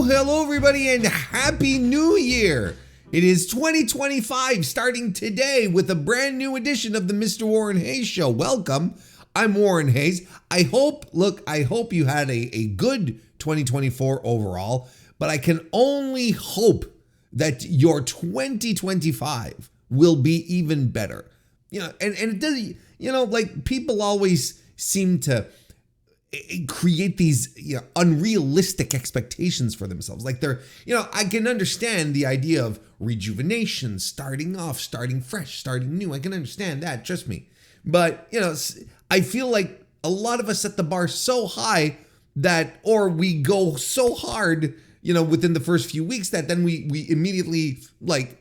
hello everybody, and Happy New Year! It is 2025, starting today with a brand new edition of the Mr. Warren Hayes Show. Welcome, I'm Warren Hayes. I hope you had a good 2024 overall, but I can only hope that your 2025 will be even better. And it does, like people always seem to create these unrealistic expectations for themselves. Like I can understand the idea of rejuvenation, starting off, starting fresh, starting new. I can understand that, trust me. But I feel like a lot of us set the bar so high or we go so hard within the first few weeks that then we immediately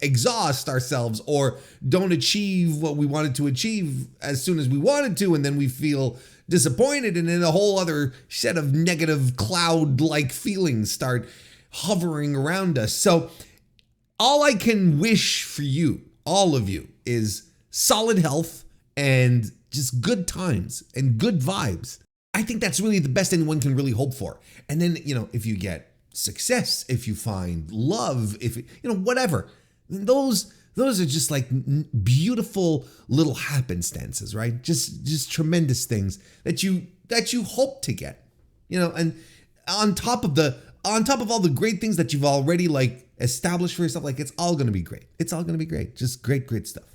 exhaust ourselves or don't achieve what we wanted to achieve as soon as we wanted to, and then we feel disappointed, and then a whole other set of negative cloud-like feelings start hovering around us. So all I can wish for you, all of you, is solid health and just good times and good vibes. I think that's really the best anyone can really hope for. And then, if you get success, if you find love, if whatever, those are just like beautiful little happenstances, right? Just tremendous things that you hope to get, and on top of all the great things that you've already established for yourself, it's all going to be great. It's all going to be great. Just great stuff.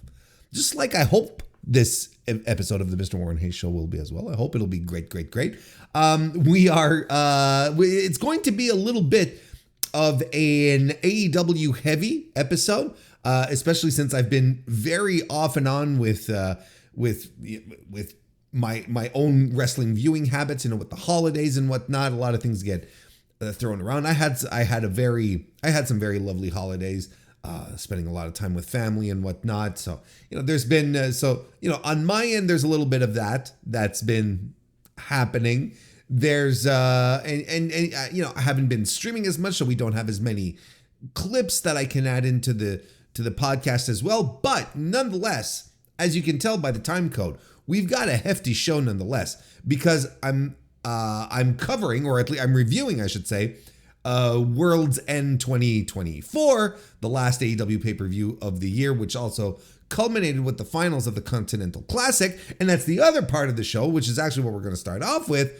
Just like I hope this episode of the Mr. Warren Hayes Show will be as well. I hope it'll be great. It's going to be a little bit of an AEW heavy episode, especially since I've been very off and on with my own wrestling viewing habits. With the holidays and whatnot, a lot of things get thrown around. I had some very lovely holidays. Spending a lot of time with family and whatnot. So, there's been, on my end, there's a little bit of that's been happening. There's, I haven't been streaming as much, so we don't have as many clips that I can add into the podcast as well. But nonetheless, as you can tell by the time code, we've got a hefty show nonetheless, because I'm covering, or at least I'm reviewing, I should say, World's End 2024, the last AEW pay-per-view of the year, which also culminated with the finals of the Continental Classic. And that's the other part of the show, which is actually what we're going to start off with,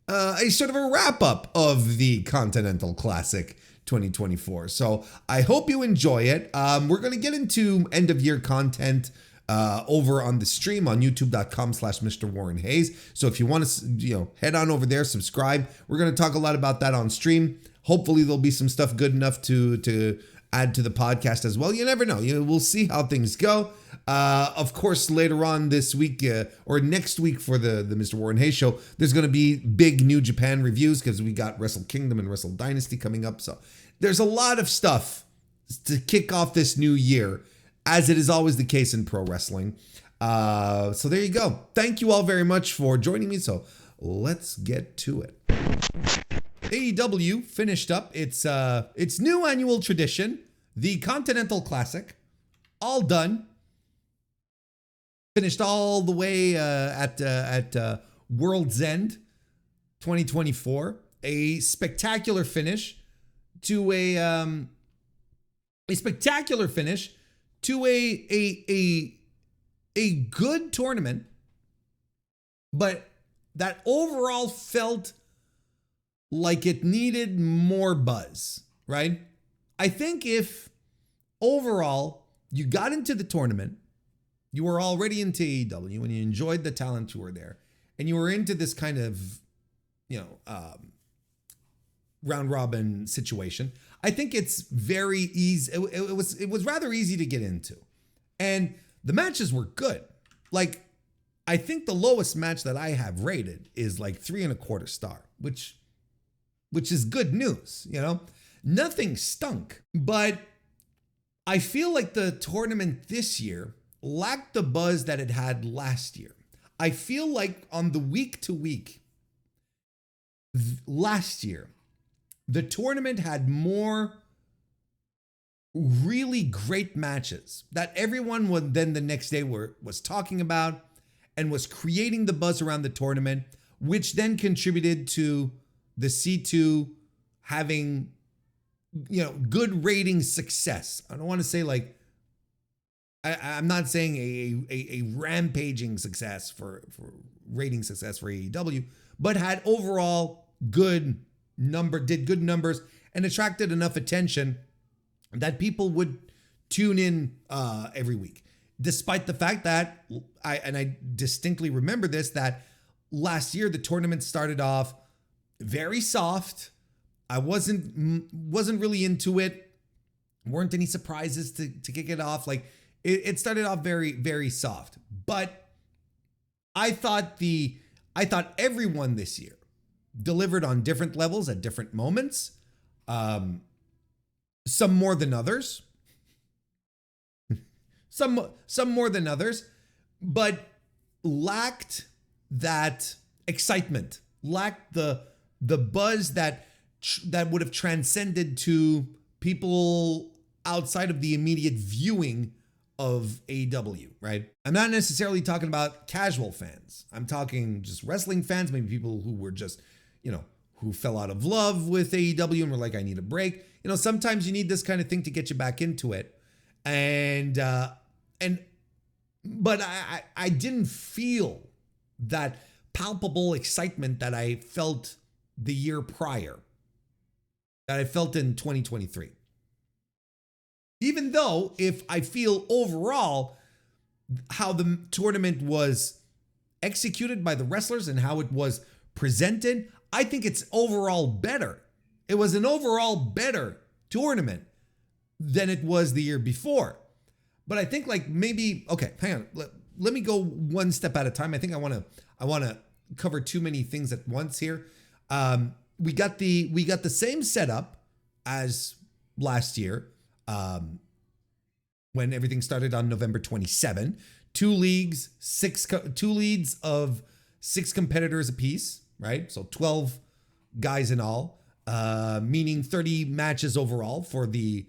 a sort of a wrap-up of the Continental Classic 2024. So I hope you enjoy it. We're going to get into end-of-year content over on the stream on youtube.com/MrWarrenHayes. So if you want to, head on over there, subscribe. We're going to talk a lot about that on stream. Hopefully there'll be some stuff good enough to add to the podcast as well. You never know. We'll see how things go. Of course, later on this week or next week for the Mr. Warren Hayes Show, there's going to be big New Japan reviews because we got Wrestle Kingdom and Wrestle Dynasty coming up. So there's a lot of stuff to kick off this new year, as it is always the case in pro wrestling. So there you go. Thank you all very much for joining me. So let's get to it. AEW finished up its new annual tradition, the Continental Classic, all done. Finished all the way at World's End 2024. A spectacular finish to a good tournament, but that overall felt like it needed more buzz, right? I think if overall you got into the tournament, you were already into AEW and you enjoyed the talent tour there, and you were into this kind of, round robin situation, I think it's very easy. It was rather easy to get into, and the matches were good. I think the lowest match that I have rated is 3.25 stars, which is good news. Nothing stunk, but I feel like the tournament this year lacked the buzz that it had last year. I feel like on the week to week last year, the tournament had more really great matches that everyone would then the next day was talking about and was creating the buzz around the tournament, which then contributed to the C2 having good rating success. I don't want to say like, I'm not saying a rampaging success for rating success for AEW, but had overall did good numbers and attracted enough attention that people would tune in every week. Despite the fact that I distinctly remember this, that last year the tournament started off very soft. I wasn't really into it. Weren't any surprises to kick it off. Like it started off very, very soft. But I thought everyone this year delivered on different levels at different moments. Some more than others. Some more than others, but lacked that excitement, lacked the buzz that would have transcended to people outside of the immediate viewing of AEW, right? I'm not necessarily talking about casual fans. I'm talking just wrestling fans, maybe people who were just, who fell out of love with AEW and were like, I need a break. Sometimes you need this kind of thing to get you back into it. But I didn't feel that palpable excitement that I felt the year prior, that I felt in 2023. Even though if I feel overall how the tournament was executed by the wrestlers and how it was presented, I think it's overall better. It was an overall better tournament than it was the year before. But I think like maybe, okay, hang on. Let me go one step at a time. I think I want to cover too many things at once here. We got the same setup as last year, when everything started on November 27. Two leads of 6 competitors apiece, right? So 12 guys in all, meaning 30 matches overall for league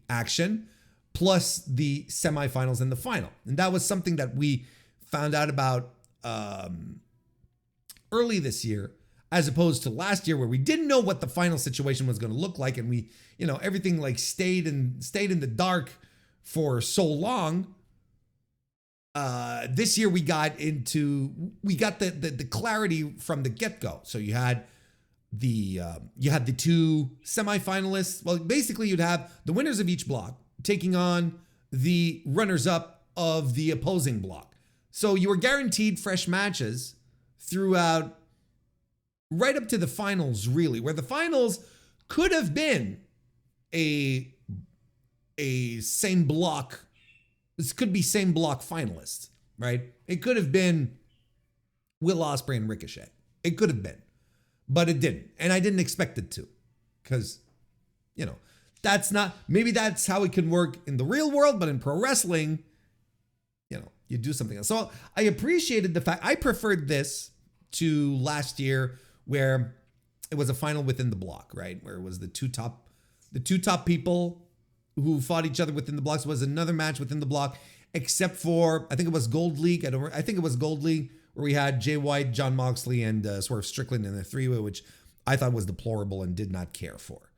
action, plus the semifinals and the final. And that was something that we found out about early this year, as opposed to last year where we didn't know what the final situation was going to look like, and we, everything like stayed in the dark for so long. This year we got the clarity from the get-go. So you had the 2 semifinalists. Well, basically you'd have the winners of each block taking on the runners-up of the opposing block. So you were guaranteed fresh matches throughout, right up to the finals, really, where the finals could have been a same block. This could be same block finalists, right? It could have been Will Ospreay and Ricochet. It could have been. But it didn't. And I didn't expect it to. Because, maybe that's how it can work in the real world, but in pro wrestling, you do something else. So I appreciated the fact, I preferred this to last year where it was a final within the block, right? Where it was the two top people who fought each other within the blocks. It was another match within the block, except for, I think it was Gold League. I think it was Gold League, where we had Jay White, Jon Moxley, and Swerve Strickland in a 3-way, which I thought was deplorable and did not care for.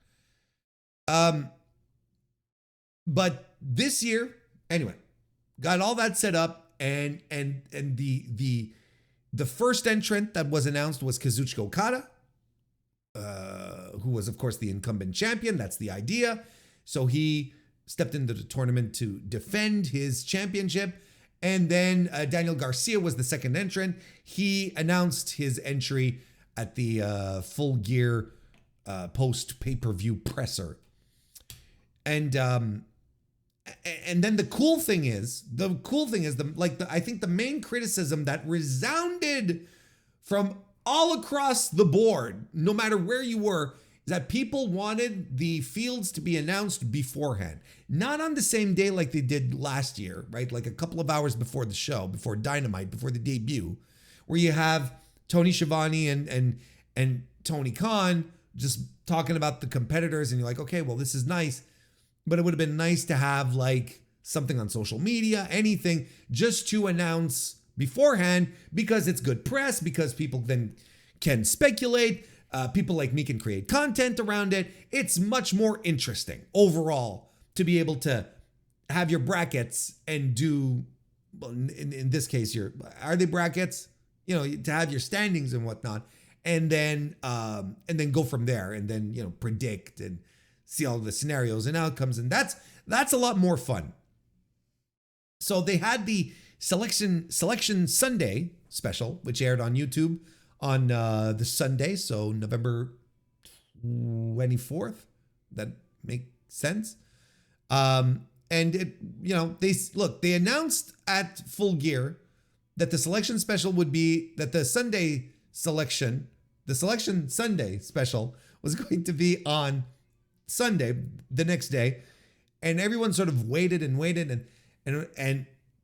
But this year, anyway, got all that set up, and the first entrant that was announced was Kazuchika Okada, who was, of course, the incumbent champion. That's the idea. So he stepped into the tournament to defend his championship. And then Daniel Garcia was the second entrant. He announced his entry at the Full Gear post pay-per-view presser. And then the cool thing is I think the main criticism that resounded from all across the board, no matter where you were, is that people wanted the fields to be announced beforehand. Not on the same day like they did last year, right? Like a couple of hours before the show, before Dynamite, before the debut, where you have Tony Schiavone and Tony Khan just talking about the competitors, and you're like, okay, well, this is nice, but it would have been nice to have like something on social media, anything, just to announce beforehand, because it's good press, because people then can speculate. People like me can create content around it. It's much more interesting overall to be able to have your brackets and do, well, in this case, are they brackets? You know, to have your standings and whatnot, and then go from there, and then, you know, predict and see all the scenarios and outcomes, and that's a lot more fun. So they had the Selection Sunday special, which aired on YouTube on the Sunday, so November 24th. That makes sense. And it, you know, they announced at Full Gear that the Selection special would be, that the Selection Sunday special was going to be on Sunday, the next day, and everyone sort of waited and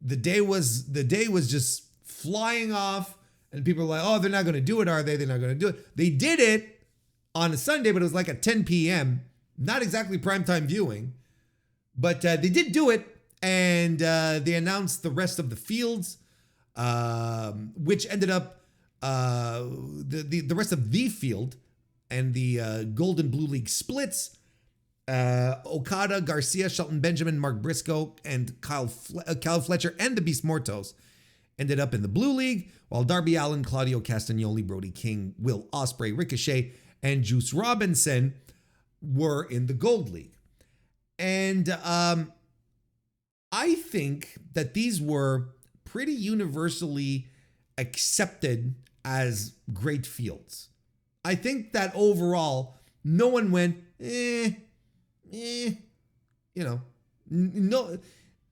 the day was just flying off, and people were like, oh, they're not going to do it, are they? They're not going to do it. They did it on a Sunday, but it was like at 10 p.m. Not exactly primetime viewing, but they did do it, and they announced the rest of the fields, which ended up the rest of the field and the Gold and Blue League splits. Okada, Garcia, Shelton Benjamin, Mark Briscoe, and Kyle Fletcher and the Beast Mortos ended up in the Blue League, while Darby Allin, Claudio Castagnoli, Brody King, Will Ospreay, Ricochet, and Juice Robinson were in the Gold League. And I think that these were pretty universally accepted as great fields. I think that overall, no one went, you know, no.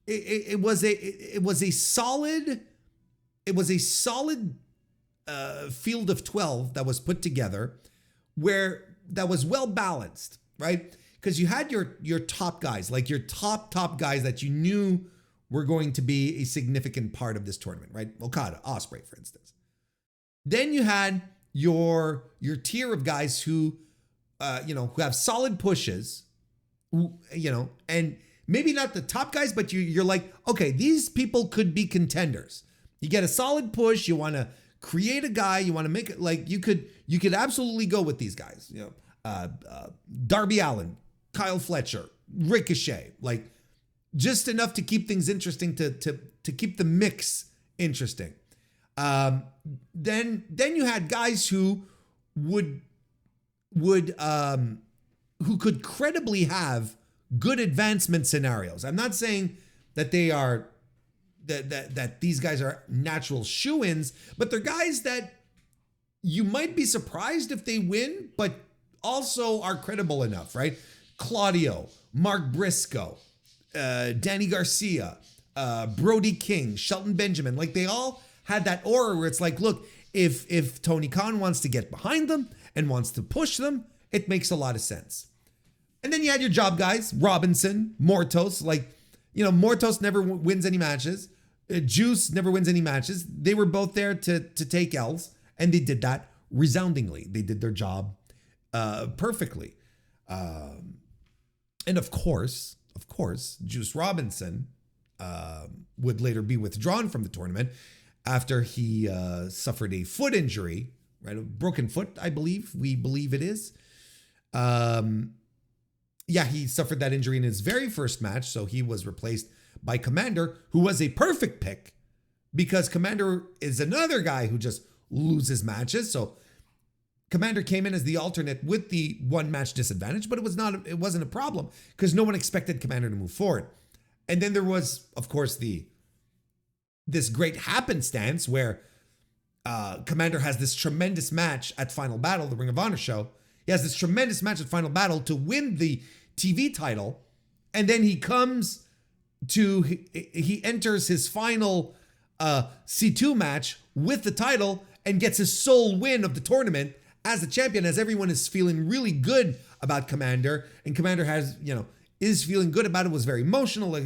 It was a solid field of 12 that was put together, where that was well balanced, right? Because you had your top guys, like your top guys that you knew were going to be a significant part of this tournament, right? Okada, Ospreay, for instance. Then you had your tier of guys who who have solid pushes, you know, and maybe not the top guys, but you're like, okay, these people could be contenders. You get a solid push, you want to create a guy, you want to make it like you could absolutely go with these guys, you know, Darby Allin, Kyle Fletcher, Ricochet, like just enough to keep things interesting, to keep the mix interesting. Then you had guys who who could credibly have good advancement scenarios. I'm not saying that they are that these guys are natural shoo-ins, but they're guys that you might be surprised if they win, but also are credible enough, right? Claudio, Mark Briscoe, Danny Garcia, Brody King, Shelton Benjamin, like they all had that aura where it's like, look, if Tony Khan wants to get behind them and wants to push them, it makes a lot of sense. And then you had your job guys, Robinson, Mortos, like, you know, Mortos never wins any matches. Juice never wins any matches. They were both there to take L's, and they did that resoundingly. They did their job perfectly. And of course, Juice Robinson would later be withdrawn from the tournament after he suffered a foot injury, right? A broken foot, I believe. We believe it is. He suffered that injury in his very first match, so he was replaced by Commander, who was a perfect pick because Commander is another guy who just loses matches. So Commander came in as the alternate with the one match disadvantage, but it wasn't a problem because no one expected Commander to move forward. And then there was, of course, this great happenstance where Commander has this tremendous match at Final Battle, the Ring of Honor show. He has this tremendous match at Final Battle to win the TV title, and then he enters his final C2 match with the title and gets his sole win of the tournament as the champion, as everyone is feeling really good about Commander, and Commander is feeling good about it, was very emotional. Like,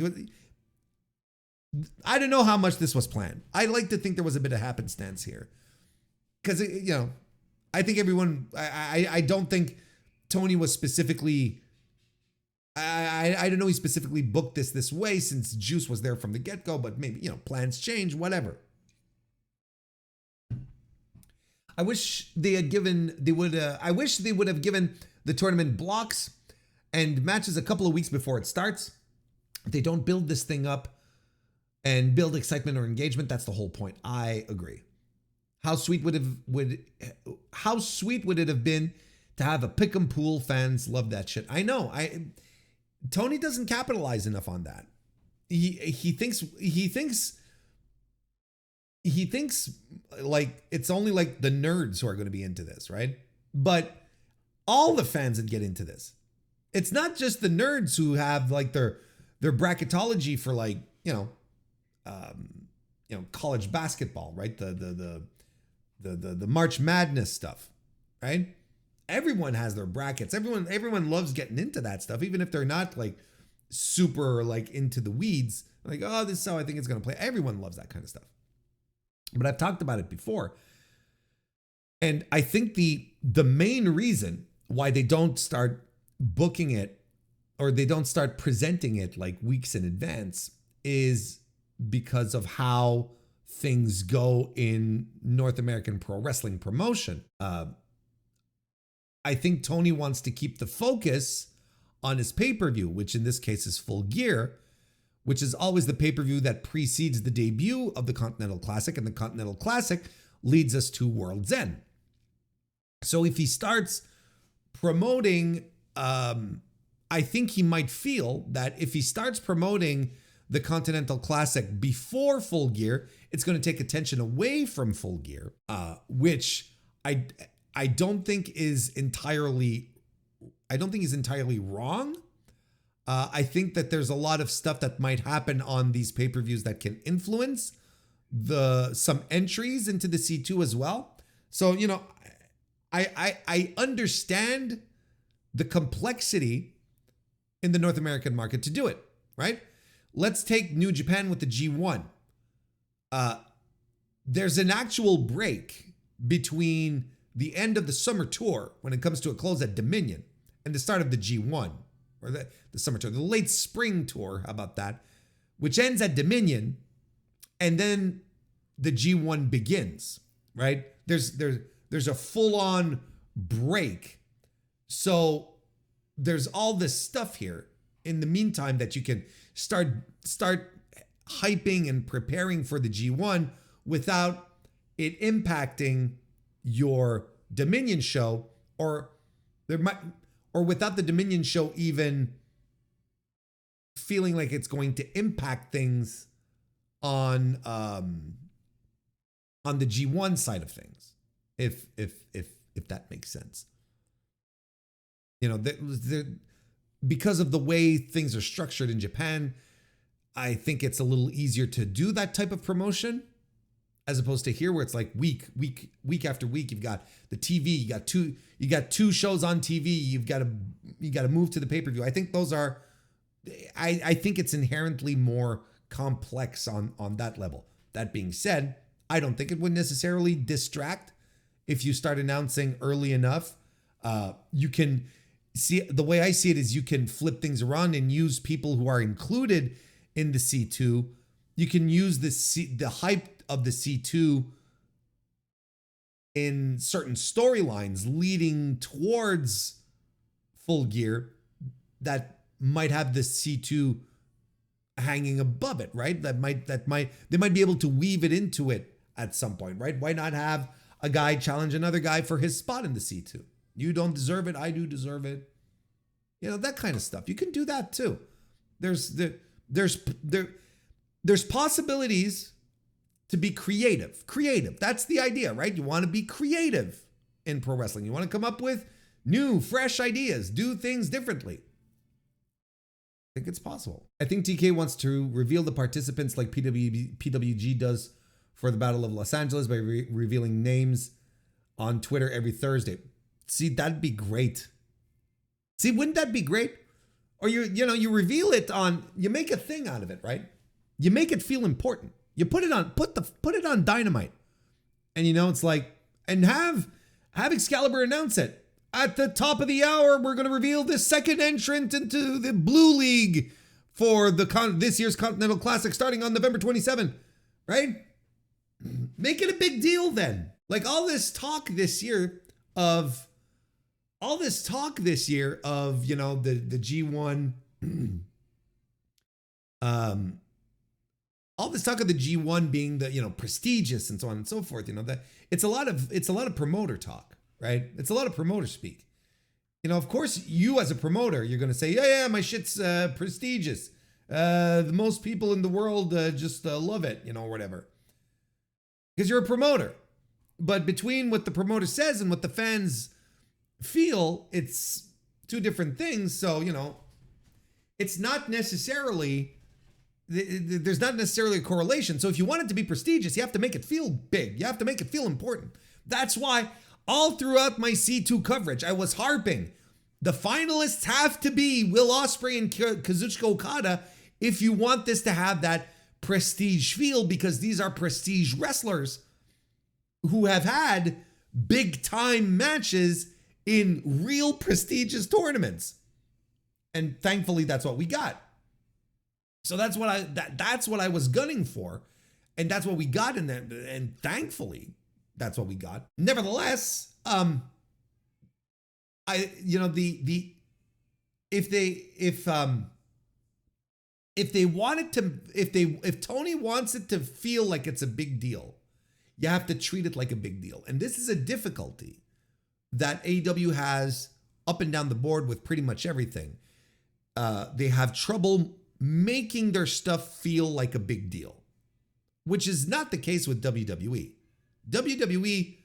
I don't know how much this was planned. I like to think there was a bit of happenstance here because, I think everyone, I don't think Tony was specifically, I don't know he specifically booked this way since Juice was there from the get-go, but maybe, plans change, whatever. I wish they had given, I wish they would have given the tournament blocks and matches a couple of weeks before it starts. If they don't build this thing up and build excitement or engagement, that's the whole point. I agree. How sweet would it have been to have a pick'em pool? Fans love that shit. I know. Tony doesn't capitalize enough on that. He thinks like it's only like the nerds who are going to be into this, right? But all the fans that get into this. It's not just the nerds who have like their bracketology for like, college basketball, right? The March Madness stuff, right? Everyone has their brackets. Everyone loves getting into that stuff, even if they're not like super like into the weeds. Like, oh, this is how I think it's going to play. Everyone loves that kind of stuff. But I've talked about it before. And I think the main reason why they don't start booking it or they don't start presenting it like weeks in advance is because of how things go in North American pro wrestling promotion. I think Tony wants to keep the focus on his pay-per-view, which in this case is Full Gear, which is always the pay-per-view that precedes the debut of the Continental Classic, and the Continental Classic leads us to World's End. So if he starts promoting, I think he might feel that if he starts promoting the Continental Classic before Full Gear, it's going to take attention away from Full Gear, which I don't think is entirely wrong. I think that there's a lot of stuff that might happen on these pay-per-views that can influence some entries into the C2 as well. So, I understand the complexity in the North American market to do it, right? Let's take New Japan with the G1. There's an actual break between the end of the summer tour when it comes to a close at Dominion and the start of the G1, or the summer tour, the late spring tour, how about that, which ends at Dominion, and then the G1 begins, right? There's a full-on break. So there's all this stuff here in the meantime that you can start hyping and preparing for the G1 without it impacting your Dominion show, or without the Dominion show even feeling like it's going to impact things on the G1 side of things, if that makes sense. Because of the way things are structured in Japan, I think it's a little easier to do that type of promotion as opposed to here where it's like week after week. You've got the TV, you got two shows on TV. You got to move to the pay-per-view. I think those are, I think it's inherently more complex on that level. That being said, I don't think it would necessarily distract if you start announcing early enough. You can see, the way I see it is you can flip things around and use people who are included in the C2. You can use the hype of the C2 in certain storylines leading towards Full Gear that might have the C2 hanging above it, right? They might be able to weave it into it at some point, right? Why not have a guy challenge another guy for his spot in the C2? You don't deserve it, I do deserve it. That kind of stuff. You can do that too. There's possibilities to be creative. That's the idea, right? You want to be creative in pro wrestling. You want to come up with new, fresh ideas, do things differently. I think it's possible. I think TK wants to reveal the participants like PWG does for the Battle of Los Angeles by revealing names on Twitter every Thursday. See, that'd be great. See, wouldn't that be great? Or you reveal it you make a thing out of it, right? You make it feel important. You put it on Dynamite. And it's like, and have Excalibur announce it. At the top of the hour, we're going to reveal the second entrant into the Blue League for this year's Continental Classic starting on November 27th, right? Make it a big deal then. Like all this talk this year of, you know, the G1, all this talk of the G1 being the, you know, prestigious and so on and so forth, you know, that it's a lot of promoter talk, right? It's a lot of promoter speak. You know, of course, you as a promoter, you're going to say, yeah, my shit's prestigious. The most people in the world just love it, you know, or whatever. Because you're a promoter. But between what the promoter says and what the fans feel, it's two different things. So, you know, it's not necessarily, there's not necessarily a correlation. So if you want it to be prestigious, you have to make it feel big. You have to make it feel important. That's why all throughout my C2 coverage, I was harping. The finalists have to be Will Ospreay and Kazuchika Okada if you want this to have that prestige feel, because these are prestige wrestlers who have had big time matches in real prestigious tournaments. And thankfully that's what we got. So that's what I was gunning for, and that's what we got in there, and thankfully that's what we got. Nevertheless, if Tony wants it to feel like it's a big deal, you have to treat it like a big deal. And this is a difficulty that AEW has up and down the board with pretty much everything. They have trouble making their stuff feel like a big deal, which is not the case with WWE. WWE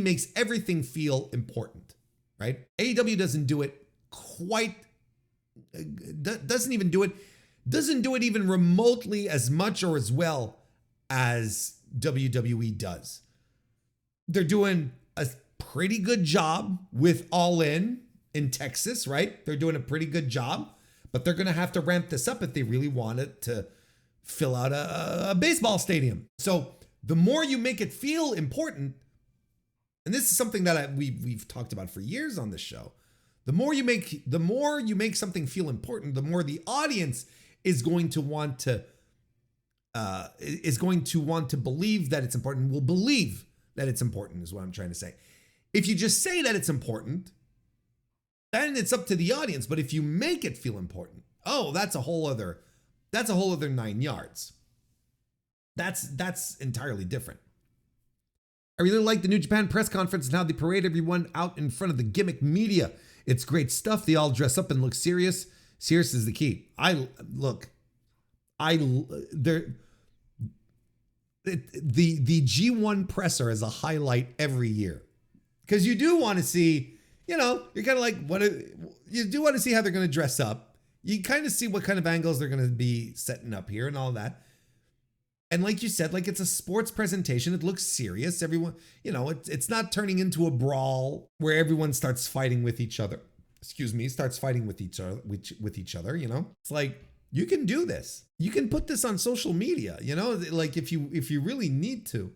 makes everything feel important, right? AEW doesn't do it quite, doesn't do it even remotely as much or as well as WWE does. They're doing a pretty good job with All In Texas, right? They're doing a pretty good job, but they're going to have to ramp this up if they really want it to fill out a baseball stadium. So the more you make it feel important, and this is something that we've talked about for years on this show, the more you make something feel important, the more the audience is going to want to believe that it's important, will believe that it's important, is what I'm trying to say. If you just say that it's important, then it's up to the audience. But if you make it feel important, oh, that's a whole other 9 yards. That's entirely different. I really like the New Japan press conference and how they parade everyone out in front of the gimmick media. It's great stuff. They all dress up and look serious. Serious is the key. The G1 presser is a highlight every year, because you do want to see, you know, you're kind of like, you do want to see how they're going to dress up. You kind of see what kind of angles they're going to be setting up here and all that. And like you said, like, it's a sports presentation. It looks serious. Everyone, you know, it's not turning into a brawl where everyone starts fighting with each other. Starts fighting with each other, you know? It's like, you can do this. You can put this on social media, you know, like if you really need to.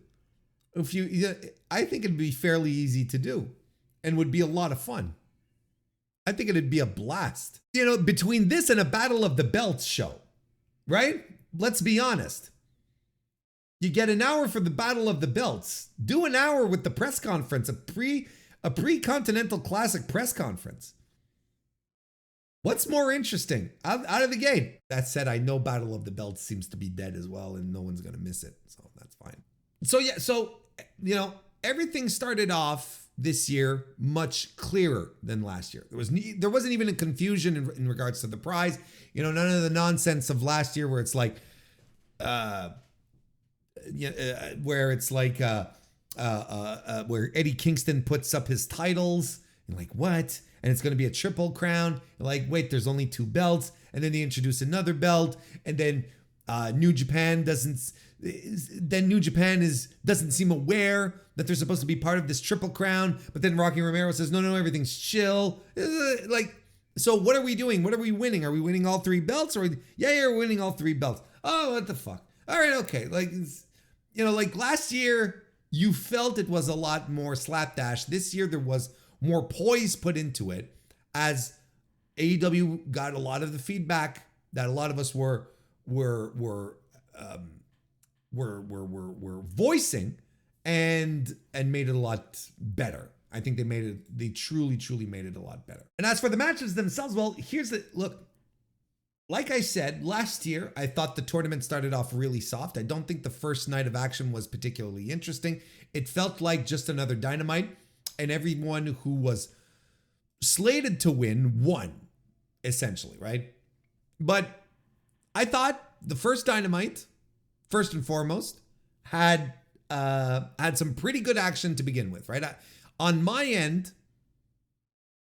I think it'd be fairly easy to do and would be a lot of fun. I think it'd be a blast. You know, between this and a Battle of the Belts show, right? Let's be honest. You get an hour for the Battle of the Belts. Do an hour with the press conference, a pre-Continental Classic press conference. What's more interesting out of the gate? That said, I know Battle of the Belts seems to be dead as well, and no one's going to miss it, so that's fine. So yeah, you know, everything started off this year much clearer than last year. There wasn't even a confusion in regards to the prize. You know, none of the nonsense of last year where it's like, where Eddie Kingston puts up his titles and like, what? And it's going to be a triple crown. And like, wait, there's only 2 belts. And then they introduce another belt. And then New Japan doesn't seem aware that they're supposed to be part of this triple crown. But then Rocky Romero says, no, everything's chill. Like, so what are we doing? What are we winning? Are we winning all 3 belts? Or yeah, we're winning all 3 belts. Oh, what the fuck? All right, okay. Like, you know, like last year, you felt it was a lot more slapdash. This year, there was more poise put into it, as AEW got a lot of the feedback that a lot of us were were voicing and made it a lot better. I think they truly made it a lot better. And as for the matches themselves, well, look, like I said, last year, I thought the tournament started off really soft. I don't think the first night of action was particularly interesting. It felt like just another Dynamite, and everyone who was slated to win won, essentially, right? But I thought the first Dynamite, first and foremost, had some pretty good action to begin with, right? On my end,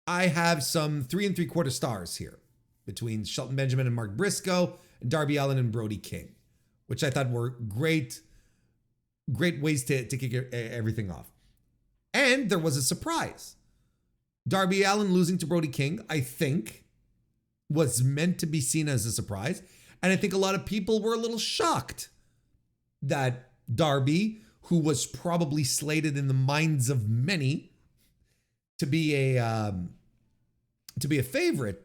I have some 3 3/4 stars here between Shelton Benjamin and Mark Briscoe, and Darby Allin and Brody King, which I thought were great ways to kick everything off. And there was a surprise. Darby Allin losing to Brody King, I think, was meant to be seen as a surprise. And I think a lot of people were a little shocked that Darby, who was probably slated in the minds of many to be a favorite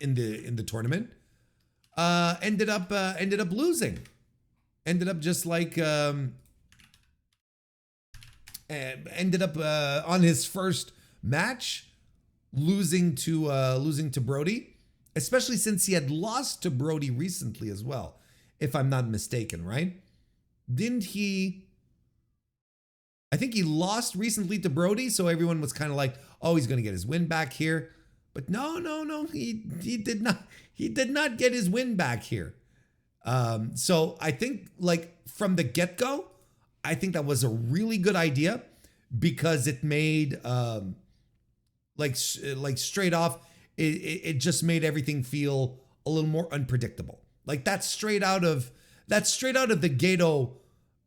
in the tournament, ended up losing. Ended up just like ended up on his first match losing to Brody, especially since he had lost to Brody recently as well, if I'm not mistaken, right? Didn't he? I think he lost recently to Brody, so everyone was kind of like, "Oh, he's going to get his win back here." But no, he did not. He did not get his win back here. So I think, like, from the get-go, I think that was a really good idea, because it made like straight off, it just made everything feel a little more unpredictable. Like that's straight out of the Gato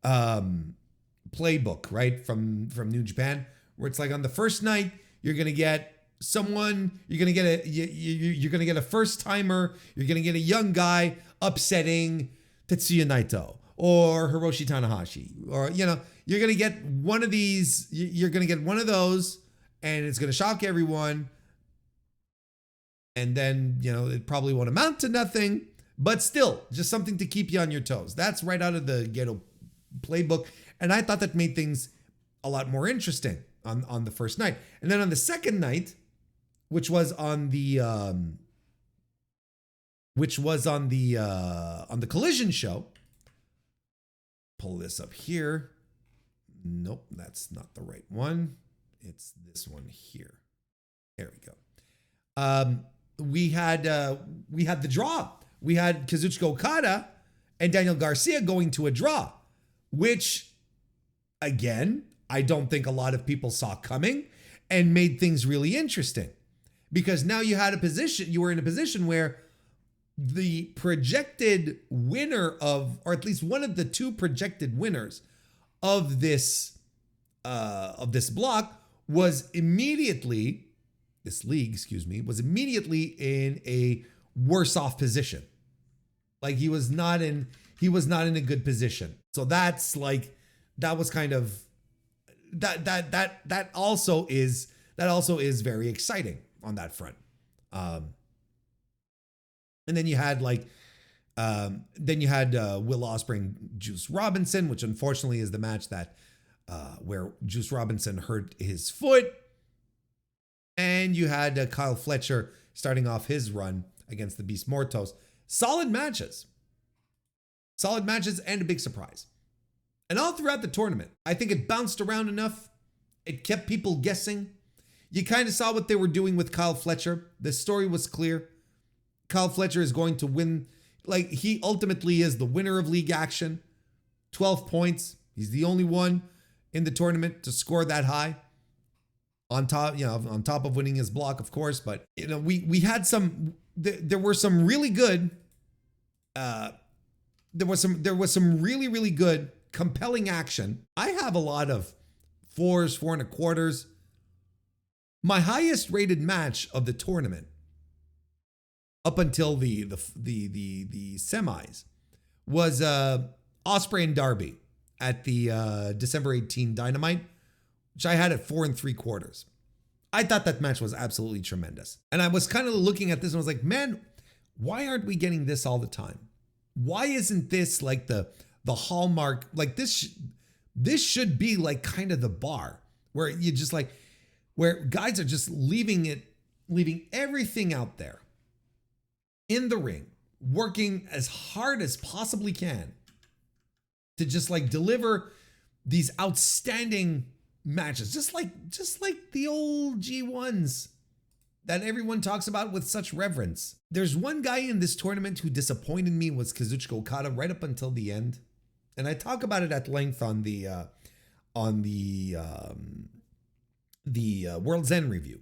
playbook, right? From New Japan, where it's like on the first night you're gonna get someone, you're gonna get a first timer, you're gonna get a young guy upsetting Tetsuya Naito or Hiroshi Tanahashi, or you're gonna get one of these, you're gonna get one of those, and it's gonna shock everyone, and then it probably won't amount to nothing, but still just something to keep you on your toes. That's right out of the Gato playbook, and I thought that made things a lot more interesting on the first night. And then on the second night, which was on the Collision show. Pull this up here. Nope, that's not the right one. It's this one here. There we go. We had the draw. We had Kazuchika Okada and Daniel Garcia going to a draw, which, again, I don't think a lot of people saw coming, and made things really interesting, because now you were in a position where the projected winner of, or at least one of the two projected winners of this block was immediately in a worse off position. Like he was not in a good position. So that's like, that was kind of, that also is very exciting on that front. And then you had Will Ospreay and Juice Robinson, which unfortunately is the match that where Juice Robinson hurt his foot. And you had Kyle Fletcher starting off his run against the Beast Mortos. Solid matches and a big surprise. And all throughout the tournament, I think it bounced around enough. It kept people guessing. You kind of saw what they were doing with Kyle Fletcher. The story was clear. Kyle Fletcher is going to win. Like, he ultimately is the winner of league action. 12 points. He's the only one in the tournament to score that high. On top of winning his block, of course. But, we had there were some really good, there was some really, really good, compelling action. I have a lot of 4s, 4.25s. My highest rated match of the tournament, up until the semis, was Ospreay and Darby at the December 18 Dynamite, which I had at 4 3/4. I thought that match was absolutely tremendous. And I was kind of looking at this and was like, man, why aren't we getting this all the time? Why isn't this like the the hallmark. Like this should be like kind of the bar where you just like, where guys are just leaving everything out there in the ring, working as hard as possibly can to just like deliver these outstanding matches, just like the old G1s that everyone talks about with such reverence. There's one guy in this tournament who disappointed me, was Kazuchika Okada right up until the end. And I talk about it at length on the World's End review,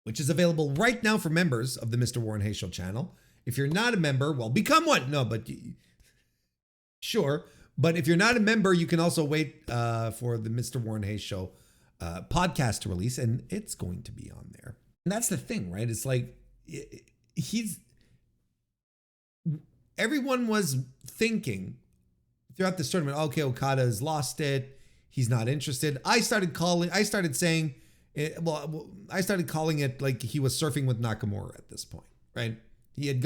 which is available right now for members of the Mr. Warren Hayes Show channel. If you're not a member, well, become one. No, but sure. But if you're not a member, you can also wait for the Mr. Warren Hayes Show podcast to release, and it's going to be on there. And that's the thing, right? It's like everyone was thinking throughout this tournament, okay, Okada has lost it. He's not interested. I started calling it like he was surfing with Nakamura at this point, right? He had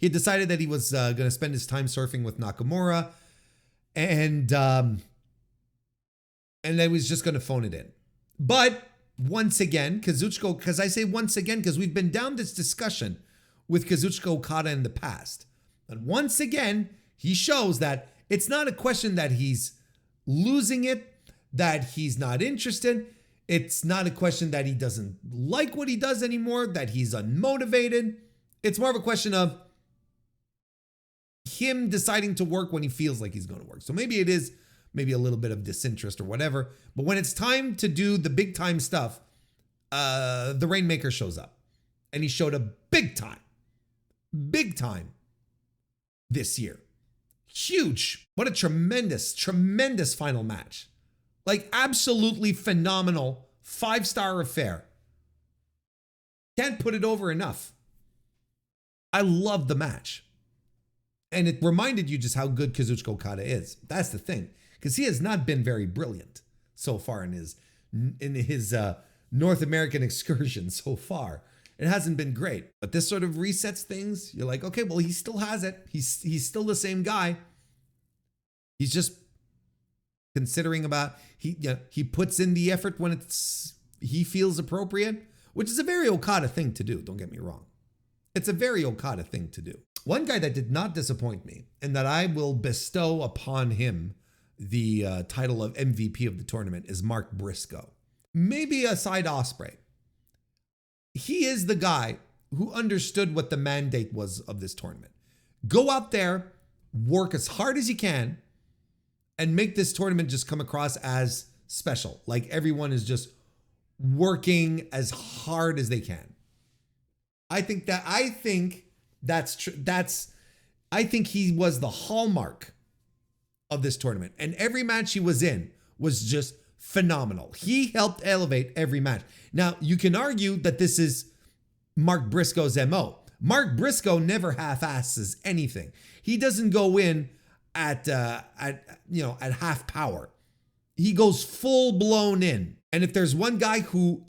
decided that he was going to spend his time surfing with Nakamura, and then he was just going to phone it in. But once again, Kazuchika, because I say once again, because we've been down this discussion with Kazuchika Okada in the past. But once again, he shows that it's not a question that he's losing it, that he's not interested. It's not a question that he doesn't like what he does anymore, that he's unmotivated. It's more of a question of him deciding to work when he feels like he's going to work. So maybe it is maybe a little bit of disinterest or whatever. But when it's time to do the big time stuff, the Rainmaker shows up. And he showed up big time this year. Huge. What a tremendous, tremendous final match. Like absolutely phenomenal 5-star affair. Can't put it over enough. I love the match. And it reminded you just how good Kazuchika Okada is. That's the thing. Because he has not been very brilliant so far in his North American excursion so far. It hasn't been great. But this sort of resets things. You're like, okay, well, he still has it. He's still the same guy. He's just considering about, he puts in the effort when he feels appropriate, which is a very Okada thing to do. Don't get me wrong. It's a very Okada thing to do. One guy that did not disappoint me, and that I will bestow upon him the title of MVP of the tournament, is Mark Briscoe. Maybe aside Ospreay. He is the guy who understood what the mandate was of this tournament. Go out there, work as hard as you can, and make this tournament just come across as special. Like everyone is just working as hard as they can. I think he was the hallmark of this tournament. And every match he was in was just phenomenal. He helped elevate every match. Now, you can argue that this is Mark Briscoe's MO. Mark Briscoe never half-asses anything. He doesn't go in at half power. He goes full blown in. And if there's one guy who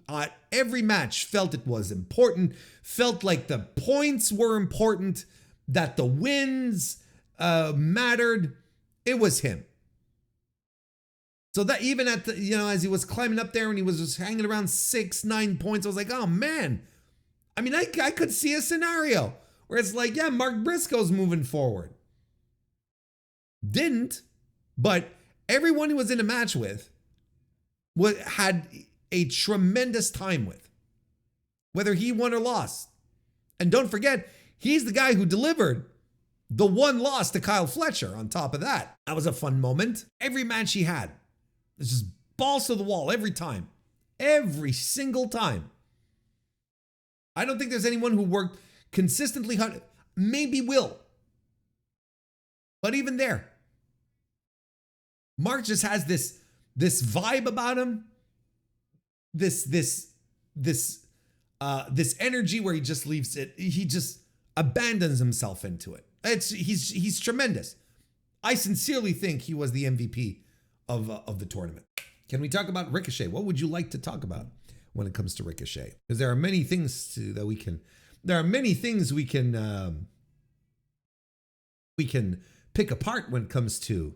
every match felt it was important, felt like the points were important, that the wins mattered, it was him. So that even at the, as he was climbing up there and he was just hanging around 6-9 points, I was like, oh man. I mean, I could see a scenario where it's like, yeah, Mark Briscoe's moving forward. Didn't, but everyone he was in a match with had a tremendous time with, whether he won or lost. And don't forget, he's the guy who delivered the one loss to Kyle Fletcher on top of that. That was a fun moment. Every match he had, it's just balls to the wall every time. Every single time. I don't think there's anyone who worked consistently hard. Maybe Will. But even there, Mark just has this vibe about him. This energy where he just leaves it. He just abandons himself into it. He's tremendous. I sincerely think he was the MVP of the tournament. Can we talk about Ricochet? What would you like to talk about when it comes to Ricochet? Because there are many things we can pick apart when it comes to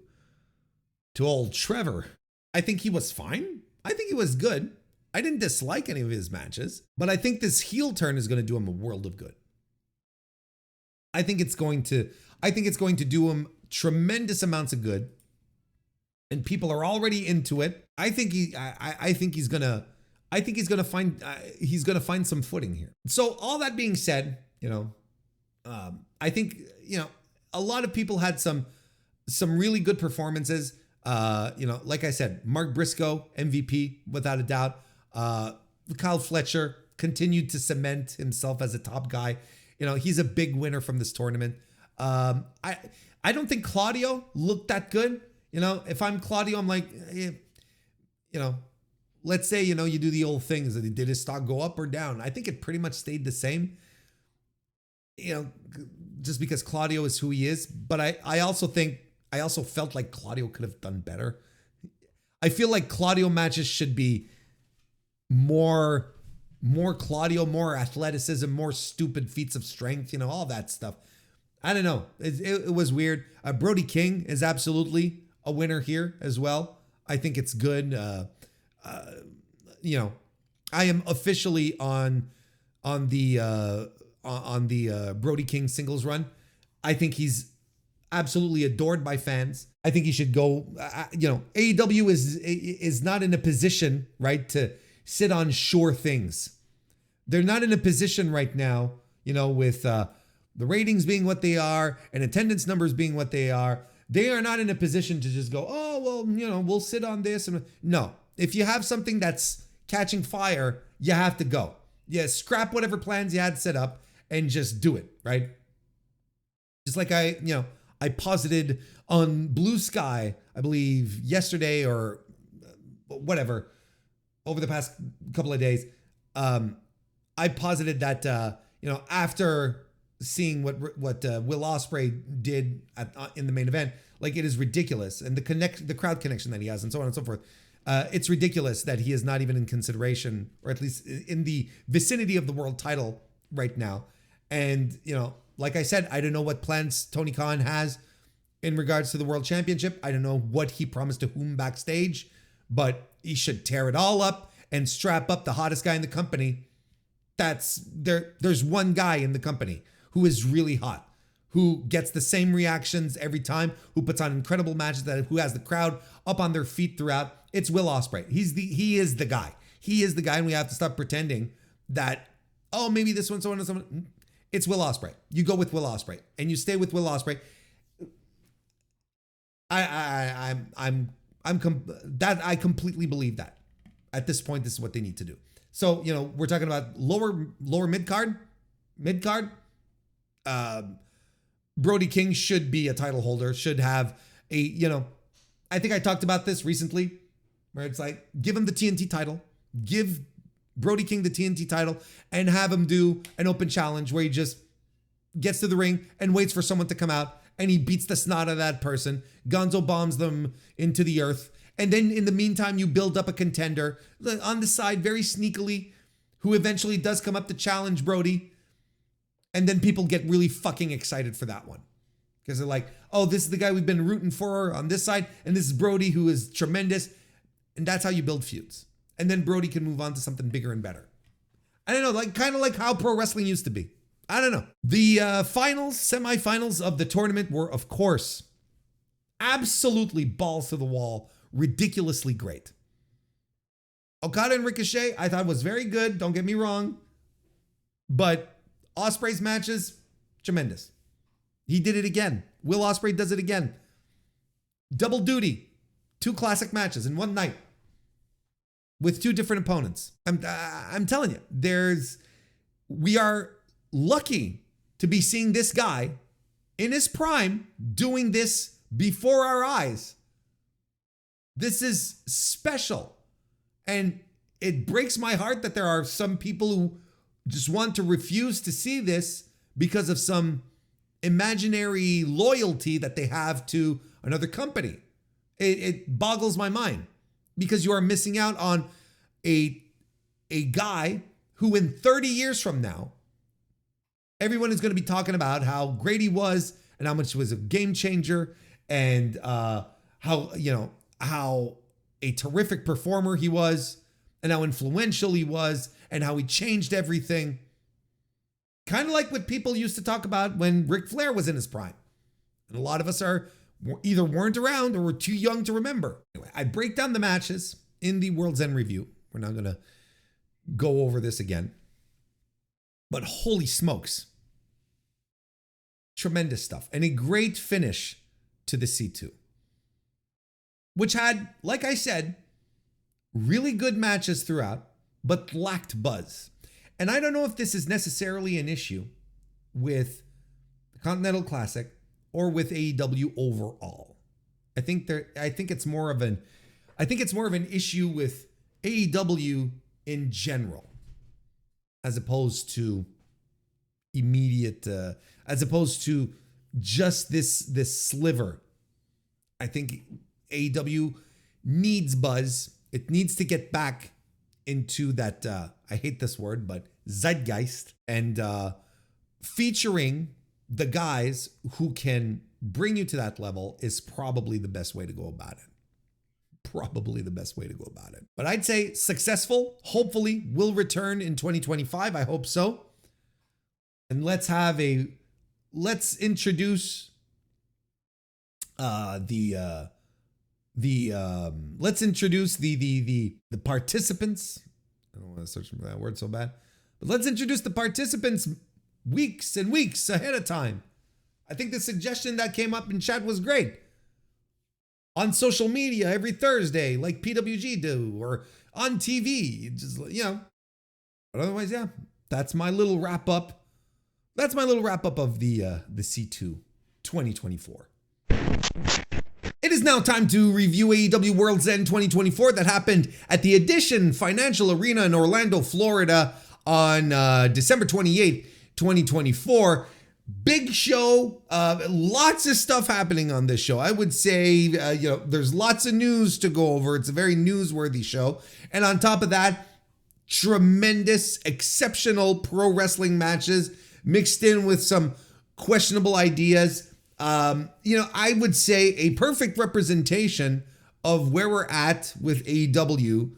old Trevor. I think he was fine. I think he was good. I didn't dislike any of his matches, but I think this heel turn is going to do him a world of good. I think it's going to do him tremendous amounts of good. And people are already into it. I think he's gonna find some footing here. So all that being said, I think a lot of people had some really good performances. Like I said, Mark Briscoe, MVP without a doubt. Kyle Fletcher continued to cement himself as a top guy. He's a big winner from this tournament. I don't think Claudio looked that good. If I'm Claudio, I'm like, let's say, you do the old things. Did his stock go up or down? I think it pretty much stayed the same, just because Claudio is who he is. But I also felt like Claudio could have done better. I feel like Claudio matches should be more Claudio, more athleticism, more stupid feats of strength, all that stuff. I don't know. It was weird. Brody King is absolutely a winner here as well. I think it's good. I am officially on the Brody King singles run. I think he's absolutely adored by fans. I think he should go. AEW is not in a position, right, to sit on sure things. They're not in a position right now, with the ratings being what they are and attendance numbers being what they are. They are not in a position to just go, oh, well, we'll sit on this. No, if you have something that's catching fire, you have to go. Yeah, scrap whatever plans you had set up and just do it, right? Just like I posited on Blue Sky, I believe yesterday or whatever, over the past couple of days, I posited that, after seeing what Will Ospreay did in the main event, like, it is ridiculous, and the crowd connection that he has, and so on and so forth. It's ridiculous that he is not even in consideration, or at least in the vicinity of the world title right now. And like I said, I don't know what plans Tony Khan has in regards to the world championship. I don't know what he promised to whom backstage, but he should tear it all up and strap up the hottest guy in the company. There's one guy in the company who is really hot, who gets the same reactions every time, who puts on incredible matches, who has the crowd up on their feet throughout. It's Will Ospreay. He is the guy. He is the guy, and we have to stop pretending that, oh, maybe this one, so on and so on. It's Will Ospreay. You go with Will Ospreay, and you stay with Will Ospreay. I completely believe that. At this point, this is what they need to do. So, we're talking about lower mid card. Brody King should be a title holder, should have I think I talked about this recently, where it's like, give him the TNT title, give Brody King the TNT title, and have him do an open challenge where he just gets to the ring and waits for someone to come out, and he beats the snot out of that person, Gonzo bombs them into the earth, and then in the meantime, you build up a contender on the side very sneakily, who eventually does come up to challenge Brody. And then people get really fucking excited for that one, because they're like, oh, this is the guy we've been rooting for on this side, and this is Brody, who is tremendous. And that's how you build feuds. And then Brody can move on to something bigger and better. I don't know, kind of like how pro wrestling used to be. I don't know. The semifinals of the tournament were, of course, absolutely balls to the wall, ridiculously great. Okada and Ricochet, I thought was very good. Don't get me wrong. But Ospreay's matches, tremendous. He did it again. Will Ospreay does it again. Double duty. 2 classic matches in one night with 2 different opponents. I'm telling you, we are lucky to be seeing this guy in his prime doing this before our eyes. This is special. And it breaks my heart that there are some people who just want to refuse to see this because of some imaginary loyalty that they have to another company. It boggles my mind, because you are missing out on a guy who in 30 years from now, everyone is going to be talking about how great he was and how much it was a game changer, and how a terrific performer he was, and how influential he was, and how he changed everything. Kind of like what people used to talk about when Ric Flair was in his prime. And a lot of us either weren't around or were too young to remember. Anyway, I break down the matches in the World's End review. We're not going to go over this again. But holy smokes. Tremendous stuff. And a great finish to the C2. Which had, like I said, really good matches throughout, but lacked buzz. And I don't know if this is necessarily an issue with the Continental Classic or with AEW overall. I think it's more of an issue with AEW in general, as opposed to as opposed to just this sliver. I think AEW needs buzz. It needs to get back into that, I hate this word, but zeitgeist, and featuring the guys who can bring you to that level is probably the best way to go about it. Probably the best way to go about it. But I'd say successful, hopefully will return in 2025. I hope so. And let's introduce the participants. I don't want to search for that word so bad, but let's introduce the participants weeks and weeks ahead of time. I think the suggestion that came up in chat was great. On social media every Thursday, like PWG do, or on TV, just, But otherwise, yeah, that's my little wrap up. That's my little wrap up of the C2 2024. It is now time to review AEW World's End 2024 that happened at the Edition Financial Arena in Orlando, Florida on December 28th, 2024. Big show, lots of stuff happening on this show. I would say, there's lots of news to go over. It's a very newsworthy show. And on top of that, tremendous, exceptional pro wrestling matches mixed in with some questionable ideas. I would say a perfect representation of where we're at with AEW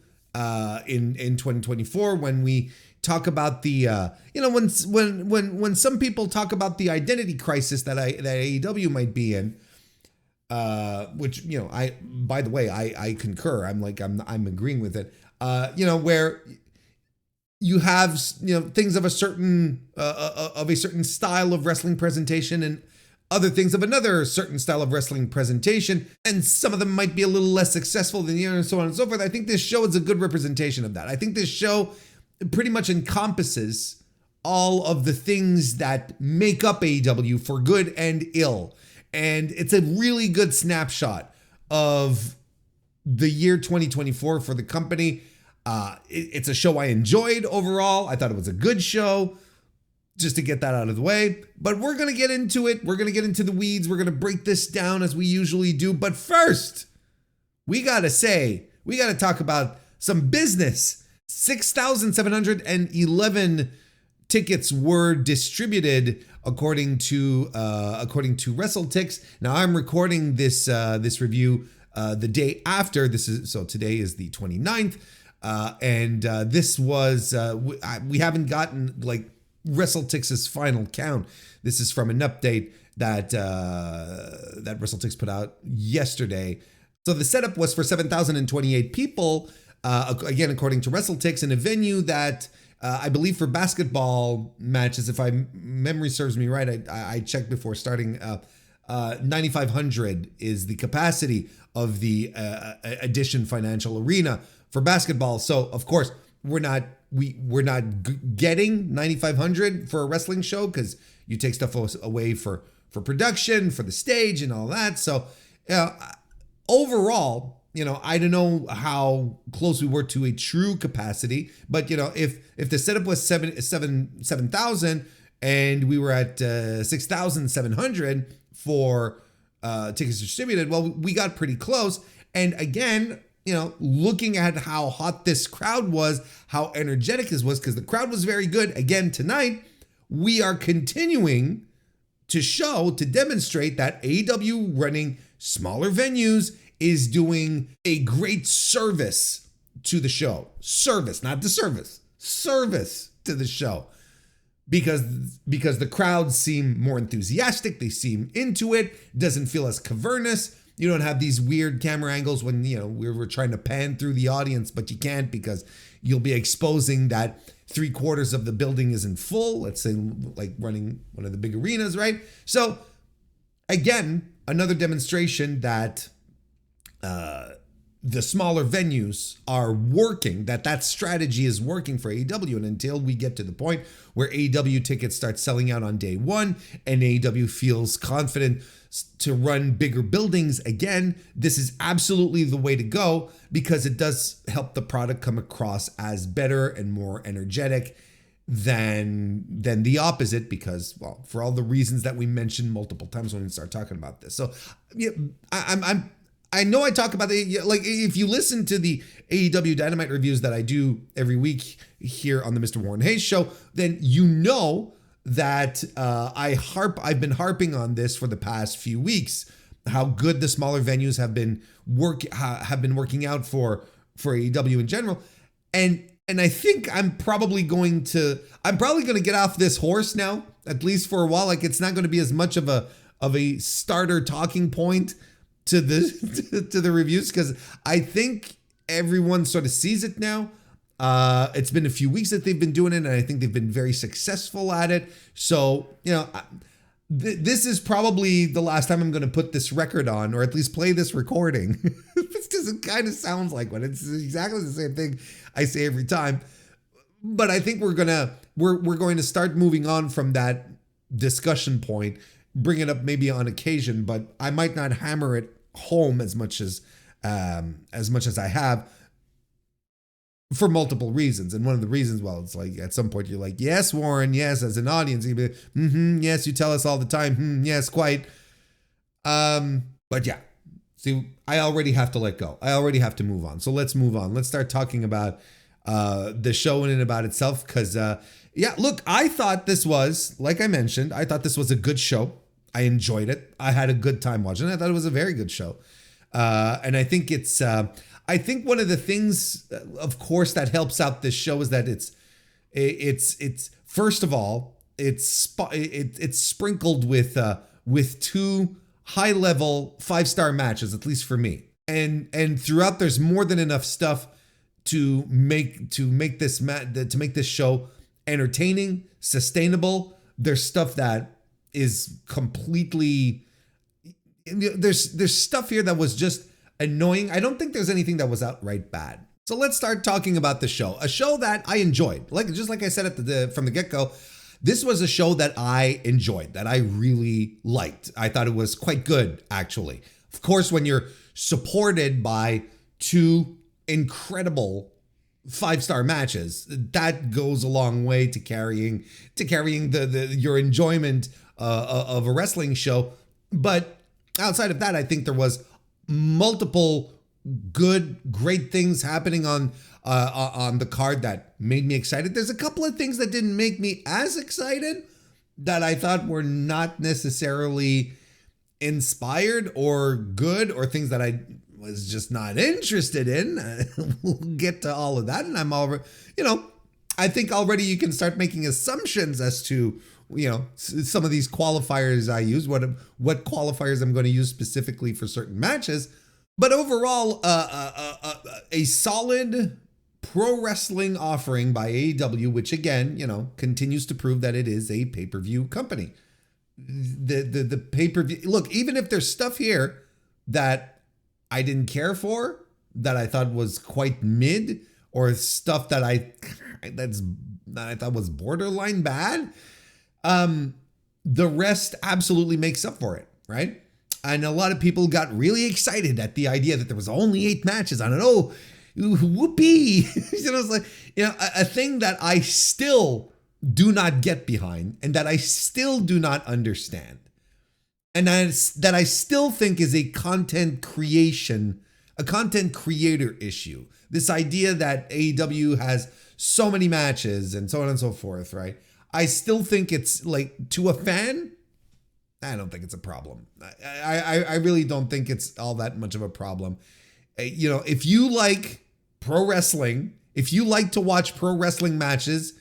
in 2024 when we talk about the when some people talk about the identity crisis that AEW might be in, which I concur. I'm agreeing with it. Where you have things of a certain style of wrestling presentation and other things of another certain style of wrestling presentation, and some of them might be a little less successful than the other, and so on and so forth. I think this show is a good representation of that. I think this show pretty much encompasses all of the things that make up AEW for good and ill. And it's a really good snapshot of the year 2024 for the company. It's a show I enjoyed overall. I thought it was a good show, just to get that out of the way. But we're going to get into it. We're going to get into the weeds. We're going to break this down as we usually do. But first, we got to talk about some business. 6,711 tickets were distributed according to WrestleTix. Now I'm recording this review the day after. Today is the 29th, and this was we haven't gotten WrestleTix's final count. This is from an update that WrestleTix put out yesterday. So the setup was for 7,028 people. Again, according to WrestleTix, in a venue that I believe for basketball matches, if memory serves me right, I checked before starting, 9,500 is the capacity of the Edition Financial Arena for basketball. So of course we're not getting 9,500 for a wrestling show because you take stuff away for production, for the stage and all that. So overall, I don't know how close we were to a true capacity, but if the setup was 7,000 and we were at 6,700 for tickets distributed, well, we got pretty close. And again, looking at how hot this crowd was, how energetic this was, because the crowd was very good. Again, tonight we are continuing to demonstrate that AEW running smaller venues is doing a great service to the show. Service, not disservice. Service to the show. Because the crowds seem more enthusiastic, they seem into it, doesn't feel as cavernous. You don't have these weird camera angles when, we're trying to pan through the audience, but you can't because you'll be exposing that 3/4 of the building isn't full. Let's say like running one of the big arenas, right? So again, another demonstration that the smaller venues are working, that strategy is working for AEW. And until we get to the point where AEW tickets start selling out on day one and AEW feels confident to run bigger buildings again, this is absolutely the way to go, because it does help the product come across as better and more energetic than the opposite, because, well, for all the reasons that we mentioned multiple times when we start talking about this. So yeah, I know I talk about it, like if you listen to the AEW Dynamite reviews that I do every week here on the Mr. Warren Hayes show, then you know that I've been harping on this for the past few weeks, how good the smaller venues have been working out for AEW in general. And I think I'm probably going to get off this horse now, at least for a while. Like, it's not going to be as much of a starter talking point to the reviews, because I think everyone sort of sees it now. It's been a few weeks that they've been doing it, and I think they've been very successful at it. So, this is probably the last time I'm going to put this record on, or at least play this recording, because it kind of sounds like one. It's exactly the same thing I say every time. But I think we're going to start moving on from that discussion point, bring it up maybe on occasion, but I might not hammer it home as much as I have, for multiple reasons. And one of the reasons, well, it's like at some point you're like, yes, Warren, yes, as an audience, you'd be, yes, you tell us all the time, yes, quite. But yeah, see, I already have to let go. I already have to move on. So let's move on. Let's start talking about the show in and about itself, because yeah, look, I thought this was, like I mentioned, I thought this was a good show. I enjoyed it. I had a good time watching it. I thought it was a very good show. And I think I think one of the things, of course, that helps out this show is that it's first of all, it's sprinkled with two high-level 5-star matches, at least for me. And throughout, there's more than enough stuff to make this show entertaining, sustainable. There's stuff that is completely, there's stuff here that was just annoying. I don't think there's anything that was outright bad. So let's start talking about the show. A show that I enjoyed. Just like I said from the get-go, this was a show that I enjoyed, that I really liked. I thought it was quite good, actually. Of course, when you're supported by two incredible 5-star matches, that goes a long way to carrying your enjoyment of a wrestling show. But outside of that, I think there was multiple great things happening on the card that made me excited. There's a couple of things that didn't make me as excited, that I thought were not necessarily inspired or good, or things that I was just not interested in. We'll get to all of that. And I'm already, I think already you can start making assumptions as to, some of these qualifiers I use, what qualifiers I'm going to use specifically for certain matches. But overall, a solid pro wrestling offering by AEW, which again, continues to prove that it is a pay-per-view company. The pay-per-view, look, even if there's stuff here that I didn't care for, that I thought was quite mid, or stuff that I thought was borderline bad, the rest absolutely makes up for it, right? And a lot of people got really excited at the idea that there was only 8 matches on it. Oh, whoopee! It's like, a thing that I still do not get behind, and that I still do not understand, and that I still think is a content creator issue. This idea that AEW has so many matches and so on and so forth, right? I still think it's like, to a fan, I don't think it's a problem. I really don't think it's all that much of a problem. You know, if you like pro wrestling, if you like to watch pro wrestling matches,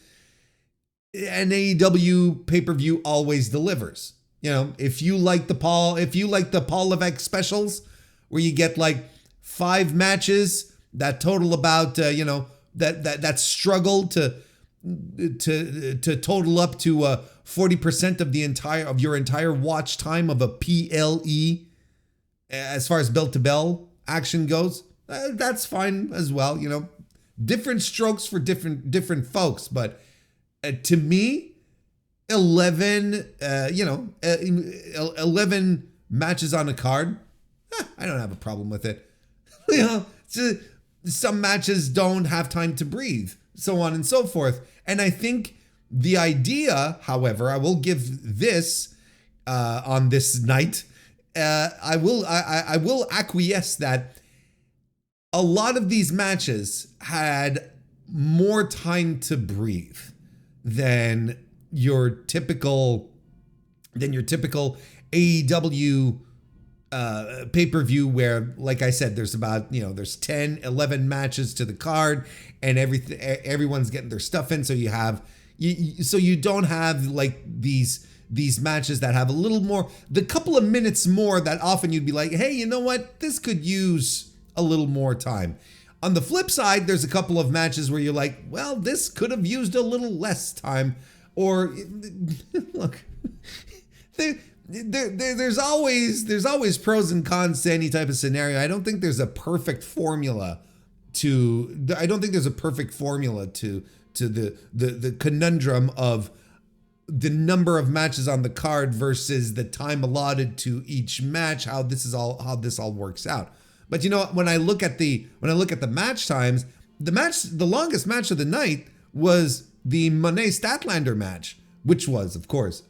an AEW pay-per-view always delivers. You know, if you like the Paul Levesque specials, where you get like 5 matches that total about that struggle to total up to 40% of your entire watch time of a PLE as far as bell to bell action goes, that's fine as well. You know, different strokes for different folks, but to me, 11 matches on a card, I don't have a problem with it. You know, some matches don't have time to breathe, so on and so forth. And I think the idea, however, I will give this on this night, I will acquiesce that a lot of these matches had more time to breathe than your typical AEW pay-per-view, where, like I said, there's about, there's 10, 11 matches to the card, and everyone's getting their stuff in. So you don't have like these matches that have a little more, the couple of minutes more that often you'd be like, hey, you know what? This could use a little more time. On the flip side, there's a couple of matches where you're like, well, this could have used a little less time. Or look, there's always pros and cons to any type of scenario. I don't think there's a perfect formula to the conundrum of the number of matches on the card versus the time allotted to each match, how this all works out. But you know, when I look at the match times, the longest match of the night was the Monet Statlander match, which was, of course,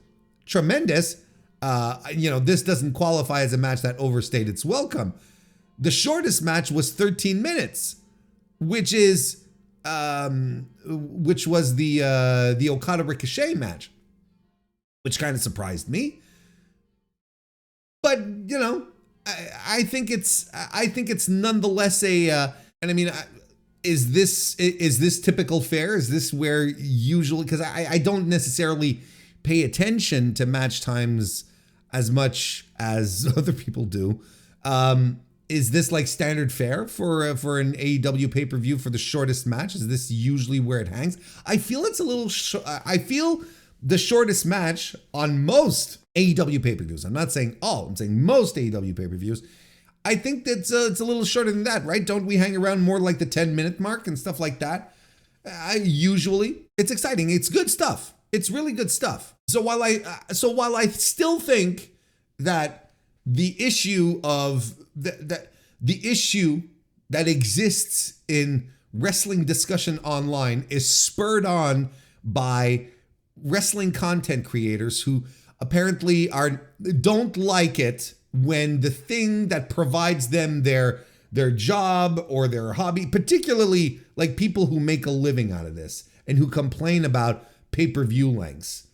tremendous. This doesn't qualify as a match that overstayed its welcome. The shortest match was 13 minutes, which was the Okada Ricochet match, which kind of surprised me. But I think it's nonetheless and I mean, is this typical fare? Is this where usually, because I don't necessarily pay attention to match times as much as other people do. Is this like standard fare for an AEW pay-per-view for the shortest match? Is this usually where it hangs? I feel it's a little, I feel the shortest match on most AEW pay-per-views. I'm not saying all, I'm saying most AEW pay-per-views. I think that's it's a little shorter than that, right? Don't we hang around more like the 10-minute mark and stuff like that? Usually, it's exciting. It's good stuff. It's really good stuff. So while I still think that the issue that exists in wrestling discussion online is spurred on by wrestling content creators who apparently don't like it when the thing that provides them their job or their hobby, particularly like people who make a living out of this and who complain about pay-per-view lengths.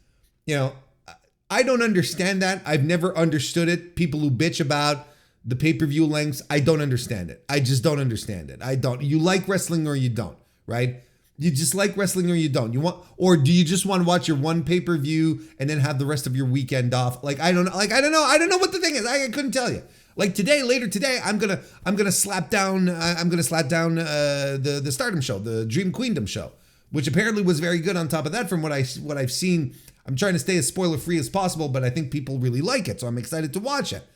I don't understand that. I've never understood it. People who bitch about the pay-per-view lengths, I don't understand it. I just don't understand it. I don't. You like wrestling or you don't, right? You just like wrestling or you don't. Or do you just want to watch your one pay-per-view and then have the rest of your weekend off? I don't know. I don't know what the thing is. I couldn't tell you. Like later today, I'm gonna slap down the Stardom show, the Dream Queendom show, which apparently was very good. On top of that, from what I've seen, I'm trying to stay as spoiler free as possible, but I think people really like it, so I'm excited to watch it.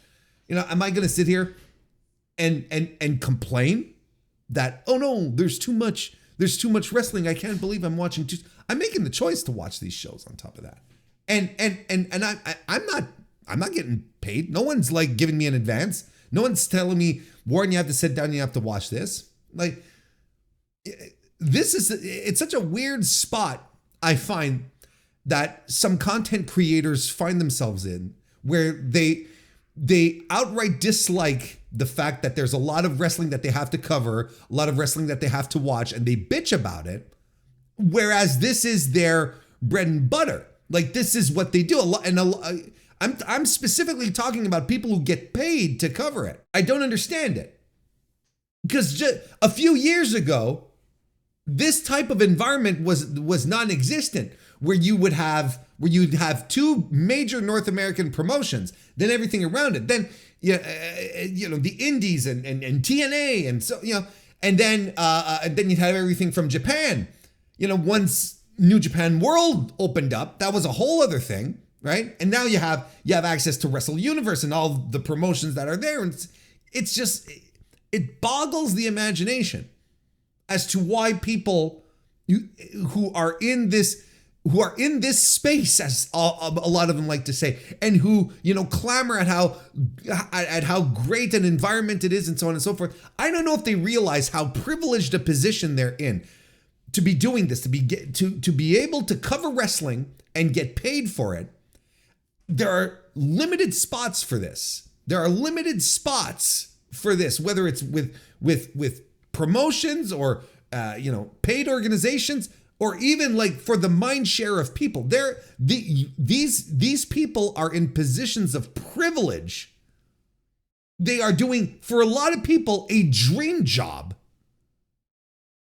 Am I gonna sit here and complain that, oh no, there's too much wrestling, I can't believe I'm watching I'm making the choice to watch these shows on top of that. And I'm not getting paid. No one's like giving me an advance. No one's telling me, Warren, you have to sit down, you have to watch this. Like, it's such a weird spot, I find, that some content creators find themselves in, where they outright dislike the fact that there's a lot of wrestling that they have to cover, a lot of wrestling that they have to watch, and they bitch about it. Whereas this is their bread and butter. Like, this is what they do. I'm specifically talking about people who get paid to cover it. I don't understand it. Because just a few years ago, this type of environment was non-existent, where you'd have two major North American promotions, then everything around it, then the Indies and TNA, and so and then you'd have everything from Japan. Once New Japan World opened up, that was a whole other thing, right? And now you have access to Wrestle Universe and all the promotions that are there, and it's just, it boggles the imagination as to why people who are in this space, as a lot of them like to say, and who clamor at how great an environment it is, and so on and so forth. I don't know if they realize how privileged a position they're in to be doing this, to be able to cover wrestling and get paid for it. There are limited spots for this. Whether it's with promotions or paid organizations, or even like for the mind share of people. These people are in positions of privilege. They are doing, for a lot of people, a dream job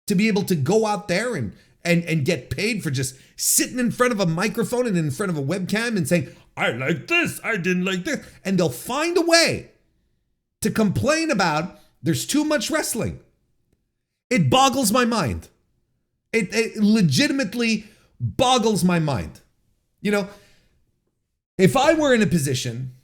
to be able to go out there and get paid for just sitting in front of a microphone and in front of a webcam and saying, I like this, I didn't like this. And they'll find a way to complain about there's too much wrestling. It boggles my mind. It legitimately boggles my mind. If I were in a position,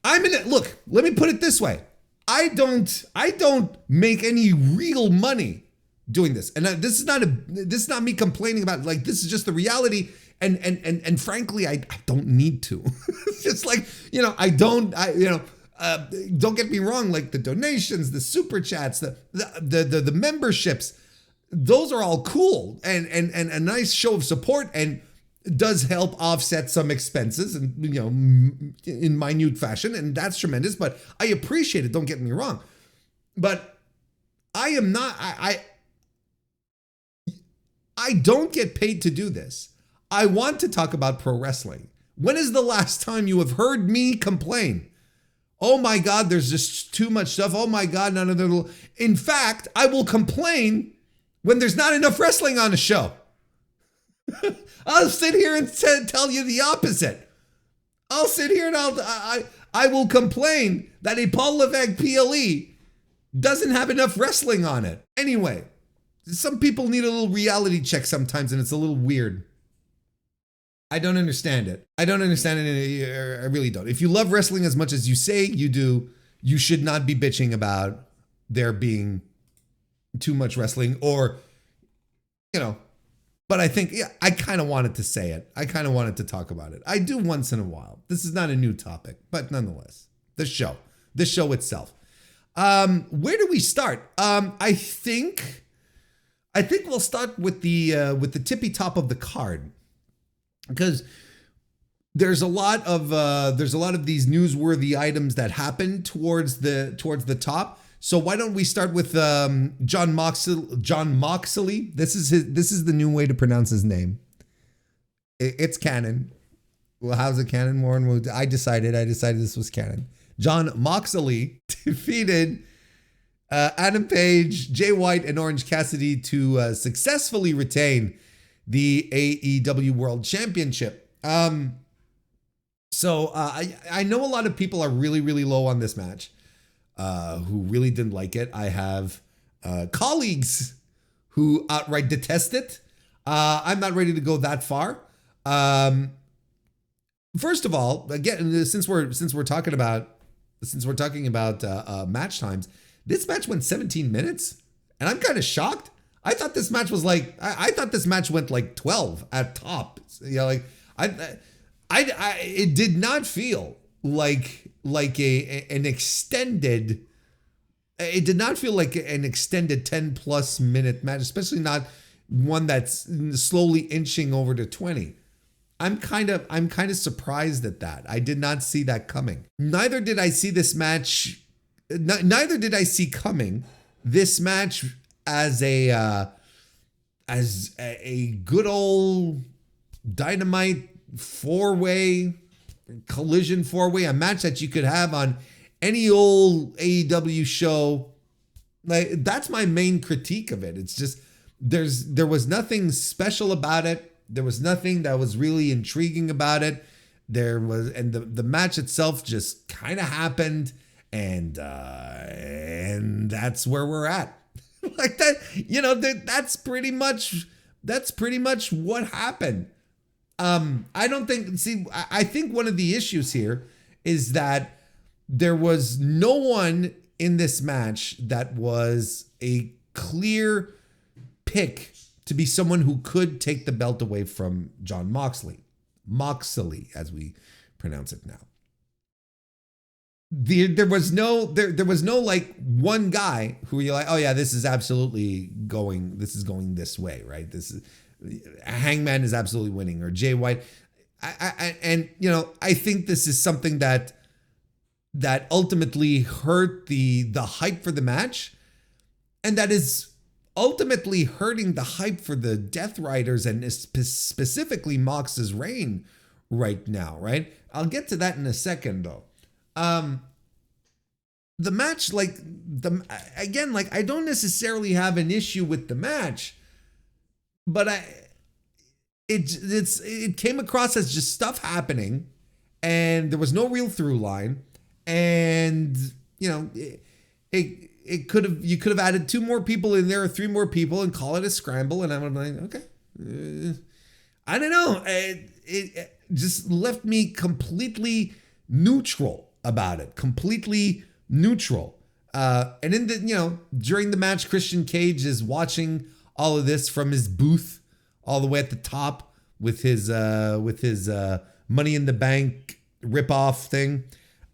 look, let me put it this way. I don't make any real money doing this. And this is not me complaining about, like, this is just the reality. And frankly, I don't need to. It's just like, don't get me wrong, like the donations, the super chats, the memberships, those are all cool and a nice show of support, and does help offset some expenses, and in minute fashion, and that's tremendous. But I appreciate it, don't get me wrong. But I am not, I don't get paid to do this. I want to talk about pro wrestling. When is the last time you have heard me complain? Oh my God, there's just too much stuff. Oh my God, none of the. In fact, I will complain when there's not enough wrestling on a show. I'll sit here and tell you the opposite. I'll sit here and I will complain that a Paul Levesque PLE doesn't have enough wrestling on it. Anyway, some people need a little reality check sometimes, and it's a little weird. I don't understand it. I really don't. If you love wrestling as much as you say you do, you should not be bitching about there being too much wrestling, or, but I think, I kind of wanted to say it. I kind of wanted to talk about it. I do once in a while. This is not a new topic, but nonetheless, the show itself. Where do we start? I think we'll start with the tippy top of the card, because there's a lot of these newsworthy items that happen towards the top. So why don't we start with John Moxley? This is the new way to pronounce his name. It's canon. Well, how's it canon, Warren? I decided this was canon. John Moxley defeated Adam Page, Jay White, and Orange Cassidy to successfully retain the AEW World Championship. So I know a lot of people are really, really low on this match, who really didn't like it. I have colleagues who outright detest it. I'm not ready to go that far. First of all, again, since we're talking about match times, this match went 17 minutes, and I'm kind of shocked. I thought this match was I thought this match went like 12 at top. It did not feel like an extended. It did not feel like an extended 10+ minute match, especially not one that's slowly inching over to 20. I'm kind of surprised at that. I did not see that coming. Neither did I see this match. Neither did I see coming this match as a good old Dynamite 4-way collision four-way, a match that you could have on any old AEW show. Like, that's my main critique of it. It's just there was nothing special about it. There was nothing that was really intriguing about it. And the match itself just kind of happened, and that's where we're at. Like that, that's pretty much what happened. I don't think, I think one of the issues here is that there was no one in this match that was a clear pick to be someone who could take the belt away from Jon Moxley, as we pronounce it now. There was no like one guy who you're like, oh yeah, this is going this way, right? This is Hangman is absolutely winning, or Jay White. I think this is something that ultimately hurt the hype for the match, and that is ultimately hurting the hype for the Death Riders and specifically Mox's reign right now, right? I'll get to that in a second though. The match, I don't necessarily have an issue with the match, but it came across as just stuff happening, and there was no real through line, and you could have added 2 more people in there or 3 more people and call it a scramble, and I'm like, okay, I don't know, it just left me completely neutral about it, completely neutral. And in the, during the match, Christian Cage is watching all of this from his booth all the way at the top with his Money in the Bank ripoff thing.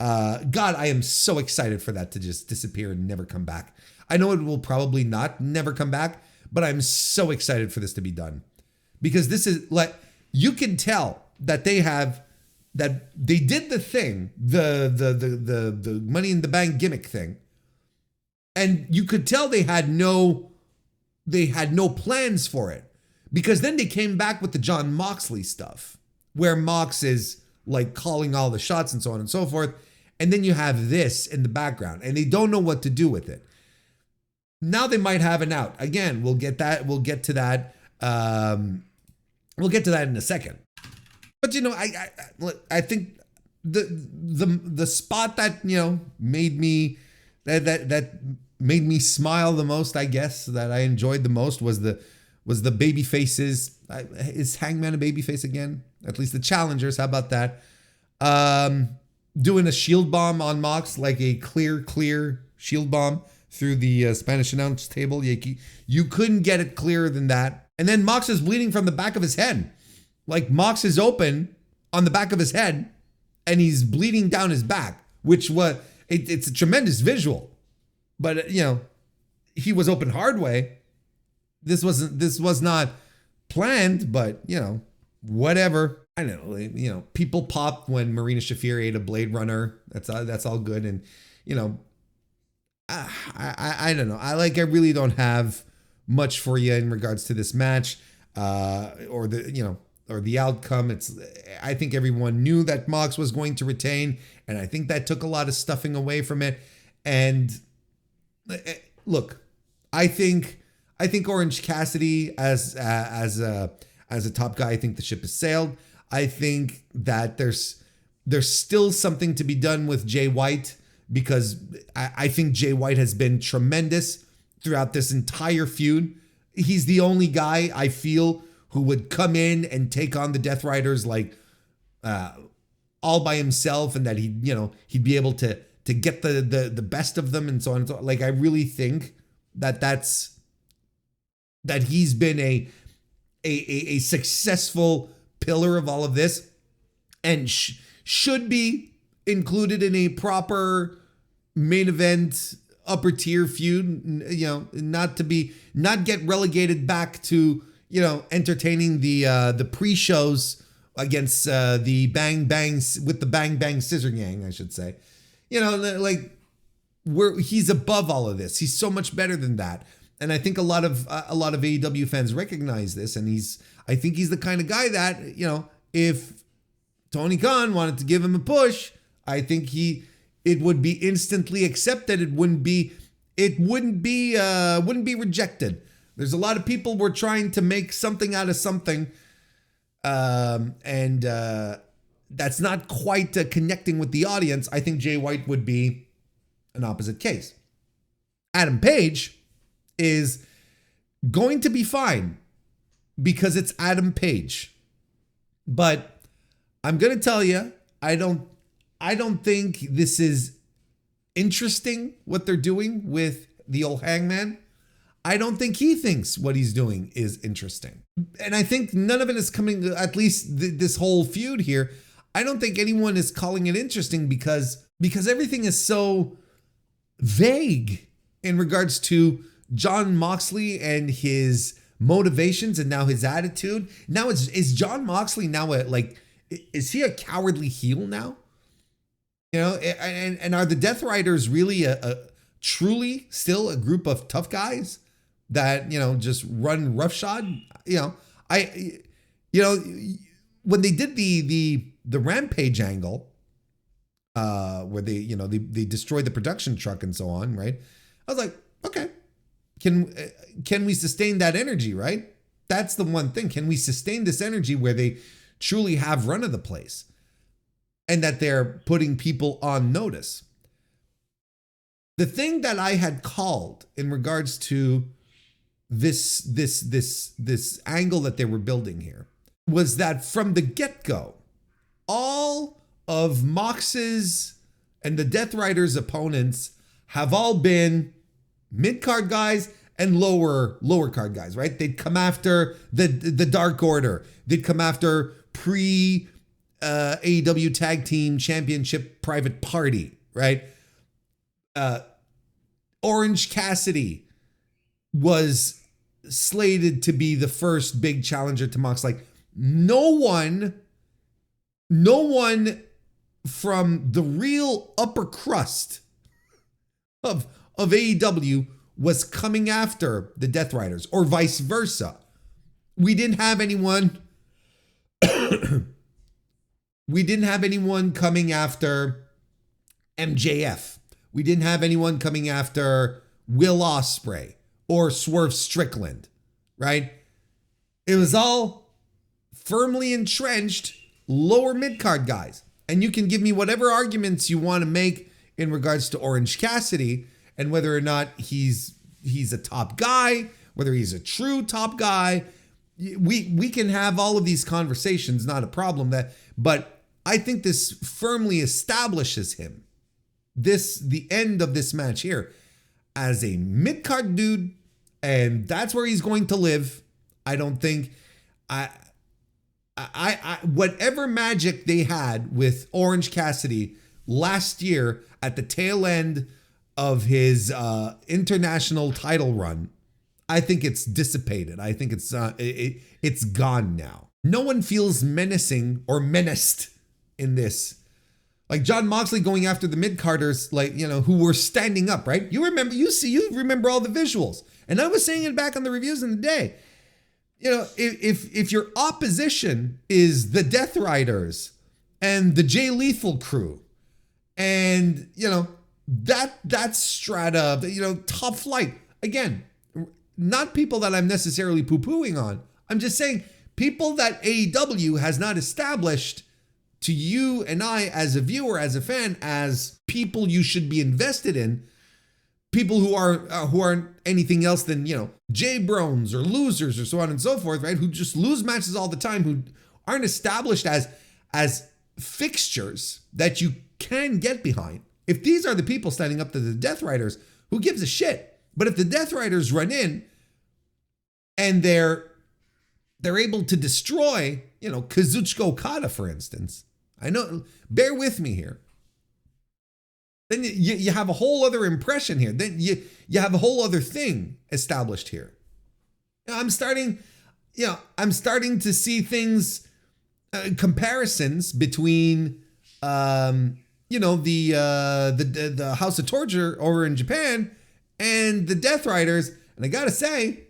God, I am so excited for that to just disappear and never come back. I know it will probably never come back, but I'm so excited for this to be done, because this is you can tell that they did the thing, the Money in the Bank gimmick thing, and you could tell they had no plans for it, because then they came back with the Jon Moxley stuff, where Mox is like calling all the shots and so on and so forth, and then you have this in the background, and they don't know what to do with it. Now they might have an out. Again, we'll get to that. We'll get to that in a second. But I think the spot that made me made me smile the most, I guess, that I enjoyed the most was the baby faces. Is Hangman a baby face again? At least the challengers. How about that? Doing a shield bomb on Mox, like a clear shield bomb through the Spanish announce table. You couldn't get it clearer than that. And then Mox is bleeding from the back of his head. Like, Mox is open on the back of his head and he's bleeding down his back, which it's a tremendous visual. But he was open hard way. This was not planned, but whatever. I don't know, people popped when Marina Shafir ate a Blade Runner. That's all good. And I don't know. I really don't have much for you in regards to this match, or the outcome. I think everyone knew that Mox was going to retain, and I think that took a lot of stuffing away from it. And look, I think Orange Cassidy as a top guy, I think the ship has sailed. I think that there's still something to be done with Jay White, because I think Jay White has been tremendous throughout this entire feud. He's the only guy I feel who would come in and take on the Death Riders all by himself, and that he'd be able to get the best of them and so on and so on. I really think that he's been a successful pillar of all of this, and should be included in a proper main event upper tier feud, not get relegated back to entertaining the pre-shows against the Bang Bangs with the Bang Bang Scissor Gang, I should say. He's above all of this. He's so much better than that. And I think a lot of AEW fans recognize this, and I think he's the kind of guy that, if Tony Khan wanted to give him a push. I think it would be instantly accepted. It wouldn't be rejected. There's a lot of people who were trying to make something out of something, and that's not quite connecting with the audience. I think Jay White would be an opposite case. Adam Page is going to be fine because it's Adam Page. But I'm going to tell you, I don't think this is interesting what they're doing with the old Hangman. I don't think he thinks what he's doing is interesting. And I think none of it is coming, at least this whole feud here, I don't think anyone is calling it interesting because everything is so vague in regards to Jon Moxley and his motivations and now his attitude. Now is Jon Moxley now is he a cowardly heel now? You know, and are the Death Riders really a truly still a group of tough guys that, you know, just run roughshod? You know, when they did the Rampage angle, where they destroyed the production truck and so on, right? I was like, okay, can we sustain that energy, right? That's the one thing. Can we sustain this energy where they truly have run of the place and that they're putting people on notice? The thing that I had called in regards to this angle that they were building here was that from the get-go, all of Mox's and the Death Riders' opponents have all been mid-card guys and lower card guys, right? They'd come after the Dark Order. They'd come after AEW Tag Team Championship Private Party, right? Orange Cassidy was slated to be the first big challenger to Mox. Like no one from the real upper crust of AEW was coming after the Death Riders or vice versa. We didn't have anyone coming after MJF. We didn't have anyone coming after Will Ospreay or Swerve Strickland, right? It was all firmly entrenched lower mid-card guys. And you can give me whatever arguments you want to make in regards to Orange Cassidy and whether or not he's a top guy, whether he's a true top guy. We can have all of these conversations, not a problem. But I think this firmly establishes him, the end of this match here, as a mid-card dude, and that's where he's going to live. I don't think whatever magic they had with Orange Cassidy last year at the tail end of his international title run, I think it's dissipated. I think it's gone now. No one feels menacing or menaced in this. Like Jon Moxley going after the mid-carders, like, you know, who were standing up, right? You remember all the visuals. And I was saying it back on the reviews in the day. You know, if your opposition is the Death Riders and the Jay Lethal crew, and, you know, that's strata, you know, top flight. Again, not people that I'm necessarily poo-pooing on. I'm just saying people that AEW has not established to you and I as a viewer, as a fan, as people you should be invested in. People who aren't anything else than, you know, J-Brones or losers or so on and so forth, right? Who just lose matches all the time, who aren't established as fixtures that you can get behind. If these are the people standing up to the Death Riders, who gives a shit? But if the Death Riders run in and they're able to destroy, you know, Kazuchika Okada, for instance, I know, bear with me here. Then you have a whole other impression here. Then you have a whole other thing established here. I'm starting to see things, comparisons between, you know, the House of Torture over in Japan and the Death Riders. And I gotta say,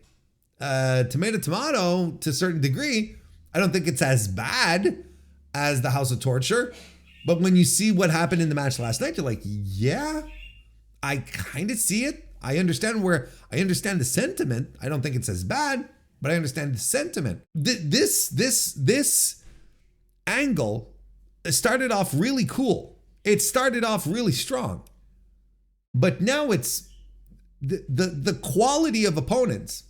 tomato to a certain degree, I don't think it's as bad as the House of Torture. But when you see what happened in the match last night, you're like, yeah, I kind of see it. I understand the sentiment. I don't think it's as bad, but I understand the sentiment. This angle started off really cool. It started off really strong. But now it's the quality of opponents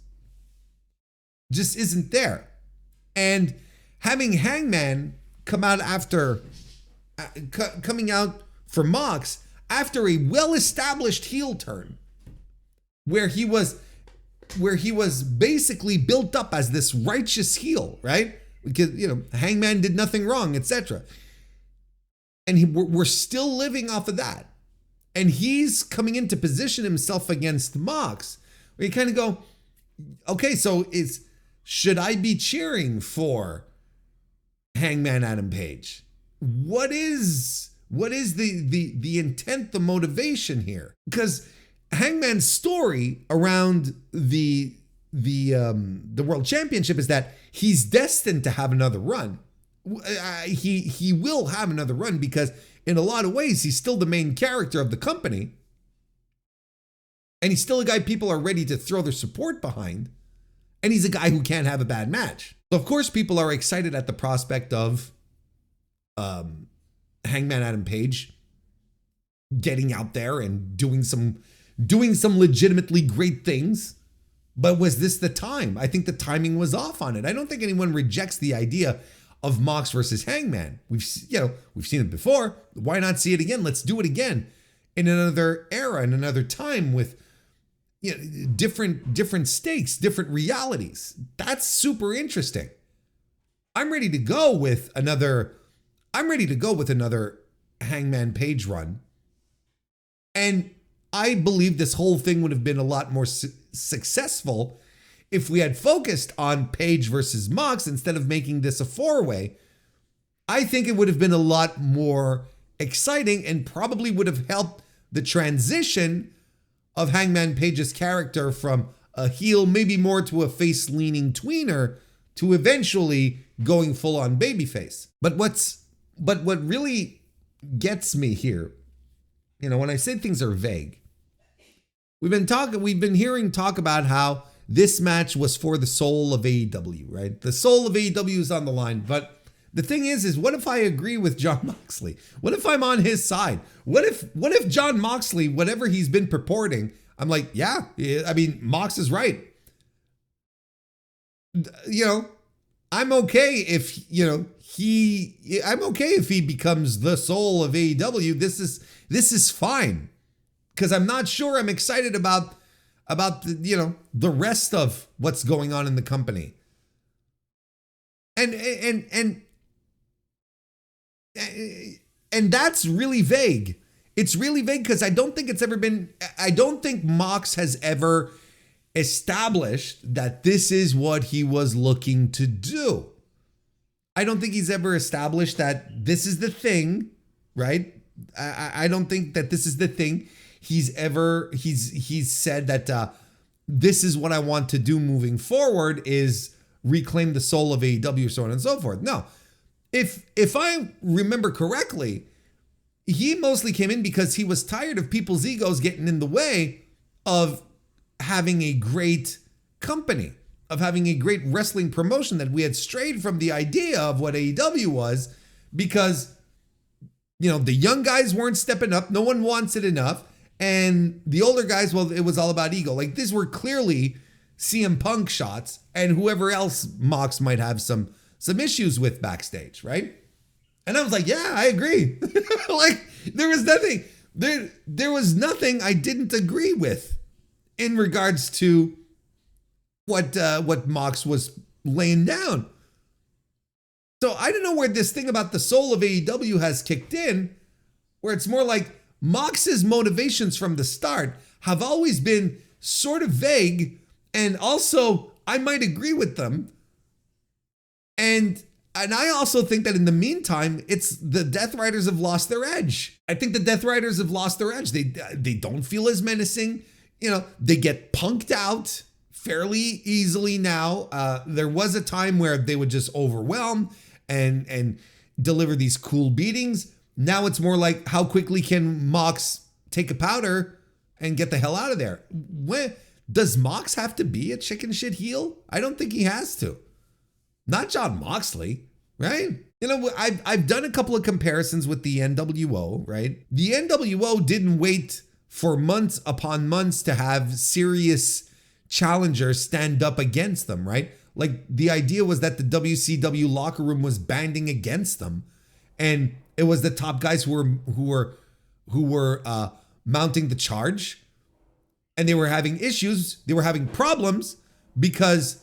just isn't there. And having Hangman come out after coming out for Mox after a well-established heel turn where he was basically built up as this righteous heel, right? Because, Hangman did nothing wrong, etc. And we're still living off of that. And he's coming in to position himself against Mox, where you kind of go, okay, so should I be cheering for Hangman Adam Page? What is the intent, the motivation here? Because Hangman's story around the World Championship is that he's destined to have another run. He will have another run because in a lot of ways he's still the main character of the company, and he's still a guy people are ready to throw their support behind, and he's a guy who can't have a bad match. So of course people are excited at the prospect of Hangman Adam Page getting out there and doing some legitimately great things. But was this the time? I think the timing was off on it. I don't think anyone rejects the idea of Mox versus Hangman. We've seen it before. Why not see it again? Let's do it again in another era, in another time with different stakes, different realities. That's super interesting. I'm ready to go with another Hangman Page run. And I believe this whole thing would have been a lot more successful if we had focused on Page versus Mox instead of making this a four-way. I think it would have been a lot more exciting and probably would have helped the transition of Hangman Page's character from a heel, maybe more to a face-leaning tweener, to eventually going full-on babyface. But what really gets me here, when I say things are vague, we've been hearing talk about how this match was for the soul of AEW, right? The soul of AEW is on the line. But the thing is what if I agree with Jon Moxley? What if I'm on his side? What if Jon Moxley, whatever he's been purporting, I'm like, yeah, I mean, Mox is right. I'm okay if, I'm okay if he becomes the soul of AEW. This is fine. Because I'm not sure I'm excited about the rest of what's going on in the company. And that's really vague. It's really vague because I don't think Mox has ever established that this is what he was looking to do. I don't think he's ever established that this is the thing, right? I don't think that this is the thing. He's said that this is what I want to do moving forward, is reclaim the soul of AEW, so on and so forth. No, if I remember correctly, he mostly came in because he was tired of people's egos getting in the way of having a great company, of having a great wrestling promotion, that we had strayed from the idea of what AEW was because, the young guys weren't stepping up. No one wants it enough. And the older guys, well, it was all about ego. Like, these were clearly CM Punk shots and whoever else Mox might have some issues with backstage, right? And I was like, yeah, I agree. Like, there was nothing I didn't agree with in regards to what Mox was laying down. So I don't know where this thing about the soul of AEW has kicked in, where it's more like Mox's motivations from the start have always been sort of vague, and also I might agree with them. And I also think that in the meantime, it's the Death Riders have lost their edge. I think the Death Riders have lost their edge. They don't feel as menacing. They get punked out fairly easily now. There was a time where they would just overwhelm and deliver these cool beatings. Now it's more like, how quickly can Mox take a powder and get the hell out of there? Does Mox have to be a chicken shit heel? I don't think he has to. Not Jon Moxley, right? You know, I've done a couple of comparisons with the NWO, right? The NWO didn't wait for months upon months to have serious challengers stand up against them, right? Like, the idea was that the WCW locker room was banding against them, and it was the top guys who were mounting the charge, and they were having issues. They were having problems because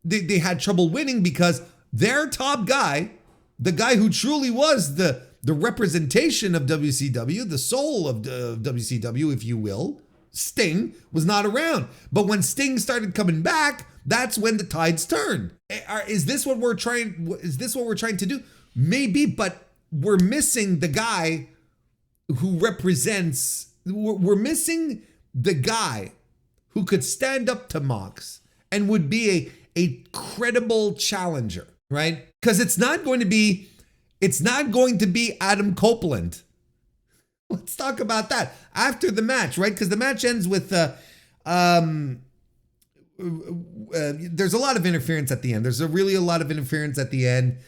they had trouble winning, because their top guy, the guy who truly was the representation of WCW, the soul of WCW, if you will, Sting, was not around. But when Sting started coming back, that's when the tides turned. Is this what we're trying to do? Maybe, but we're missing the guy who represents. We're missing the guy who could stand up to Mox and would be a credible challenger, right? Because it's not going to be Adam Copeland. Let's talk about that after the match, right? Because the match ends with there's a lot of interference at the end. There's really a lot of interference at the end,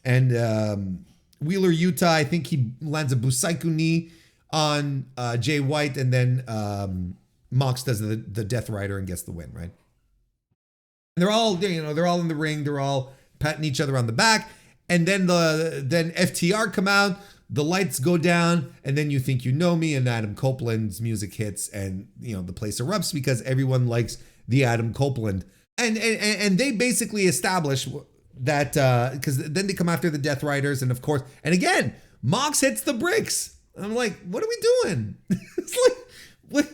and Wheeler Yuta, I think he lands a Busaiku knee on Jay White, and then Mox does the Death Rider and gets the win, right? And they're all in the ring. They're all patting each other on the back, and then FTR come out. The lights go down, and then You Think You Know Me, and Adam Copeland's music hits, and the place erupts because everyone likes the Adam Copeland, and they basically establish that because then they come after the Death Riders, and of course, and again, Mox hits the bricks. I'm like, what are we doing? It's like, what?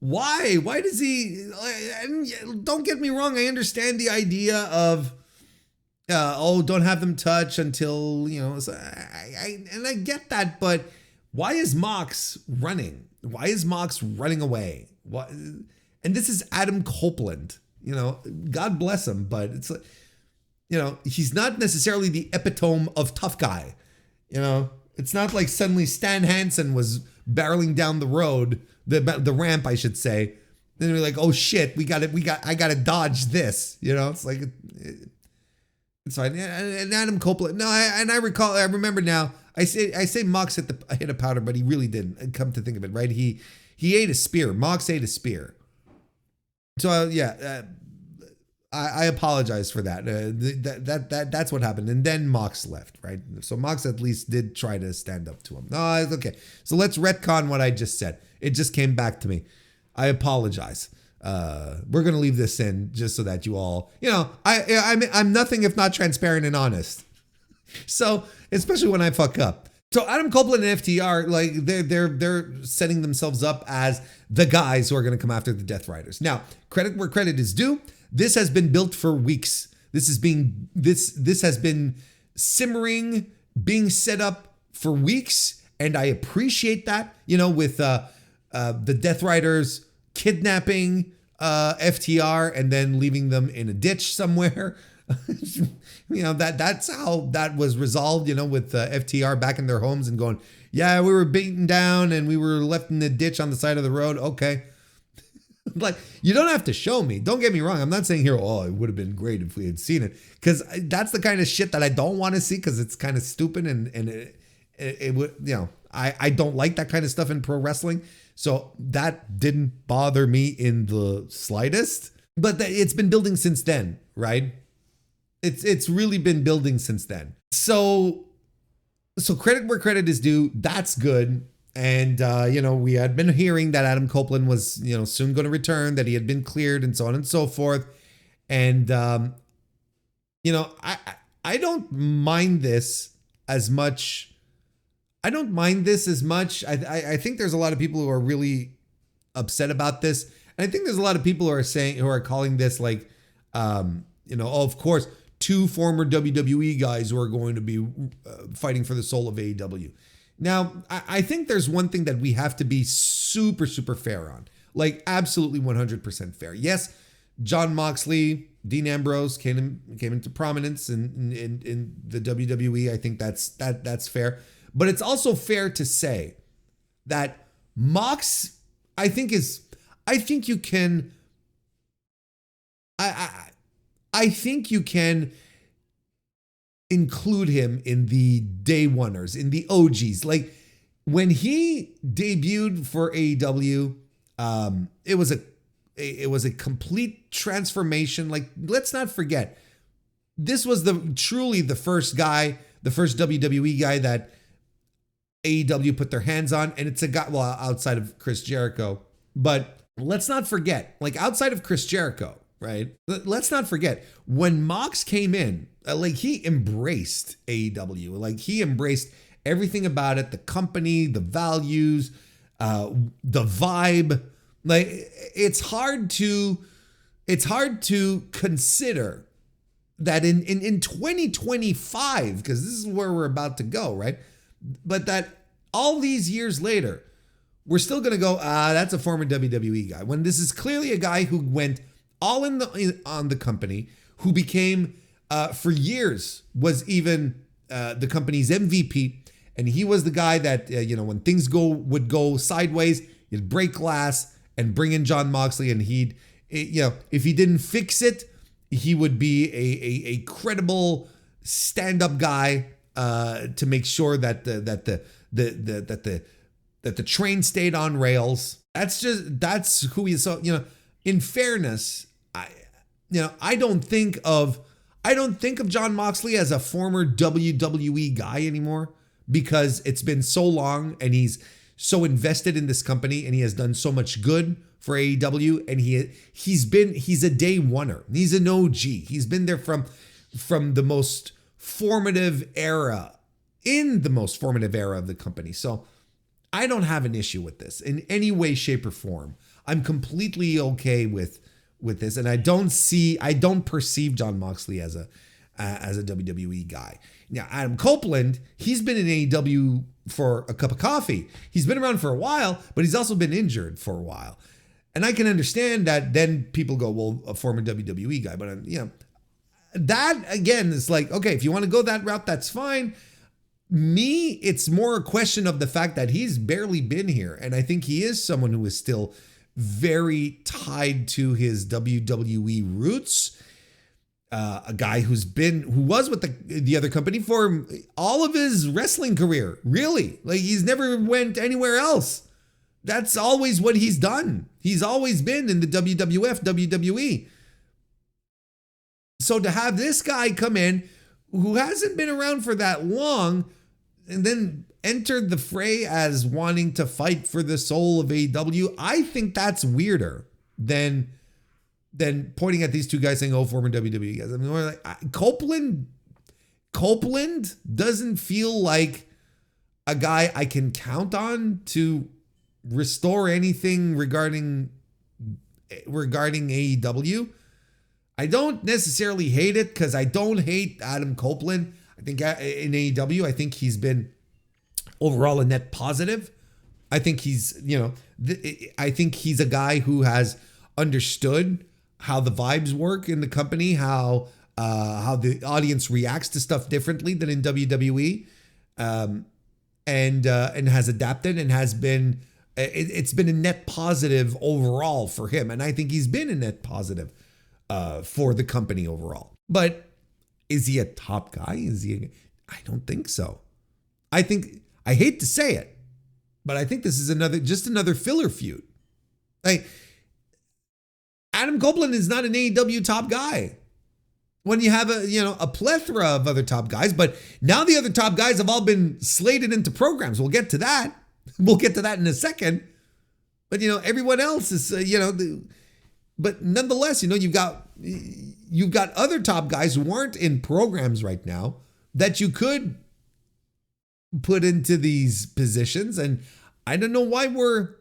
Why does he? And don't get me wrong, I understand the idea of don't have them touch until So I get that, but why is Mox running? Why is Mox running away? What? And this is Adam Copeland. God bless him, but it's like, he's not necessarily the epitome of tough guy. It's not like suddenly Stan Hansen was barreling down the road, the ramp, I should say. Then we're like, oh shit, I gotta dodge this. It's like, it's fine. And Adam Copeland, I remember now. I say Mox hit a powder, but he really didn't. Come to think of it, right? He ate a spear. Mox ate a spear. So I apologize for that. That's what happened. And then Mox left, right? So Mox at least did try to stand up to him. No, it's okay. So let's retcon what I just said. It just came back to me. I apologize. We're gonna leave this in just so that you all, I'm nothing if not transparent and honest. So especially when I fuck up. So Adam Copeland and FTR, like they're setting themselves up as the guys who are gonna come after the Death Riders. Now, credit where credit is due. This has been built for weeks. This has been simmering, being set up for weeks, and I appreciate that. With the Death Riders kidnapping FTR and then leaving them in a ditch somewhere. That's how that was resolved. With FTR back in their homes and going, yeah, we were beaten down and we were left in the ditch on the side of the road. Okay. Like, you don't have to show me. Don't get me wrong. I'm not saying here, oh, it would have been great if we had seen it. Because that's the kind of shit that I don't want to see, because it's kind of stupid and it would, I don't like that kind of stuff in pro wrestling. So that didn't bother me in the slightest. But it's been building since then, right? It's really been building since then. So credit where credit is due. That's good. And, we had been hearing that Adam Copeland was, soon going to return, that he had been cleared and so on and so forth. And, I don't mind this as much. I think there's a lot of people who are really upset about this. And I think there's a lot of people who are calling this like, of course, two former WWE guys who are going to be fighting for the soul of AEW. Now, I think there's one thing that we have to be super, super fair on. Like, absolutely 100% fair. Yes, Jon Moxley Dean Ambrose came into prominence in the WWE. I think that's fair. But it's also fair to say that Mox, I think you can include him in the day oneers, in the OGs. Like when he debuted for AEW, it was a complete transformation. Like, let's not forget, this was truly the first WWE guy that AEW put their hands on, and it's a guy, well, outside of Chris Jericho, but let's not forget, like outside of Chris Jericho, right? Let's not forget when Mox came in, like he embraced AEW, like he embraced everything about it, the company, the values, the vibe. Like it's hard to consider that in 2025, because this is where we're about to go, right? But that all these years later, we're still going to go, that's a former WWE guy. When this is clearly a guy who went all on the company, who became, for years, was even the company's MVP. And he was the guy that, when things would go sideways, he'd break glass and bring in Jon Moxley. And if he didn't fix it, he would be a credible stand-up guy to make sure that the train stayed on rails. That's who he is. So, in fairness, I don't think of Jon Moxley as a former WWE guy anymore, because it's been so long and he's so invested in this company and he has done so much good for AEW, and he's a day oneer. He's an OG. He's been there from the most formative era, in the most formative era of the company. So I don't have an issue with this in any way, shape, or form. I'm completely okay with this, and I don't perceive Jon Moxley as a WWE guy. Now, Adam Copeland, he's been in AEW for a cup of coffee. He's been around for a while, but he's also been injured for a while. And I can understand that then people go, well, a former WWE guy. But, that, again, is like, okay, if you want to go that route, that's fine. Me, it's more a question of the fact that he's barely been here. And I think he is someone who is still very tied to his WWE roots. A guy who was with the other company for all of his wrestling career, really. Like, he's never went anywhere else. That's always what he's done. He's always been in the WWF, WWE. So to have this guy come in who hasn't been around for that long and then entered the fray as wanting to fight for the soul of AEW, I think that's weirder than pointing at these two guys saying, oh, former WWE guys. I mean, we're like, Copeland doesn't feel like a guy I can count on to restore anything regarding AEW. I don't necessarily hate it, because I don't hate Adam Copeland. I think in AEW, I think he's been overall a net positive. I think I think he's a guy who has understood how the vibes work in the company, how the audience reacts to stuff differently than in WWE, and has adapted and has been. It's been a net positive overall for him, and I think he's been a net positive for the company overall. But is he a top guy? I don't think so. I hate to say it, but I think this is another filler feud. Like, Adam Copeland is not an AEW top guy. When you have a plethora of other top guys, but now the other top guys have all been slated into programs. We'll get to that. We'll get to that in a second. But everyone else is but nonetheless, you've got other top guys who aren't in programs right now that you could put into these positions, and I don't know why we're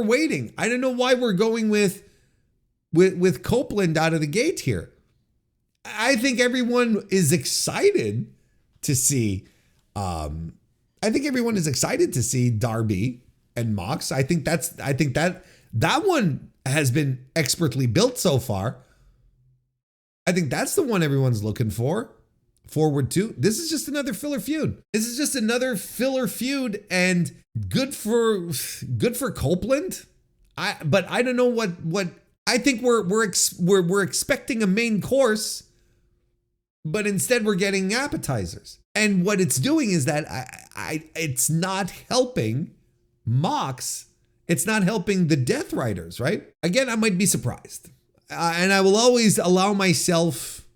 waiting. I don't know why we're going with Copeland out of the gate here. I think everyone is excited to see Darby and Mox. I think that one has been expertly built so far. I think that's the one everyone's looking forward to. This is just another filler feud. This is just another filler feud, and good for Copeland. But I don't know what I think we're expecting a main course, but instead we're getting appetizers. And what it's doing is that it's not helping Mox. It's not helping the Death Riders, right? Again, I might be surprised. And I will always allow myself,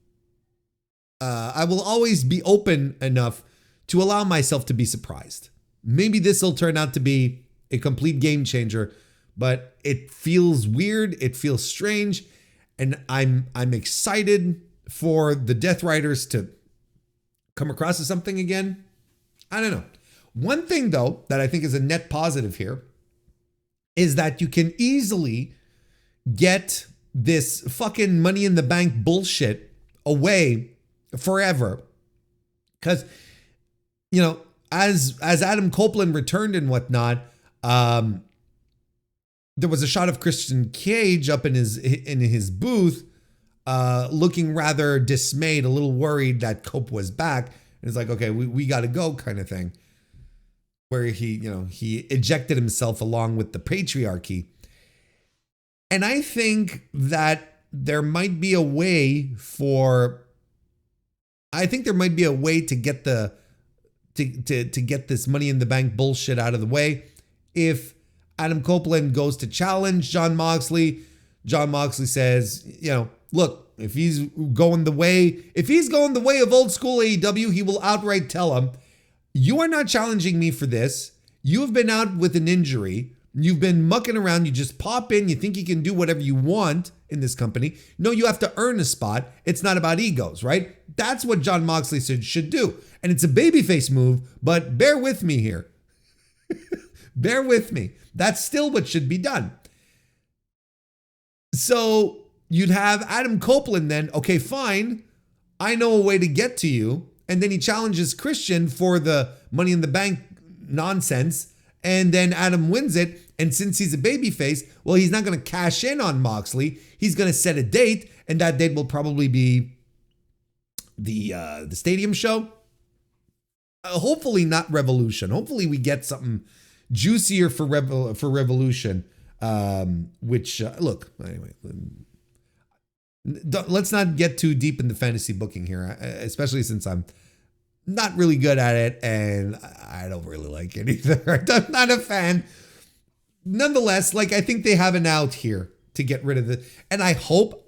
I will always be open enough to allow myself to be surprised. Maybe this will turn out to be a complete game changer, but it feels weird. It feels strange. And I'm excited for the Death Riders to come across as something again. I don't know. One thing though, that I think is a net positive here is that you can easily get this fucking Money in the Bank bullshit away forever. Because, you know, as Adam Copeland returned and whatnot, there was a shot of Christian Cage up in his booth, looking rather dismayed, a little worried that Cope was back. And it's like, okay, we got to go kind of thing. Where he ejected himself along with the patriarchy. And I think that there might be a way to get to get this Money in the Bank bullshit out of the way. If Adam Copeland goes to challenge Jon Moxley, Jon Moxley says, look, if he's going the way of old school AEW, he will outright tell him, you are not challenging me for this. You have been out with an injury. You've been mucking around. You just pop in. You think you can do whatever you want in this company. No, you have to earn a spot. It's not about egos, right? That's what Jon Moxley should do. And it's a babyface move, but bear with me here. Bear with me. That's still what should be done. So you'd have Adam Copeland then, okay, fine. I know a way to get to you. And then he challenges Christian for the Money in the Bank nonsense. And then Adam wins it. And since he's a babyface, well, he's not going to cash in on Moxley. He's going to set a date. And that date will probably be the stadium show. Hopefully not Revolution. Hopefully we get something juicier for Revolution. Look, anyway, let's not get too deep in the fantasy booking here, especially since I'm not really good at it and I don't really like it either. I'm not a fan. Nonetheless, I think they have an out here to get rid of it. And I hope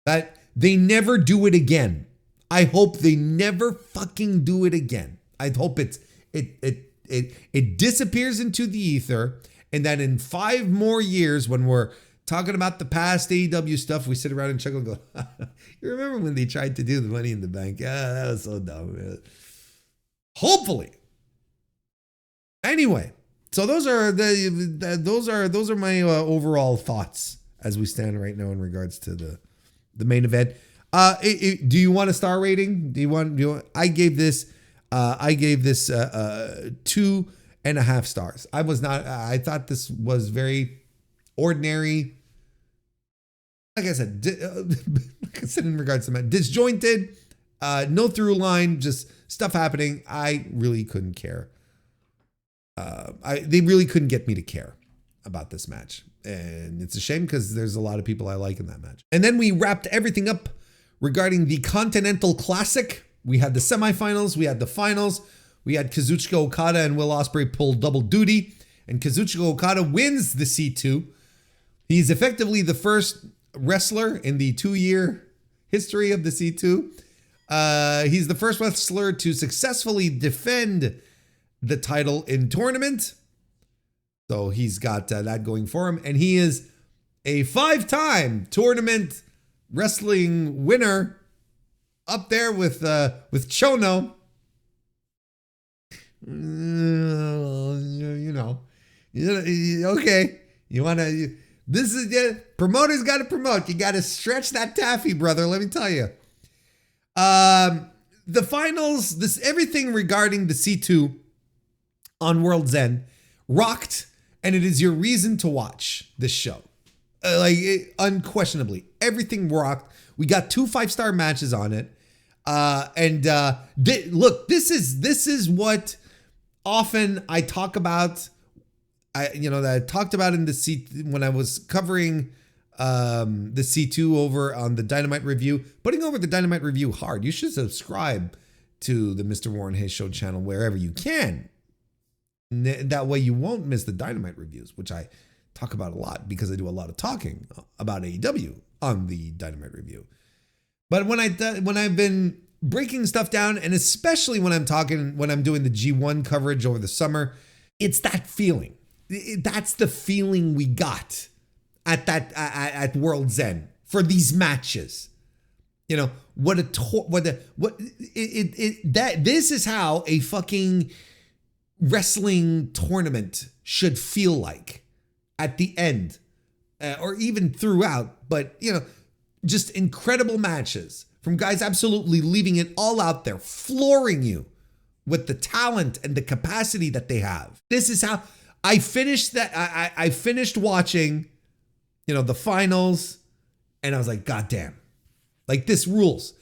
that they never do it again. I hope they never fucking do it again. I hope it disappears into the ether. And that in 5 more years, when we're talking about the past AEW stuff, we sit around and chuckle and go, you remember when they tried to do the Money in the Bank? That was so dumb. Hopefully. Anyway, so those are my overall thoughts as we stand right now in regards to the main event. Do you want a star rating? I gave this 2.5 stars. I thought this was very ordinary. Like I said, in regards to that, disjointed, no through line, just stuff happening. I really couldn't care. They really couldn't get me to care about this match. And it's a shame because there's a lot of people I like in that match. And then we wrapped everything up regarding the Continental Classic. We had the semifinals, we had the finals. We had Kazuchika Okada and Will Ospreay pull double duty, and Kazuchika Okada wins the C2. He's effectively the first wrestler in the 2-year history of the C2. He's the first wrestler to successfully defend the title in tournament. So he's got that going for him. And he is a 5-time tournament wrestling winner, up there with Chono. Okay. Promoters got to promote. You got to stretch that taffy, brother. Let me tell you. The finals, everything regarding the C2 on World's End rocked, and it is your reason to watch this show. Unquestionably, everything rocked. We got 2 5-star matches on it. Look, this is what often I talk about. That I talked about in the C when I was covering the C2 over on the Dynamite Review, putting over the Dynamite Review hard. You should subscribe to the Mr. Warren Hayes Show channel wherever you can. That way you won't miss the Dynamite reviews, which I talk about a lot because I do a lot of talking about AEW on the Dynamite Review. But when I've been breaking stuff down, and especially when I'm doing the G1 coverage over the summer, it's that feeling. That's the feeling we got at World's End for these matches. This is how a fucking wrestling tournament should feel like at the end, or even throughout. But just incredible matches from guys absolutely leaving it all out there, flooring you with the talent and the capacity that they have. This is how I finished that. I finished watching, the finals, and I was like, God damn, like this rules.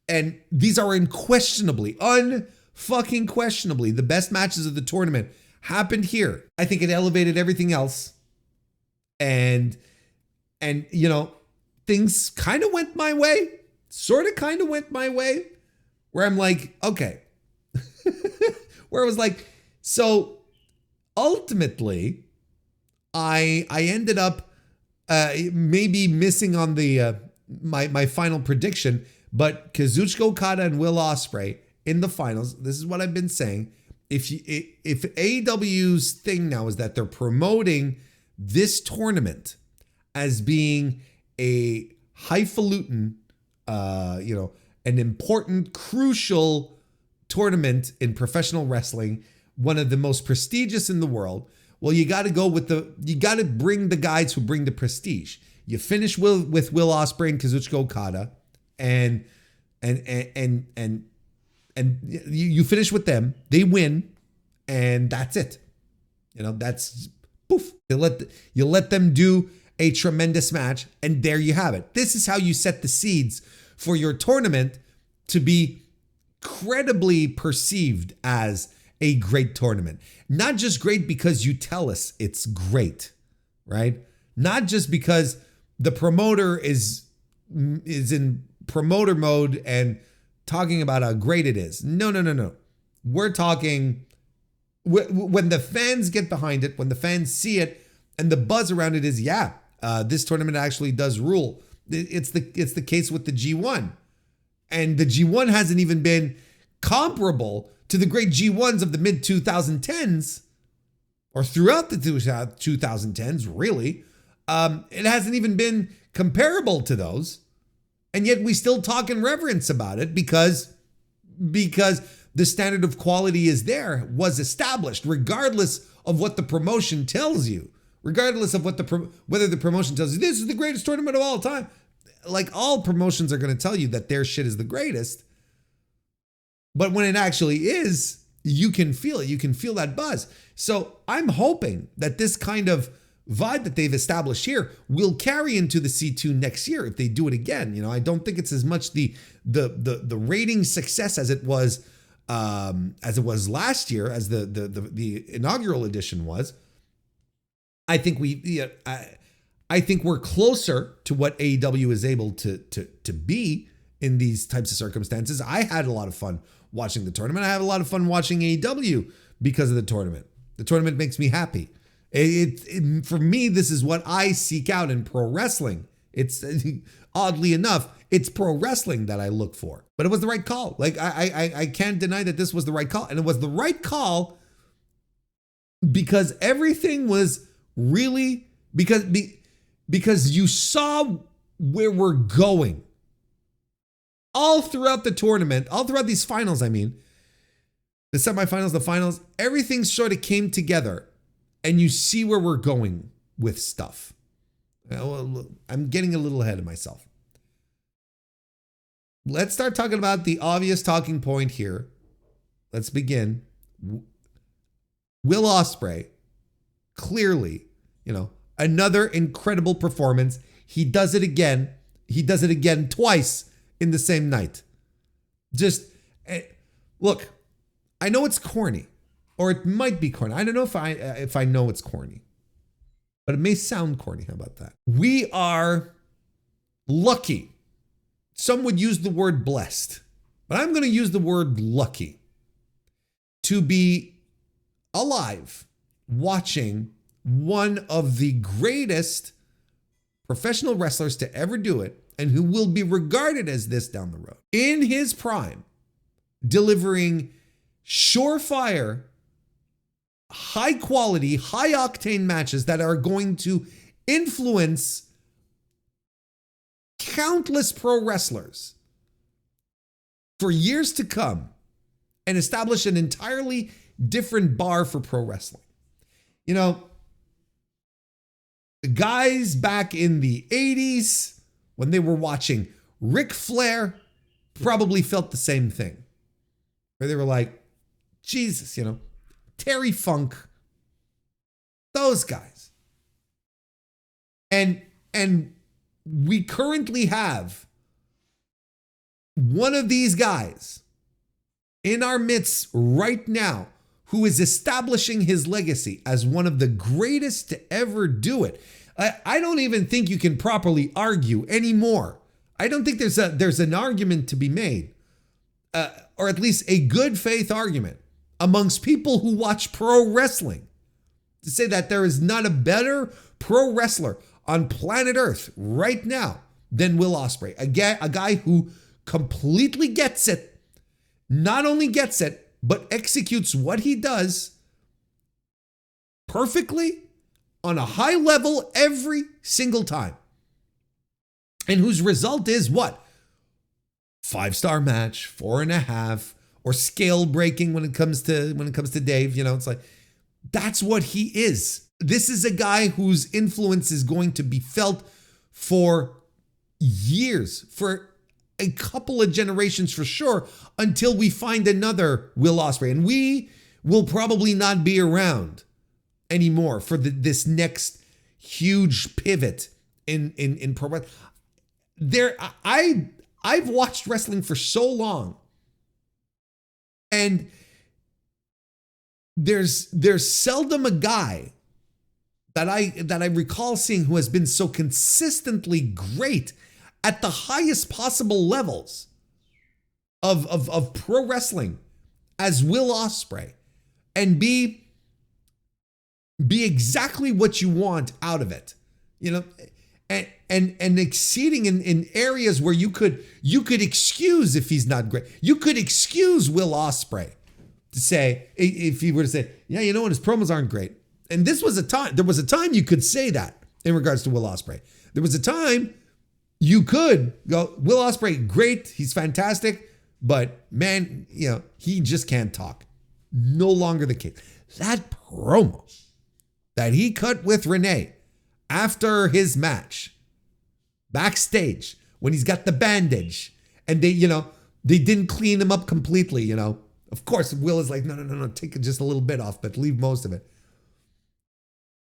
And these are unquestionably, unfucking questionably, the best matches of the tournament happened here. I think it elevated everything else. And things kind of went my way, kind of went my way, where I'm like, okay, where I was like, so ultimately, I ended up maybe missing on the my final prediction, but Kazuchika Okada and Will Ospreay in the finals. This is what I've been saying. If AEW's thing now is that they're promoting this tournament as being a highfalutin, an important, crucial tournament in professional wrestling, one of the most prestigious in the world. Well, you got to bring the guys who bring the prestige. You finish with Will Ospreay and Kazuchika Okada, and you finish with them. They win, and that's it. That's poof. You let them do a tremendous match, and there you have it. This is how you set the seeds for your tournament to be credibly perceived as a great tournament. Not just great because you tell us it's great, right? Not just because the promoter is in promoter mode and talking about how great it is. No. We're talking when the fans get behind it, when the fans see it, and the buzz around it is, this tournament actually does rule. It's the case with the G1. And the G1 hasn't even been comparable to the great G1s of the mid-2010s, or throughout the 2010s, really. It hasn't even been comparable to those. And yet we still talk in reverence about it because the standard of quality is there, was established, regardless of what the promotion tells you. Regardless of whether the promotion tells you, this is the greatest tournament of all time. Like, all promotions are going to tell you that their shit is the greatest. But when it actually is, you can feel it. You can feel that buzz. So I'm hoping that this kind of vibe that they've established here will carry into the C2 next year if they do it again. I don't think it's as much the rating success as it was last year, as the inaugural edition was. I think we're closer to what AEW is able to be in these types of circumstances. I had a lot of fun watching the tournament. I had a lot of fun watching AEW because of the tournament. The tournament makes me happy. For me, this is what I seek out in pro wrestling. It's oddly enough, it's pro wrestling that I look for. But it was the right call. Like, I can't deny that this was the right call. And it was the right call because everything was really, because you saw where we're going. All throughout the tournament, all throughout these finals, the semifinals, the finals, everything sort of came together, and you see where we're going with stuff. I'm getting a little ahead of myself. Let's start talking about the obvious talking point here. Let's begin. Will Ospreay, clearly, Another incredible performance. He does it again. He does it again twice in the same night. Just, look, I know it's corny, or it might be corny. I don't know if I know it's corny, but it may sound corny. How about that? We are lucky. Some would use the word blessed, but I'm going to use the word lucky to be alive watching one of the greatest professional wrestlers to ever do it, and who will be regarded as this down the road, in his prime, delivering surefire, high quality, high octane matches that are going to influence countless pro wrestlers for years to come and establish an entirely different bar for pro wrestling. You know, the guys back in the 80s, when they were watching Ric Flair, probably felt the same thing. Where they were like, Jesus, you know, Terry Funk, those guys. And we currently have one of these guys in our midst right now who is establishing his legacy as one of the greatest to ever do it. I don't even think you can properly argue anymore. I don't think there's an argument to be made, or at least a good faith argument amongst people who watch pro wrestling, to say that there is not a better pro wrestler on planet Earth right now than Will Ospreay. A guy who completely gets it, not only gets it, but executes what he does perfectly on a high level every single time. And whose result is what? 5-star match, 4.5, or scale breaking when it comes to Dave. You know, it's like, that's what he is. This is a guy whose influence is going to be felt for years, for a couple of generations for sure, until we find another Will Ospreay. And we will probably not be around anymore for this next huge pivot in pro wrestling. I've watched wrestling for so long, and there's seldom a guy that I recall seeing who has been so consistently great at the highest possible levels of pro wrestling as Will Ospreay, and be exactly what you want out of it, you know, and exceeding in areas where you could excuse if he's not great. You could excuse Will Ospreay to say, if he were to say, yeah, you know what, his promos aren't great. And there was a time you could say that in regards to Will Ospreay. There was a time you could go, Will Ospreay, great, he's fantastic, but man, you know, he just can't talk. No longer the case. That promo that he cut with Renee after his match, backstage, when he's got the bandage, and they didn't clean him up completely, you know. Of course, Will is like, no, take just a little bit off, but leave most of it.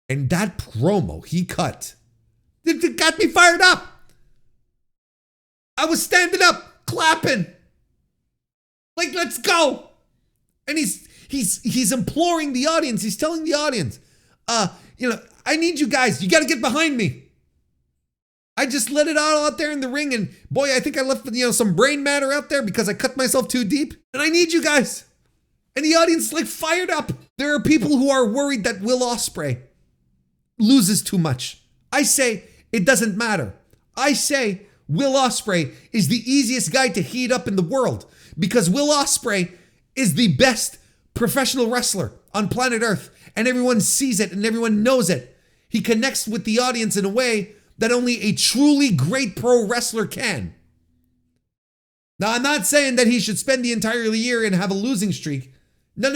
And that promo he cut, it got me fired up. I was standing up, clapping, like, let's go. And he's imploring the audience. He's telling the audience, I need you guys. You got to get behind me. I just let it all out there in the ring, and boy, I think I left some brain matter out there because I cut myself too deep. And I need you guys. And the audience is like fired up. There are people who are worried that Will Ospreay loses too much. I say it doesn't matter. I say Will Ospreay is the easiest guy to heat up in the world, because Will Ospreay is the best professional wrestler on planet Earth, and everyone sees it and everyone knows it. He connects with the audience in a way that only a truly great pro wrestler can. Now, I'm not saying that he should spend the entire year and have a losing streak. No,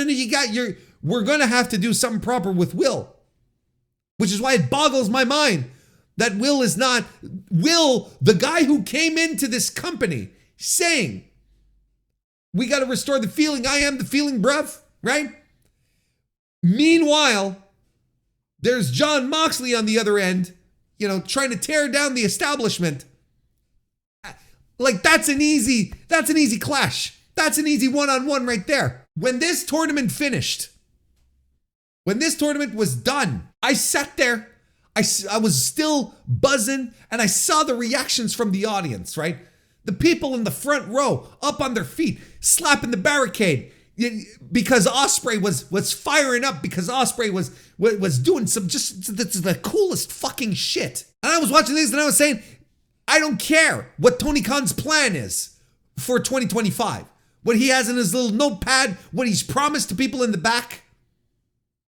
we're going to have to do something proper with Will, which is why it boggles my mind that Will, the guy who came into this company saying, we got to restore the feeling. I am the feeling, bruv, right? Meanwhile, There's John Moxley on the other end, you know, trying to tear down the establishment. Like that's an easy clash. That's an easy one-on-one right there. When this tournament finished, when this tournament was done, I sat there, I was still buzzing, and I saw the reactions from the audience, right? The people in the front row, up on their feet, slapping the barricade, because Ospreay was firing up, because Ospreay was doing some just the coolest fucking shit. And I was watching this and I was saying, I don't care what Tony Khan's plan is for 2025. What he has in his little notepad, what he's promised to people in the back.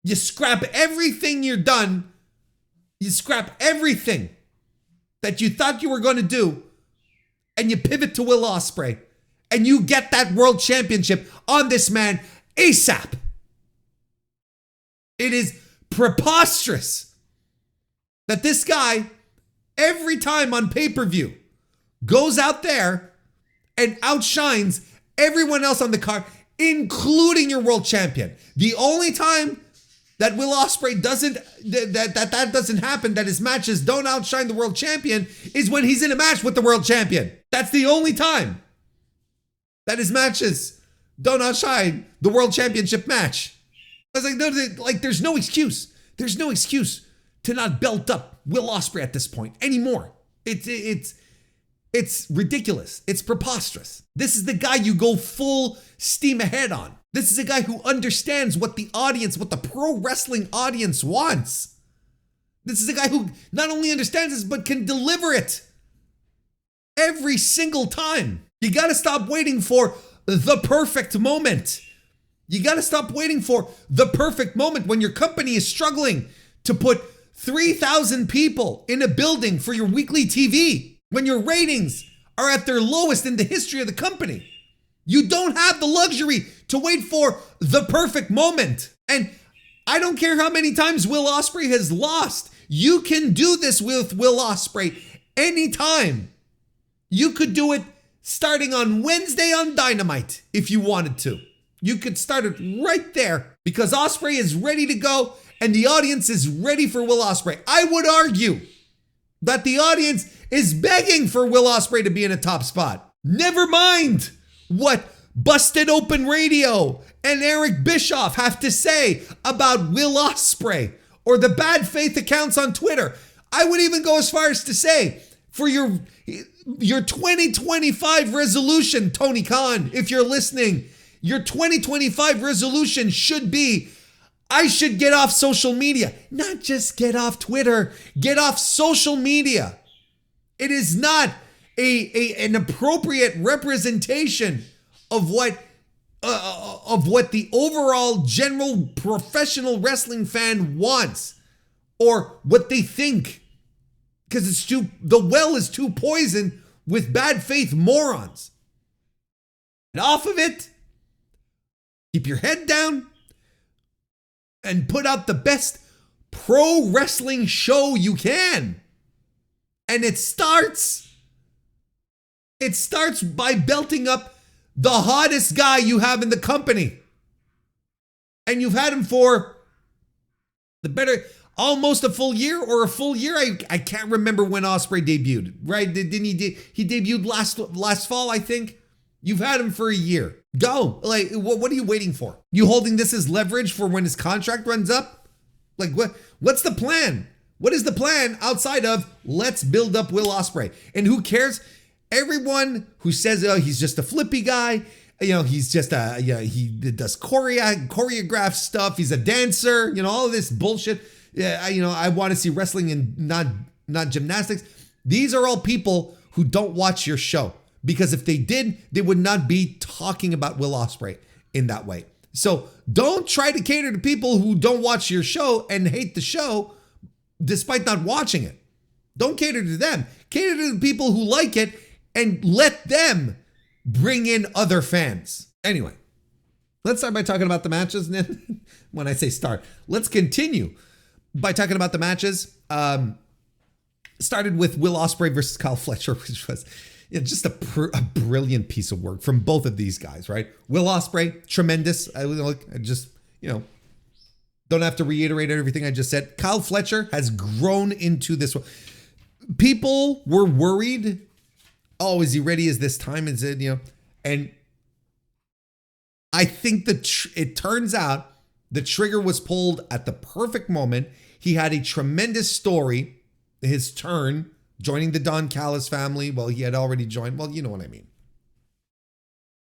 You scrap everything you're done. You scrap everything that you thought you were going to do, and you pivot to Will Ospreay, and you get that world championship on this man ASAP. It is preposterous that this guy, every time on pay-per-view, goes out there and outshines everyone else on the card, including your world champion. The only time that Will Ospreay doesn't happen, that his matches don't outshine the world champion, is when he's in a match with the world champion. That's the only time that his matches don't outshine the world championship match. I was like, no, there's no excuse. There's no excuse to not belt up Will Ospreay at this point anymore. It's ridiculous. It's preposterous. This is the guy you go full steam ahead on. This is a guy who understands what the audience, what the pro wrestling audience wants. This is a guy who not only understands this, but can deliver it every single time. You got to stop waiting for the perfect moment. You got to stop waiting for the perfect moment when your company is struggling to put 3,000 people in a building for your weekly TV, when your ratings are at their lowest in the history of the company. You don't have the luxury to wait for the perfect moment. And I don't care how many times Will Ospreay has lost. You can do this with Will Ospreay anytime. You could do it starting on Wednesday on Dynamite if you wanted to. You could start it right there because Ospreay is ready to go and the audience is ready for Will Ospreay. I would argue that the audience is begging for Will Ospreay to be in a top spot. Never mind what Busted Open Radio and Eric Bischoff have to say about Will Ospreay or the bad faith accounts on Twitter. I would even go as far as to say, for your 2025 resolution, Tony Khan, if you're listening, your 2025 resolution should be, I should get off social media. Not just get off Twitter, get off social media. It is not an appropriate representation of what the overall general professional wrestling fan wants or what they think, because the well is too poisoned with bad faith morons. And off of it, keep your head down and put out the best pro wrestling show you can. And it starts by belting up the hottest guy you have in the company. And you've had him for almost a full year or a full year. I can't remember when Ospreay debuted, right? Didn't he debuted last fall, I think? You've had him for a year. Go. Like, what are you waiting for? You holding this as leverage for when his contract runs up? Like, what's the plan? What is the plan outside of let's build up Will Ospreay? And who cares? Everyone who says, oh, he's just a flippy guy, he's just he does choreographed stuff. He's a dancer, all of this bullshit. Yeah, I want to see wrestling and not gymnastics. These are all people who don't watch your show, because if they did, they would not be talking about Will Ospreay in that way. So don't try to cater to people who don't watch your show and hate the show despite not watching it. Don't cater to them. Cater to the people who like it and let them bring in other fans. Anyway, let's start by talking about the matches. And then when I say start, let's continue by talking about the matches. Started with Will Ospreay versus Kyle Fletcher, which was just a brilliant piece of work from both of these guys, right? Will Ospreay, tremendous. Don't have to reiterate everything I just said. Kyle Fletcher has grown into this one. People were worried. Oh, is he ready? Is this time? Is it, and I think that it turns out the trigger was pulled at the perfect moment. He had a tremendous story. His turn, joining the Don Callis family. Well, he had already joined. Well, you know what I mean.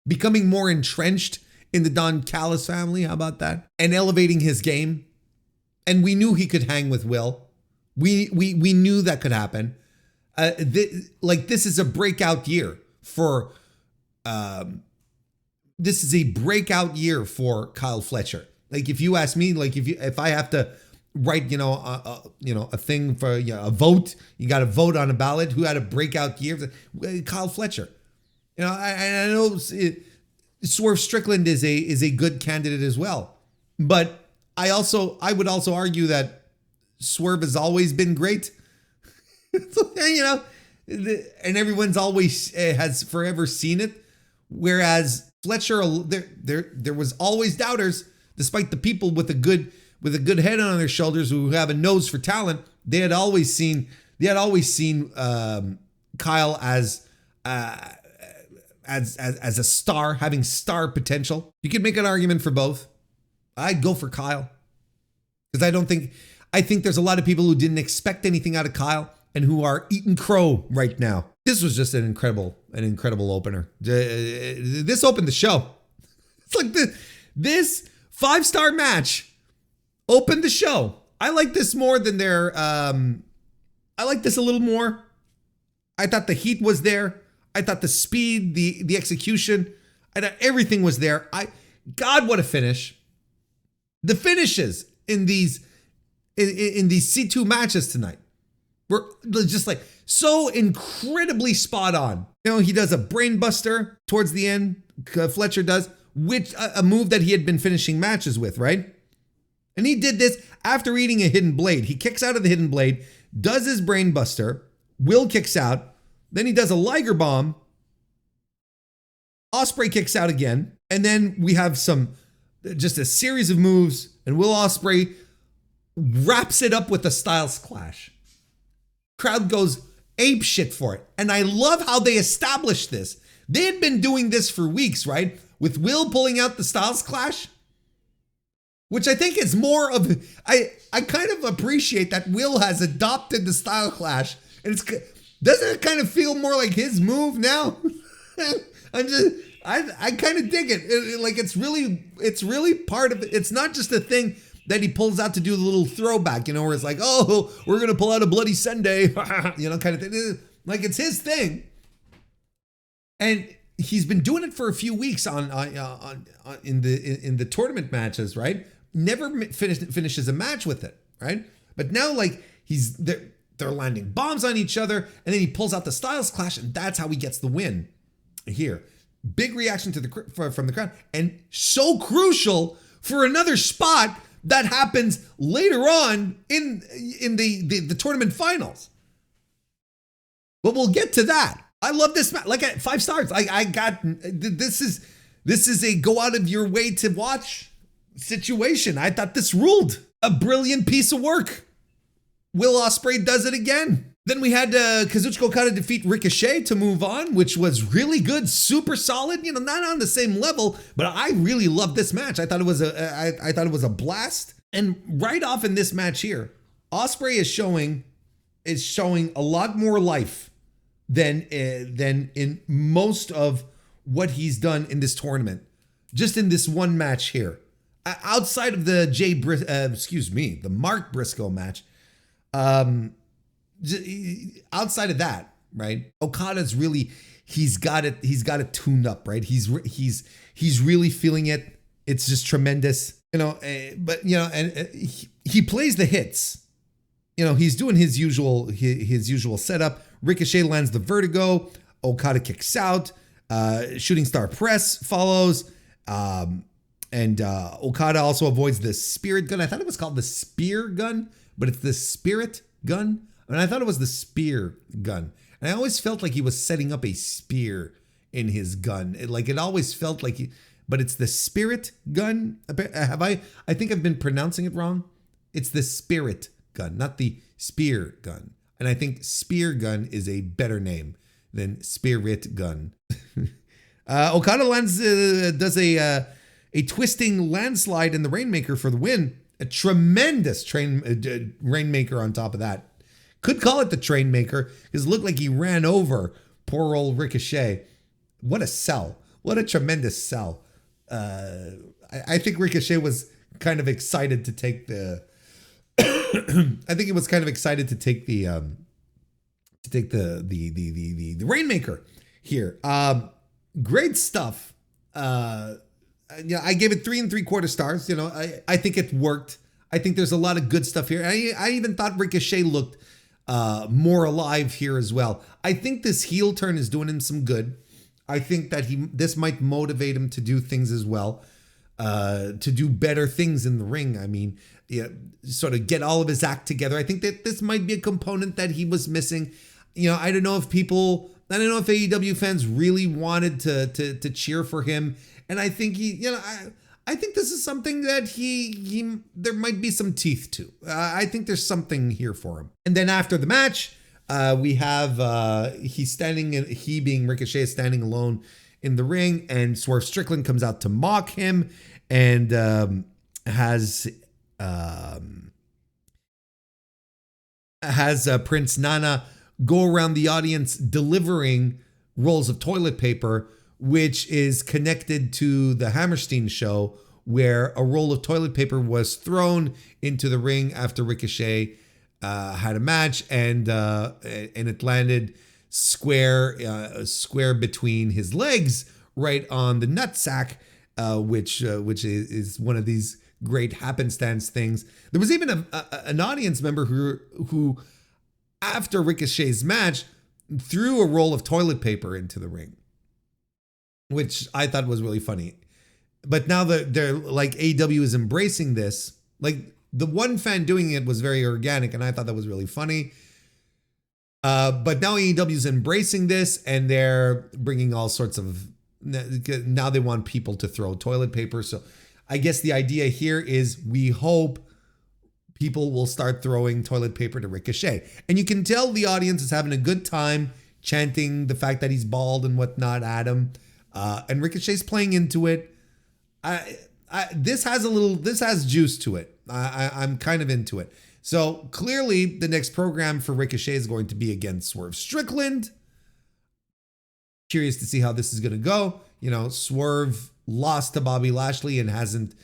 Becoming more entrenched in the Don Callis family. How about that? And elevating his game. And we knew he could hang with Will. We knew that could happen. This is a breakout year for this is a breakout year for Kyle Fletcher. Like, if you ask me, like, if I have to write, a thing for a vote, you got to vote on a ballot. Who had a breakout year? Kyle Fletcher. I know Swerve Strickland is a good candidate as well, but I would also argue that Swerve has always been great. And everyone's always has forever seen it. Whereas Fletcher, there was always doubters, despite the people with a good head on their shoulders who have a nose for talent. They had always seen Kyle as a star, having star potential. You could make an argument for both. I'd go for Kyle because I think there's a lot of people who didn't expect anything out of Kyle and who are eating crow right now. This was just an incredible opener. This opened the show. It's like this 5-star match opened the show. I like this more than I like this a little more. I thought the heat was there. I thought the speed, the execution, I thought everything was there. God, what a finish. The finishes in these C2 matches tonight were just like so incredibly spot on. He does a brain buster towards the end. Fletcher does, which a move that he had been finishing matches with, right? And he did this after eating a hidden blade. He kicks out of the hidden blade, does his brain buster. Will kicks out. Then he does a Liger bomb. Ospreay kicks out again. And then we have just a series of moves. And Will Ospreay wraps it up with a Styles Clash. Crowd goes ape shit for it. And I love how they established this. They had been doing this for weeks, right? With Will pulling out the Styles Clash. Which I think is more of, I kind of appreciate that Will has adopted the Style Clash. And doesn't it kind of feel more like his move now? I kind of dig it. It's really part of it. It's not just a thing that he pulls out to do the little throwback, where it's like, oh, we're going to pull out a Bloody Sunday, kind of thing. Like, it's his thing. And he's been doing it for a few weeks in the tournament matches, right? Never finishes a match with it, right? But now, like, they're landing bombs on each other, and then he pulls out the Styles Clash, and that's how he gets the win here. Big reaction from the crowd, and so crucial for another spot that happens later on in the tournament finals. But we'll get to that. I love this match. Like, at 5 stars. This is a go out of your way to watch situation. I thought this ruled. A brilliant piece of work. Will Ospreay does it again. Then we had Kazuchika Okada defeat Ricochet to move on, which was really good, super solid. Not on the same level, but I really loved this match. I thought it was a blast. And right off in this match here, Ospreay is showing a lot more life than in most of what he's done in this tournament. Just in this one match here, outside of the the Mark Briscoe match. Outside of that, right? Okada's really, he's got it tuned up, right? He's really feeling it. It's just tremendous, but he plays the hits. He's doing his usual setup. Ricochet lands the vertigo. Okada kicks out. Shooting star press follows. And Okada also avoids the spirit gun. I thought it was called the spear gun, but it's the spirit gun. I thought it was the spear gun. And I always felt like he was setting up a spear in his gun. It always felt like but it's the spirit gun. I think I've been pronouncing it wrong. It's the spirit gun, not the spear gun. And I think spear gun is a better name than spirit gun. Okada does a twisting landslide in the Rainmaker for the win. A tremendous Rainmaker on top of that. Could call it the Trainmaker because it looked like he ran over poor old Ricochet. What a sell. What a tremendous sell. I think Ricochet was kind of excited to take the I think he was kind of excited to take the Rainmaker here. Great stuff. Yeah, I gave it 3 3/4 stars. You know, I think it worked. I think there's a lot of good stuff here. I even thought Ricochet looked more alive here as well. I think this heel turn is doing him some good. I think that this might motivate him to do things as well, to do better things in the ring. I mean, yeah, sort of get all of his act together. I think that this might be a component that he was missing. You know, I don't know if AEW fans really wanted to cheer for him. And I think I think this is something that there might be some teeth to. I think there's something here for him. And then after the match, we have he being Ricochet is standing alone in the ring, and Swerve Strickland comes out to mock him and has Prince Nana go around the audience delivering rolls of toilet paper, which is connected to the Hammerstein show, where a roll of toilet paper was thrown into the ring after Ricochet had a match, and it landed square between his legs, right on the nutsack, which is one of these great happenstance things. There was even an audience member who after Ricochet's match threw a roll of toilet paper into the ring, which I thought was really funny. But now that they're like, AEW is embracing this, like the one fan doing it was very organic, and I thought that was really funny. But now AEW is embracing this, and they're bringing all sorts of, now they want people to throw toilet paper. So I guess the idea here is we hope people will start throwing toilet paper to Ricochet. And you can tell the audience is having a good time chanting the fact that he's bald and whatnot at him. And Ricochet's playing into it. This has juice to it. I'm kind of into it. So clearly the next program for Ricochet is going to be against Swerve Strickland. Curious to see how this is going to go. You know, Swerve lost to Bobby Lashley and hasn't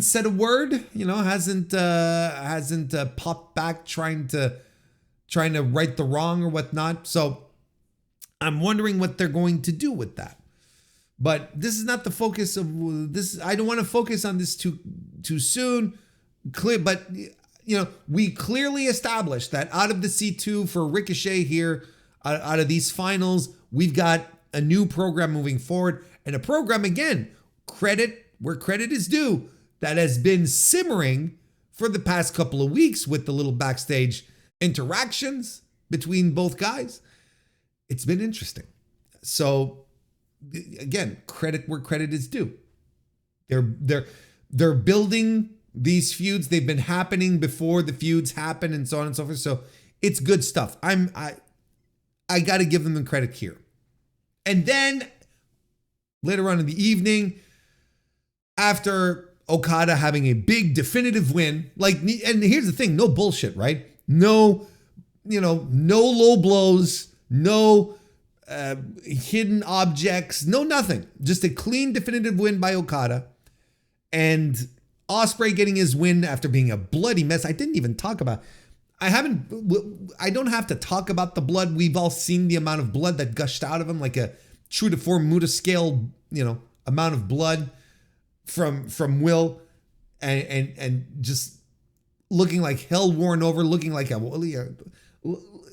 said a word, you know, hasn't popped back trying to right the wrong or whatnot. So I'm wondering what they're going to do with that. But this is not the focus of this. I don't want to focus on this too soon. But you know, we clearly established that out of the C2 for Ricochet here, out of these finals, we've got a new program moving forward, and a program, again, credit where credit is due, that has been simmering for the past couple of weeks with the little backstage interactions between both guys. It's been interesting. So again, credit where credit is due. They're building these feuds. They've been happening before the feuds happen, and so on and so forth. So it's good stuff. I got to give them the credit here. And then later on in the evening, after Okada having a big definitive win, and here's the thing, no bullshit, right? No low blows, no hidden objects, no nothing. Just a clean definitive win by Okada. And Ospreay getting his win after being a bloody mess. I didn't even talk about, I don't have to talk about the blood. We've all seen the amount of blood that gushed out of him, like a true to form Muta scale, amount of blood from Will, and just looking like hell worn over, looking like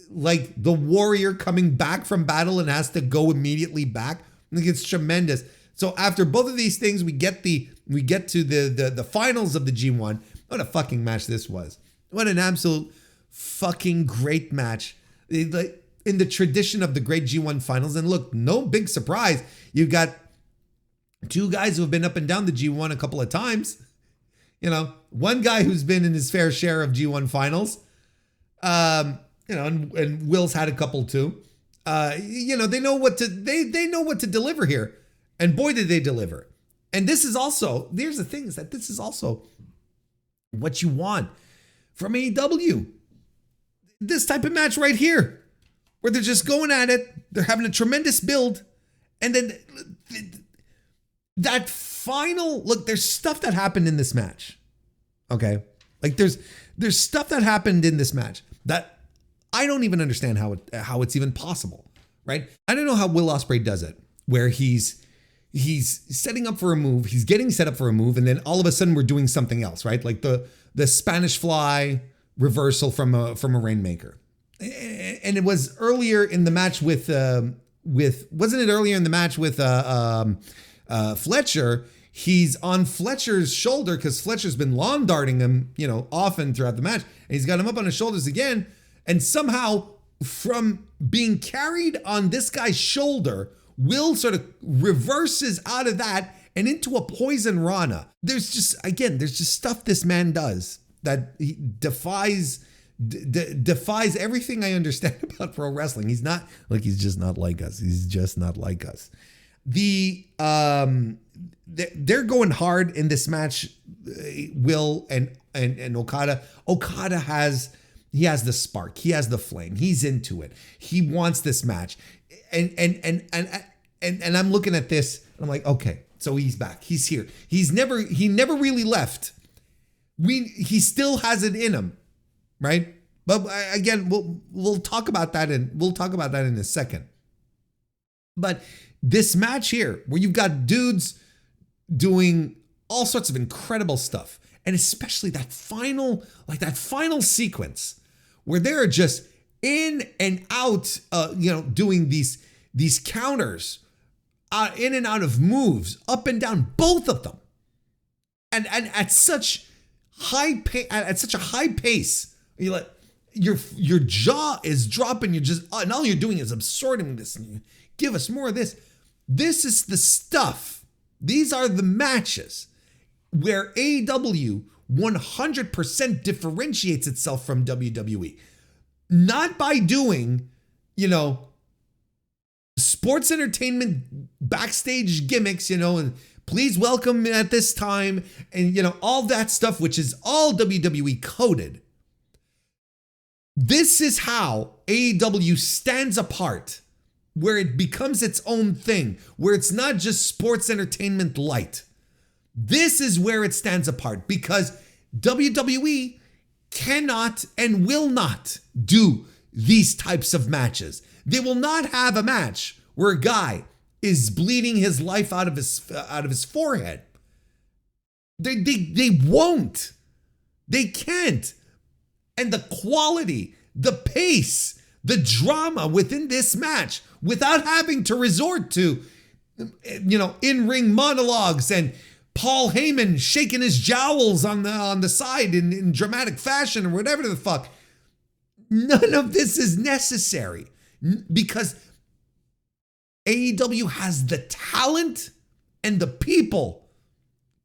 like the warrior coming back from battle and has to go immediately back. I think it's tremendous. So after both of these things, we get to the finals of the G1. What a fucking match this was. What an absolute fucking great match. In the tradition of the great G1 finals. And look, no big surprise. You got Two guys who have been up and down the G1 a couple of times. One guy who's been in his fair share of G1 finals. And Will's had a couple too. They know what to deliver here. And boy, did they deliver. And this is also, here's the thing, is that this is also what you want from AEW. This type of match right here, where they're just going at it. They're having a tremendous build. And then that final, look, there's stuff that happened in this match. Okay? Like there's stuff that happened in this match that I don't even understand how it's even possible, right? I don't know how Will Ospreay does it, where he's setting up for a move, he's getting set up for a move, and then all of a sudden we're doing something else, right? Like the Spanish Fly reversal from a Rainmaker. And it was earlier in the match with wasn't it earlier in the match with Fletcher? He's on Fletcher's shoulder because Fletcher's been lawn darting him, often throughout the match. And he's got him up on his shoulders again. And somehow from being carried on this guy's shoulder, Will sort of reverses out of that and into a poison Rana. There's just stuff this man does that he defies everything I understand about pro wrestling. He's just not like us. He's just not like us. They're going hard in this match. Will and Okada. Okada has the spark. He has the flame. He's into it. He wants this match. And I'm looking at this. And I'm like, okay, so he's back. He's here. He never really left. He still has it in him, right? But again, we'll talk about that in a second. But this match here, where you've got dudes doing all sorts of incredible stuff, and especially that final sequence where they're just in and out, doing these counters, in and out of moves, up and down, both of them, and at such a high pace, you're like, your jaw is dropping. And all you're doing is absorbing this. And you give us more of this. This is the stuff. These are the matches where AEW 100% differentiates itself from WWE. Not by doing, sports entertainment backstage gimmicks, and please welcome at this time, and all that stuff, which is all WWE coded. This is how AEW stands apart, where it becomes its own thing, where it's not just sports entertainment light. This is where it stands apart, because WWE cannot and will not do these types of matches. They will not have a match where a guy is bleeding his life out of his forehead. They won't. They can't. And the quality, the pace, the drama within this match, without having to resort to, in-ring monologues and Paul Heyman shaking his jowls on the side in dramatic fashion or whatever the fuck. None of this is necessary, because AEW has the talent and the people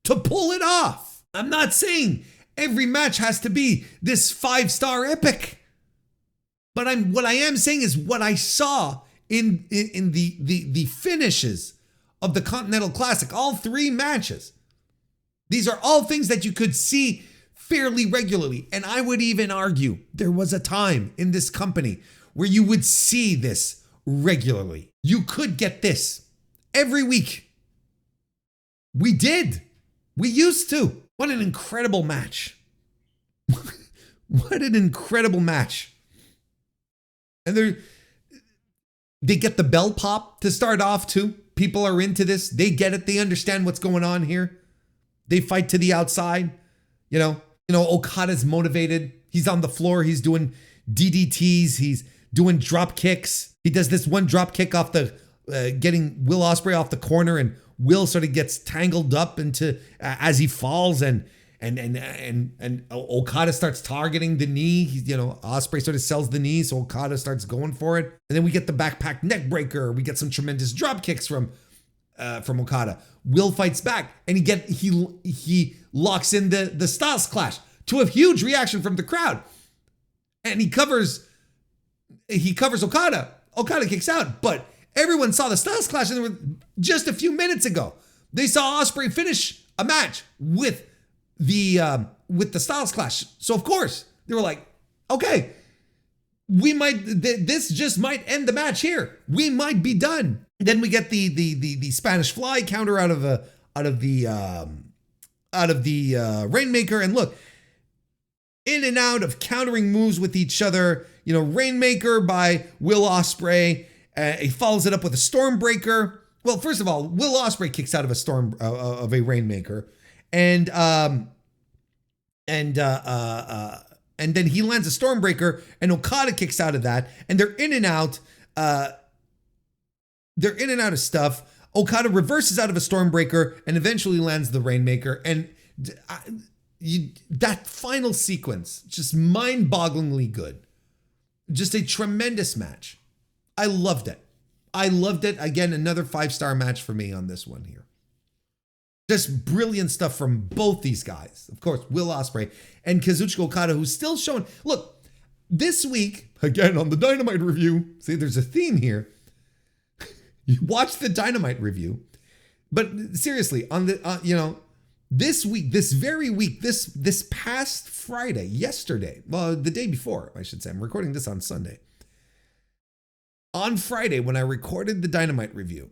to pull it off. I'm not saying every match has to be this 5-star epic, but what I am saying is what I saw in the finishes of the Continental Classic, all 3 matches. These are all things that you could see fairly regularly. And I would even argue there was a time in this company where you would see this regularly. You could get this every week. We did. We used to. What an incredible match. What an incredible match. And they get the bell pop to start off too. People are into this. They get it. They understand what's going on here. They fight to the outside. Okada's motivated. He's on the floor. He's doing DDTs. He's doing drop kicks. He does this one drop kick off getting Will Ospreay off the corner, and Will sort of gets tangled up into as he falls, and Okada starts targeting the knee. Ospreay sort of sells the knee, so Okada starts going for it, and then we get the backpack neck breaker. We get some tremendous drop kicks from from Okada. Will fights back, and he locks in the Styles Clash to a huge reaction from the crowd, and he covers Okada. Okada kicks out, but everyone saw the Styles Clash, and they were just a few minutes ago. They saw Ospreay finish a match with the Styles Clash, so of course they were like, okay, this just might end the match here. We might be done. Then we get the Spanish Fly counter out of the Rainmaker, and look, in and out of countering moves with each other. Rainmaker by Will Ospreay. He follows it up with a Stormbreaker. Well, first of all, Will Ospreay kicks out of a Rainmaker, and then he lands a Stormbreaker, and Okada kicks out of that, and they're in and out. They're in and out of stuff. Okada reverses out of a Stormbreaker and eventually lands the Rainmaker. And that final sequence, just mind-bogglingly good. Just a tremendous match. I loved it. Again, another 5-star match for me on this one here. Just brilliant stuff from both these guys. Of course, Will Ospreay and Kazuchika Okada, who's still showing. Look, this week, again, on the Dynamite review, see, there's a theme here. You watch the Dynamite review, but seriously, on the this week, this very week, this past Friday, yesterday, well, the day before, I should say, I'm recording this on Sunday. On Friday, when I recorded the Dynamite review,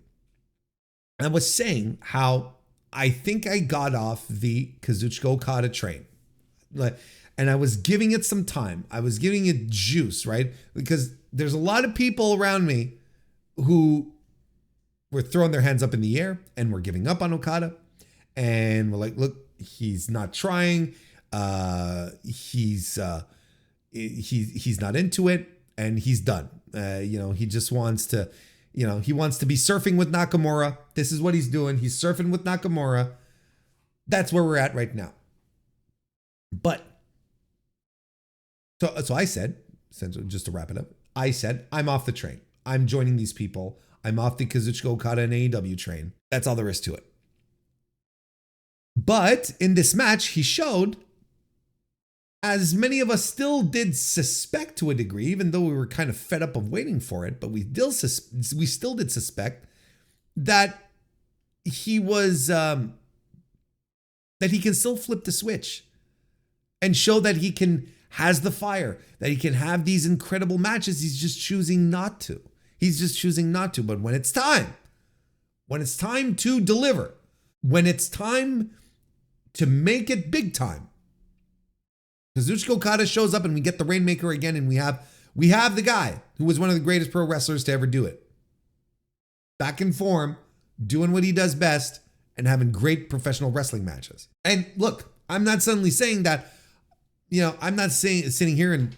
I was saying how I think I got off the Kazuchika Okada train, and I was giving it some time. I was giving it juice, right? Because there's a lot of people around me who were throwing their hands up in the air and we're giving up on Okada, and we're like, look, he's not trying. He's not into it, and he's done. He just wants to, he wants to be surfing with Nakamura. This is what he's doing. He's surfing with Nakamura. That's where we're at right now. But so I said, just to wrap it up, I said, I'm off the train. I'm joining these people. I'm off the Kazuchika Okada and AEW train. That's all there is to it. But in this match, he showed, as many of us still did suspect to a degree, even though we were kind of fed up of waiting for it, but we still did suspect that he was, that he can still flip the switch and show that he has the fire, that he can have these incredible matches. He's just choosing not to. But when it's time to deliver, when it's time to make it big time, Kazuchika Okada shows up, and we get the Rainmaker again, and we have the guy who was one of the greatest pro wrestlers to ever do it. Back in form, doing what he does best, and having great professional wrestling matches. And look, I'm not suddenly saying that, I'm not sitting here and,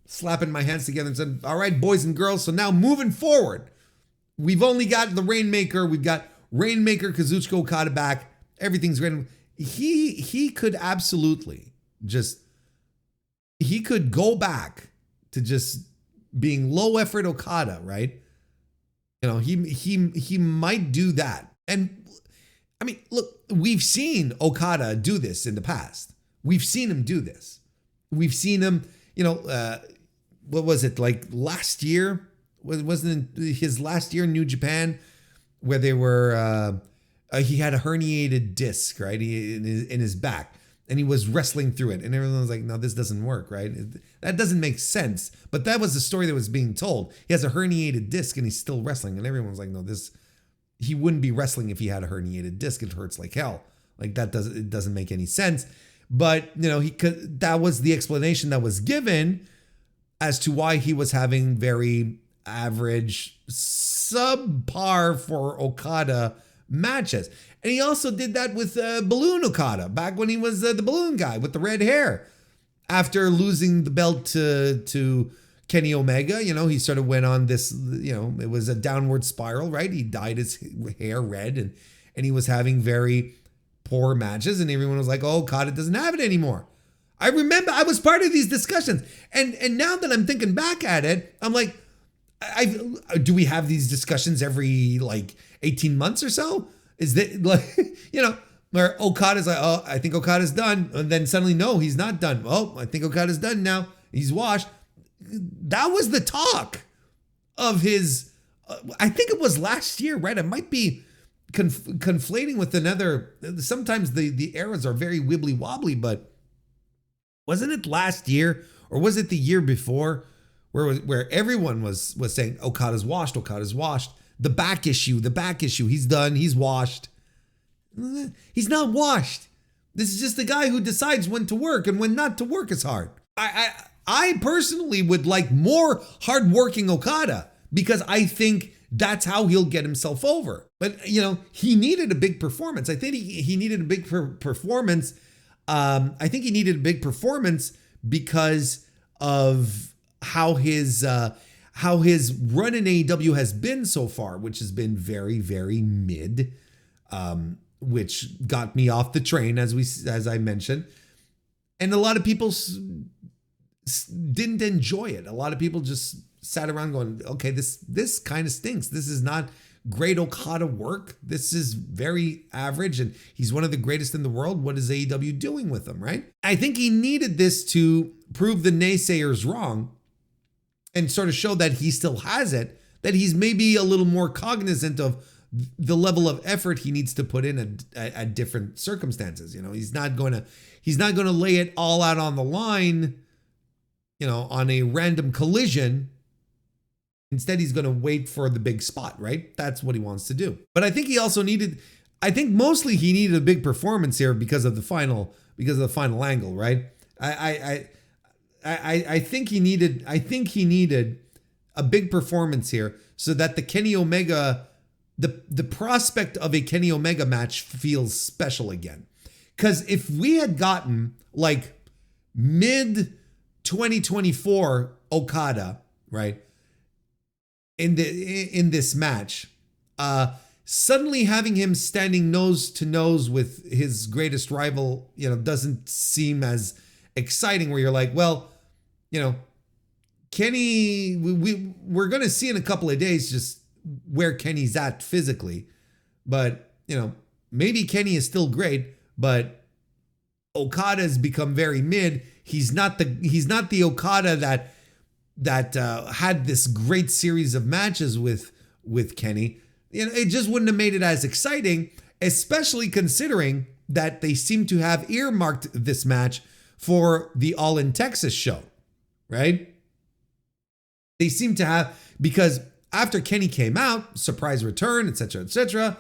slapping my hands together and saying, all right, boys and girls, so now moving forward, we've only got the Rainmaker. We've got Rainmaker, Kazuchika Okada back. Everything's great. He could absolutely he could go back to just being low effort Okada, right? He might do that. And I mean, look, we've seen Okada do this in the past. We've seen him do this. We've seen him, what was it, like last year? Wasn't it his last year in New Japan where they were, he had a herniated disc, right? In his back. And he was wrestling through it. And everyone was like, no, this doesn't work, right? That doesn't make sense. But that was the story that was being told. He has a herniated disc and he's still wrestling. And everyone was like, no, he wouldn't be wrestling if he had a herniated disc. It hurts like hell. Like it doesn't make any sense. But, that was the explanation that was given as to why he was having very average, subpar for Okada matches. And he also did that with Balloon Okada back when he was the balloon guy with the red hair. After losing the belt to Kenny Omega, he sort of went on this, it was a downward spiral, right? He dyed his hair red and he was having very poor matches, and everyone was like, oh, Okada doesn't have it anymore. I remember I was part of these discussions. And now that I'm thinking back at it, I'm like, do we have these discussions every 18 months or so? Is that like, where Okada's like, oh, I think Okada's done. And then suddenly, no, he's not done. Oh, I think Okada's done now. He's washed. That was the talk of his, I think it was last year, right? It might be conflating with another. Sometimes the eras are very wibbly wobbly, but wasn't it last year or was it the year before where everyone was saying Okada's washed, Okada's washed. The back issue, he's done, he's washed. He's not washed. This is just the guy who decides when to work and when not to work as hard. I personally would like more hardworking Okada because I think that's how he'll get himself over. But, he needed a big performance. I think he needed a big performance. I think he needed a big performance because of how his run in AEW has been so far, which has been very, very mid, which got me off the train, as I mentioned. And a lot of people didn't enjoy it. A lot of people just sat around going, okay, this kind of stinks. This is not great Okada work. This is very average, and he's one of the greatest in the world. What is AEW doing with him, right? I think he needed this to prove the naysayers wrong and sort of show that he still has it, that he's maybe a little more cognizant of the level of effort he needs to put in at different circumstances. He's not going to lay it all out on the line, on a random collision. Instead, he's going to wait for the big spot, right? That's what he wants to do. But I think mostly he needed a big performance here because of the final angle, right? I think he needed a big performance here so that the Kenny Omega, the prospect of a Kenny Omega match feels special again. Because if we had gotten like mid 2024 Okada, right, in this match, suddenly having him standing nose to nose with his greatest rival, doesn't seem as exciting. Where you're like, well, Kenny, we're going to see in a couple of days just where Kenny's at physically, but maybe Kenny is still great, but Okada has become very mid. He's not the Okada that had this great series of matches with Kenny. It just wouldn't have made it as exciting, especially considering that they seem to have earmarked this match for the All in Texas show, right? They seem to have, because after Kenny came out, surprise return, etc.,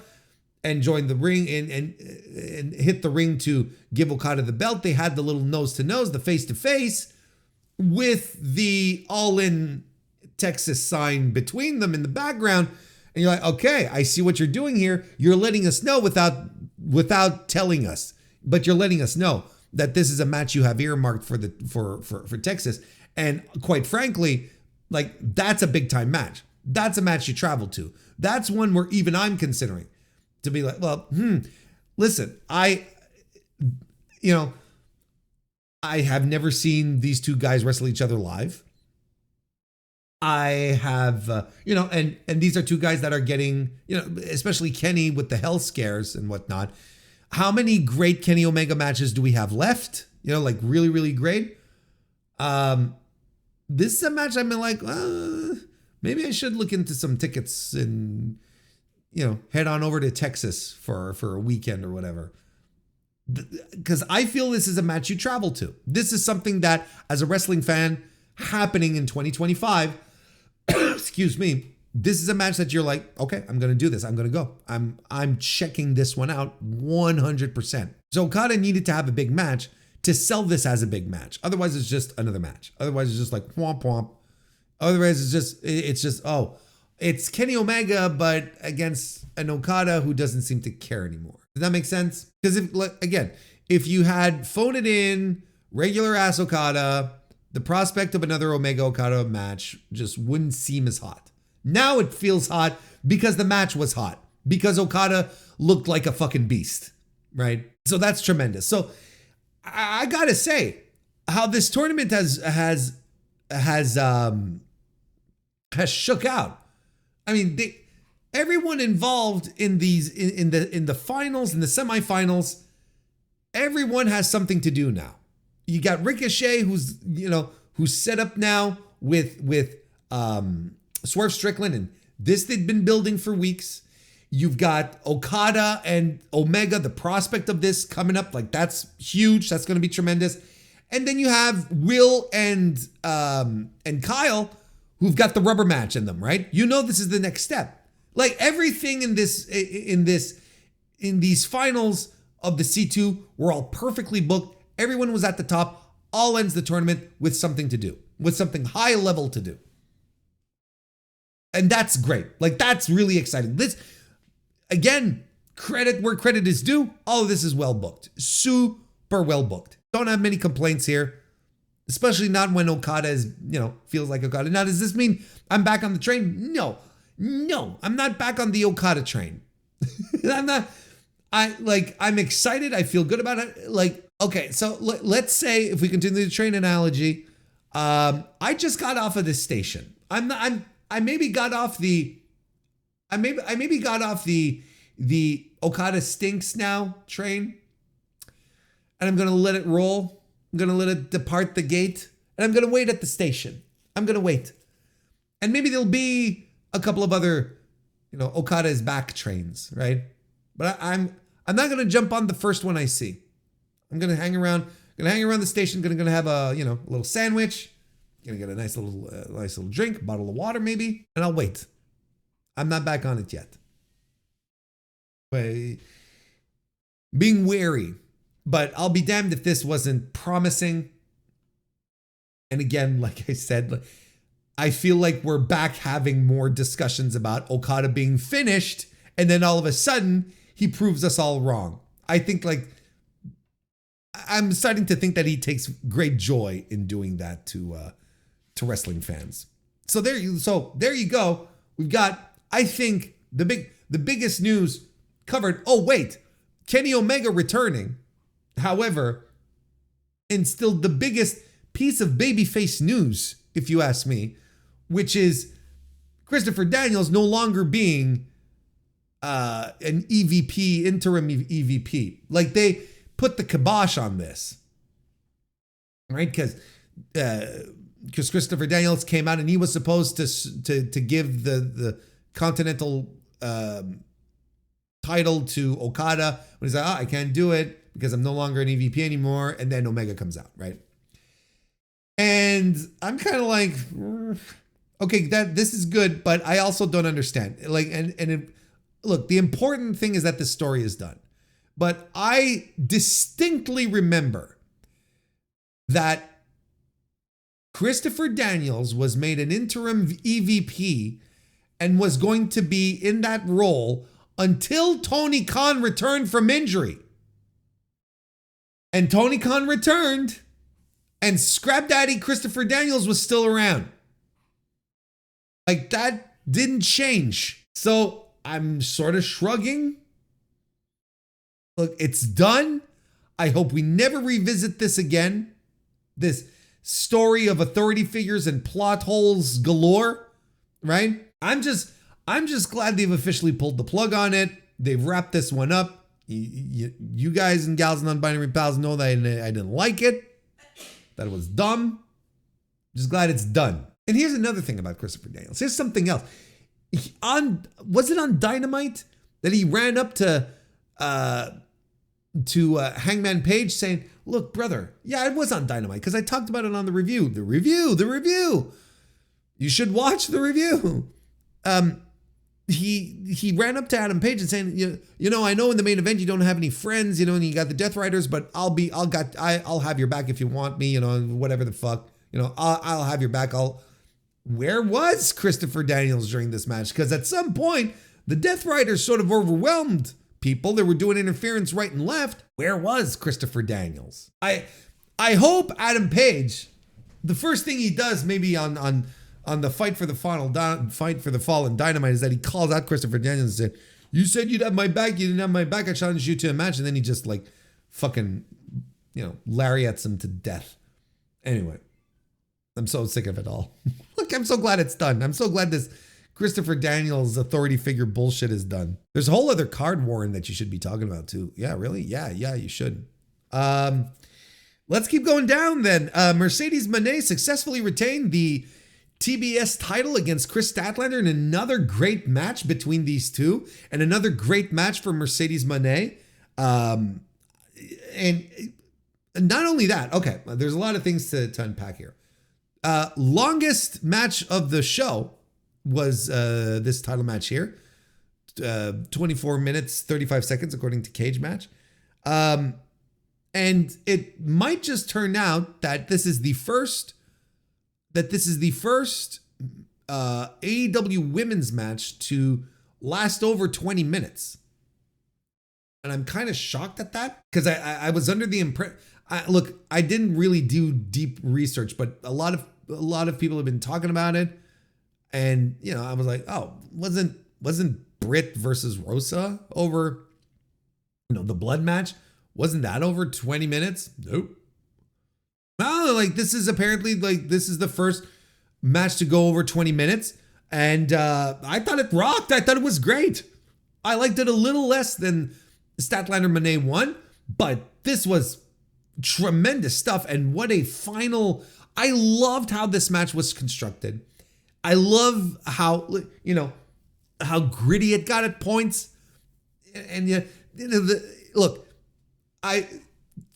and joined the ring and hit the ring to give Okada the belt, they had the little nose to nose, the face to face, with the All in Texas sign between them in the background. And you're like, okay, I see what you're doing here. You're letting us know without telling us, but you're letting us know that this is a match you have earmarked for Texas. And quite frankly, like, that's a big time match. That's a match you travel to. That's one where even I'm considering to be like, well, listen, I have never seen these two guys wrestle each other live. I have, and these are two guys that are getting, especially Kenny with the hell scares and whatnot. How many great Kenny Omega matches do we have left? Like really, really great. This is a match I've been like, maybe I should look into some tickets and, head on over to Texas for a weekend or whatever. Because I feel this is a match you travel to. This is something that, as a wrestling fan, happening in 2025, excuse me, this is a match that you're like, okay, I'm going to do this. I'm going to go. I'm checking this one out 100%. So Okada needed to have a big match to sell this as a big match. Otherwise, it's just another match. Otherwise, it's just like womp womp. Otherwise, it's just, it's Kenny Omega, but against an Okada who doesn't seem to care anymore. Does that make sense? Because if you had phoned it in, regular ass Okada, the prospect of another Omega Okada match just wouldn't seem as hot. Now it feels hot because the match was hot, because Okada looked like a fucking beast, right? So that's tremendous. So I gotta say, how this tournament has shook out. I mean, everyone involved in these in the finals, in the semifinals, everyone has something to do now. You got Ricochet, who's set up now with Swerve Strickland, and this they've been building for weeks. You've got Okada and Omega, the prospect of this coming up, like that's huge. That's going to be tremendous. And then you have Will and Kyle, who've got the rubber match in them, right? You know this is the next step. Like everything in these finals of the C2 were all perfectly booked. Everyone was at the top. All ends the tournament with something to do, with something high level to do. And that's great. Like that's really exciting. This, again, credit where credit is due. All of this is well booked. Super well booked. Don't have many complaints here, especially not when Okada is, feels like Okada. Now, does this mean I'm back on the train? No, I'm not back on the Okada train. I'm excited. I feel good about it. Like, okay, so let's say if we continue the train analogy, I just got off of this station. I maybe got off the Okada stinks now train, and I'm gonna let it roll. I'm gonna let it depart the gate, and I'm gonna wait at the station. I'm gonna wait, and maybe there'll be a couple of other, Okada is back trains, right? But I'm not gonna jump on the first one I see. I'm gonna hang around. The station. Gonna have a little sandwich. Gonna get a nice little drink, bottle of water maybe, and I'll wait. I'm not back on it yet. But being wary, but I'll be damned if this wasn't promising. And again, like I said, I feel like we're back having more discussions about Okada being finished, and then all of a sudden he proves us all wrong. I think I'm starting to think that he takes great joy in doing that to wrestling fans. So there you go. We've got, I think, the biggest news covered. Oh wait, Kenny Omega returning. However, instilled the biggest piece of babyface news, if you ask me, which is Christopher Daniels no longer being an EVP, interim EVP. Like they put the kibosh on this, right? Because Christopher Daniels came out and he was supposed to give the Continental title to Okada, but he's like, I can't do it because I'm no longer an EVP anymore. And then Omega comes out, right? And I'm kind of like, okay, this is good, but I also don't understand. Like, look, the important thing is that the story is done. But I distinctly remember that Christopher Daniels was made an interim EVP and was going to be in that role until Tony Khan returned from injury. And Tony Khan returned, and Scrap Daddy Christopher Daniels was still around. Like, that didn't change. So I'm sort of shrugging. Look, it's done. I hope we never revisit this again. This story of authority figures and plot holes galore, right? I'm just glad they've officially pulled the plug on it. They've wrapped this one up. You guys and gals and non-binary pals know that I didn't like it. That it was dumb. Just glad it's done. And here's another thing about Christopher Daniels. Here's something else. Was it on Dynamite that he ran up to Hangman Page saying, look, brother, yeah, it was on Dynamite because I talked about it on the review. The review. You should watch the review. He ran up to Adam Page and saying, you know, I know in the main event you don't have any friends, and you got the Death Riders, but I'll have your back if you want me, whatever the fuck, I'll have your back. Where was Christopher Daniels during this match? Because at some point the Death Riders sort of overwhelmed people. They were doing interference right and left. Where was Christopher Daniels? I hope Adam Page, the first thing he does maybe on the fight for the fall in Dynamite is that he calls out Christopher Daniels and said, you said you'd have my back, you didn't have my back, I challenged you to a match, and then he just fucking lariats him to death. Anyway, I'm so sick of it all. Look, I'm so glad it's done. I'm so glad this Christopher Daniels authority figure bullshit is done. There's a whole other card, Warren, that you should be talking about too. Yeah, really? Yeah, you should. Let's keep going down then. Mercedes Moné successfully retained the TBS title against Chris Statlander in another great match between these two, and another great match for Mercedes Moné. And not only that, okay, there's a lot of things to unpack here. Longest match of the show was this title match here. 24 minutes, 35 seconds, according to Cage Match. And it might just turn out that this is the first AEW women's match to last over 20 minutes. And I'm kind of shocked at that because I was under the impression. Look, I didn't really do deep research, but a lot of people have been talking about it, and I was like, oh, wasn't Britt versus Rosa over, the blood match? Wasn't that over 20 minutes? Nope. No, this is apparently this is the first match to go over 20 minutes, and I thought it rocked. I thought it was great. I liked it a little less than Statlander Moné 1, but this was tremendous stuff. And what a final. I loved how this match was constructed. I love how how gritty it got at points. And look, I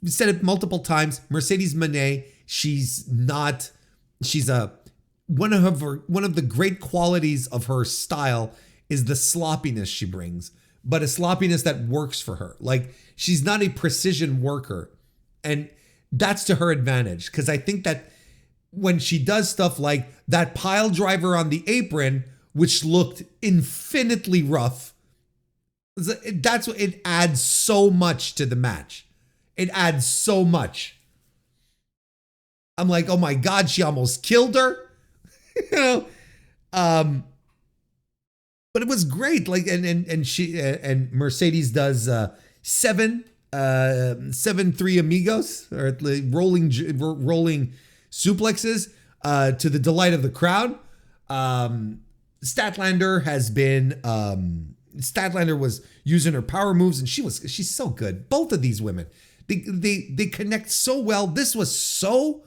said it multiple times. Mercedes Moné, one of the great qualities of her style is the sloppiness she brings, but a sloppiness that works for her. She's not a precision worker, and that's to her advantage, because I think that when she does stuff like that pile driver on the apron, which looked infinitely rough, that's what it adds so much to the match. It adds so much. I'm like, oh my God, she almost killed her. But it was great. And Mercedes does 7-3 amigos, or rolling suplexes to the delight of the crowd. Statlander was using her power moves, and she's so good. Both of these women, they connect so well. This was so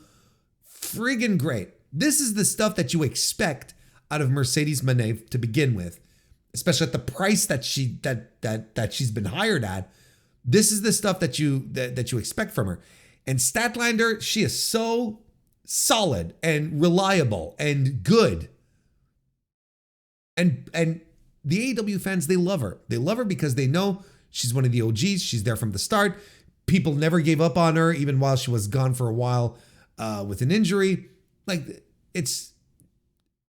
friggin' great. This is the stuff that you expect out of Mercedes Moné to begin with, especially at the price that she's been hired at. This is the stuff that you expect from her. And Statlander, she is so solid and reliable and good. And the AEW fans, they love her. They love her because they know she's one of the OGs. She's there from the start. People never gave up on her, even while she was gone for a while with an injury.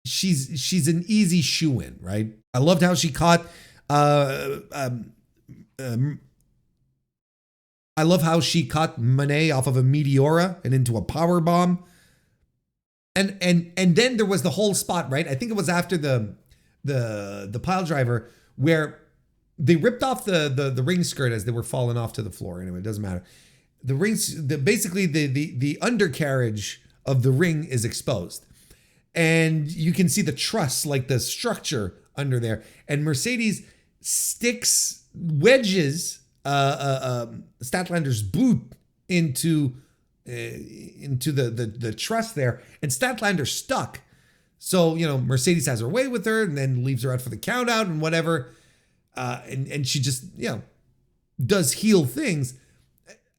She's an easy shoe-in, right? I loved how she caught. I love how she caught Moné off of a Meteora and into a power bomb. And then there was the whole spot, right? I think it was after the pile driver where they ripped off the ring skirt as they were falling off to the floor. Anyway, it doesn't matter. Basically the undercarriage of the ring is exposed, and you can see the truss, the structure under there. And Mercedes wedges Statlander's boot into the truss there, and Statlander's stuck. So, Mercedes has her way with her and then leaves her out for the count out and whatever. And she just, does heel things.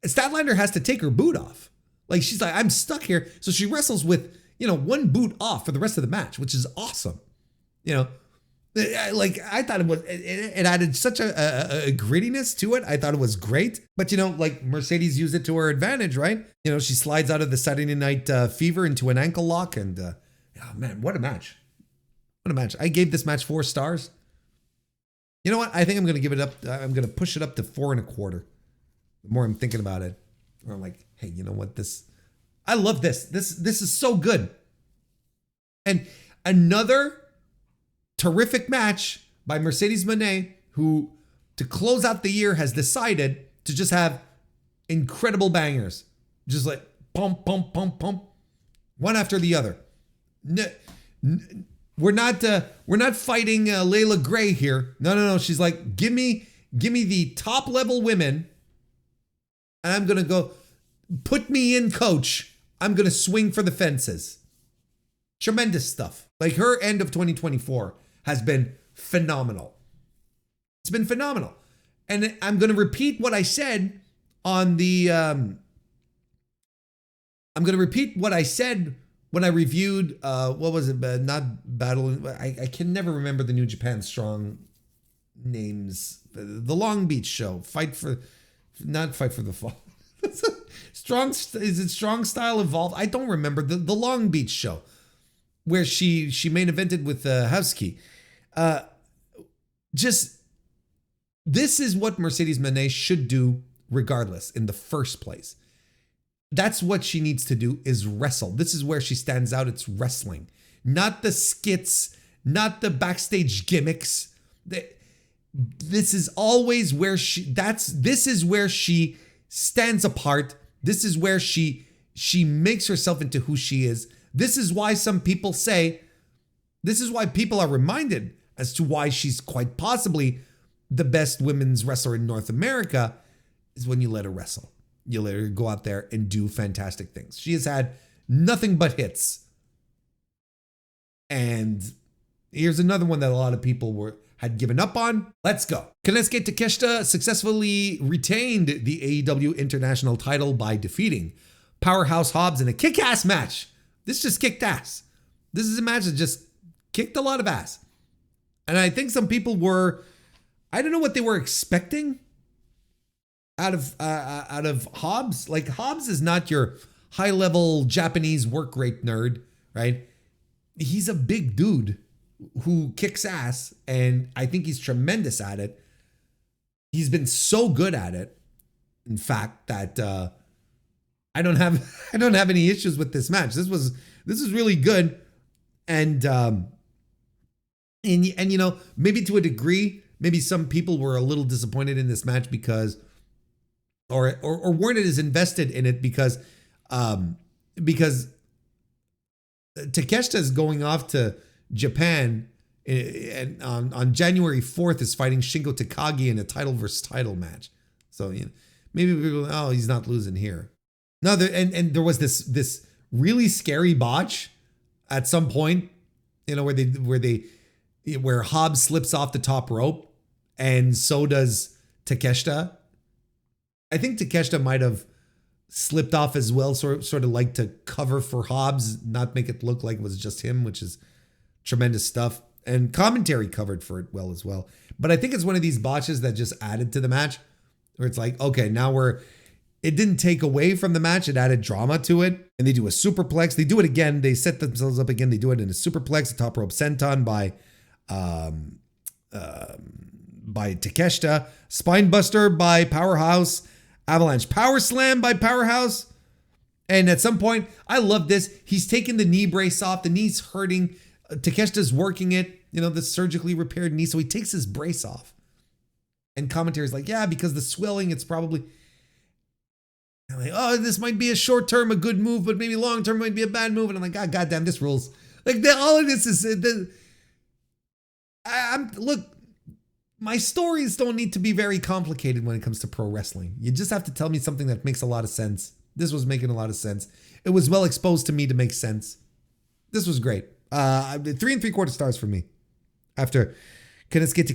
Statlander has to take her boot off. She's like, I'm stuck here. So she wrestles with, one boot off for the rest of the match, which is awesome. I thought it added such a grittiness to it. I thought it was great. But, Mercedes used it to her advantage, right? She slides out of the Saturday Night Fever into an ankle lock, and oh man, what a match. What a match. I gave this match 4 stars. You know what? I think I'm going to give it up. I'm going to push it up to 4.25. The more I'm thinking about it, or I'm like, hey, you know what? I love this. This is so good. And another terrific match by Mercedes Moné, who, to close out the year, has decided to just have incredible bangers. Just pump, pump, pump, pump, one after the other. We're not fighting Layla Gray here. No. She's like, give me the top level women, and I'm gonna go. Put me in, coach. I'm gonna swing for the fences. Tremendous stuff. Like, her end of 2024 has been phenomenal. It's been phenomenal, and I'm gonna repeat what I said on the. I'm gonna repeat what I said when I reviewed, what was it? Not Battle. I can never remember the New Japan Strong names. The Long Beach show. Not Fight for the Fall. Strong, is it Strong Style Evolved? I don't remember. The Long Beach show where she main evented with Husky. Just, this is what Mercedes Moné should do regardless in the first place. That's what she needs to do, is wrestle. This is where she stands out. It's wrestling, not the skits, not the backstage gimmicks. This is always where this is where she stands apart. This is where she makes herself into who she is. This is why some people say, this is why people are reminded as to why she's quite possibly the best women's wrestler in North America, is when you let her wrestle. You let her go out there and do fantastic things. She has had nothing but hits. And here's another one that a lot of people had given up on. Let's go. Konosuke Takeshita successfully retained the AEW International title by defeating Powerhouse Hobbs in a kick-ass match. This just kicked ass. This is a match that just kicked a lot of ass. And I think some people I don't know what they were expecting out of Hobbs. Like, Hobbs is not your high-level Japanese work rate nerd, right? He's a big dude who kicks ass, and I think he's tremendous at it. He's been so good at it, in fact, that I don't have any issues with this match. This is really good, and you know, maybe to a degree, maybe some people were a little disappointed in this match because. Or weren't as invested in it because Takeshita is going off to Japan, and on January 4th is fighting Shingo Takagi in a title versus title match. So, you know, maybe people, oh, he's not losing here. No, and there was this really scary botch at some point, you know, where Hobbs slips off the top rope, and so does Takeshita. I think Takeshita might have slipped off as well, sort of like to cover for Hobbs, not make it look like it was just him, which is tremendous stuff. And commentary covered for it well as well. But I think it's one of these botches that just added to the match, where it's like, okay, now it didn't take away from the match, it added drama to it. And they do a superplex. They do it again. They set themselves up again. They do it in a superplex, a top rope senton by Takeshita, spinebuster by Powerhouse, Avalanche Power Slam by Powerhouse. And at some point, I love this. He's taking the knee brace off. The knee's hurting. Takeshita's working it, you know, the surgically repaired knee. So he takes his brace off. And commentary's like, yeah, because the swelling, it's probably. I'm like, oh, this might be a short term, a good move, but maybe long term might be a bad move. And I'm like, God damn, this rules. Like, all of this is. Look. My stories don't need to be very complicated when it comes to pro wrestling. You just have to tell me something that makes a lot of sense. This was making a lot of sense. It was well exposed to me to make sense. This was great. 3 3/4 stars for me. After Konosuke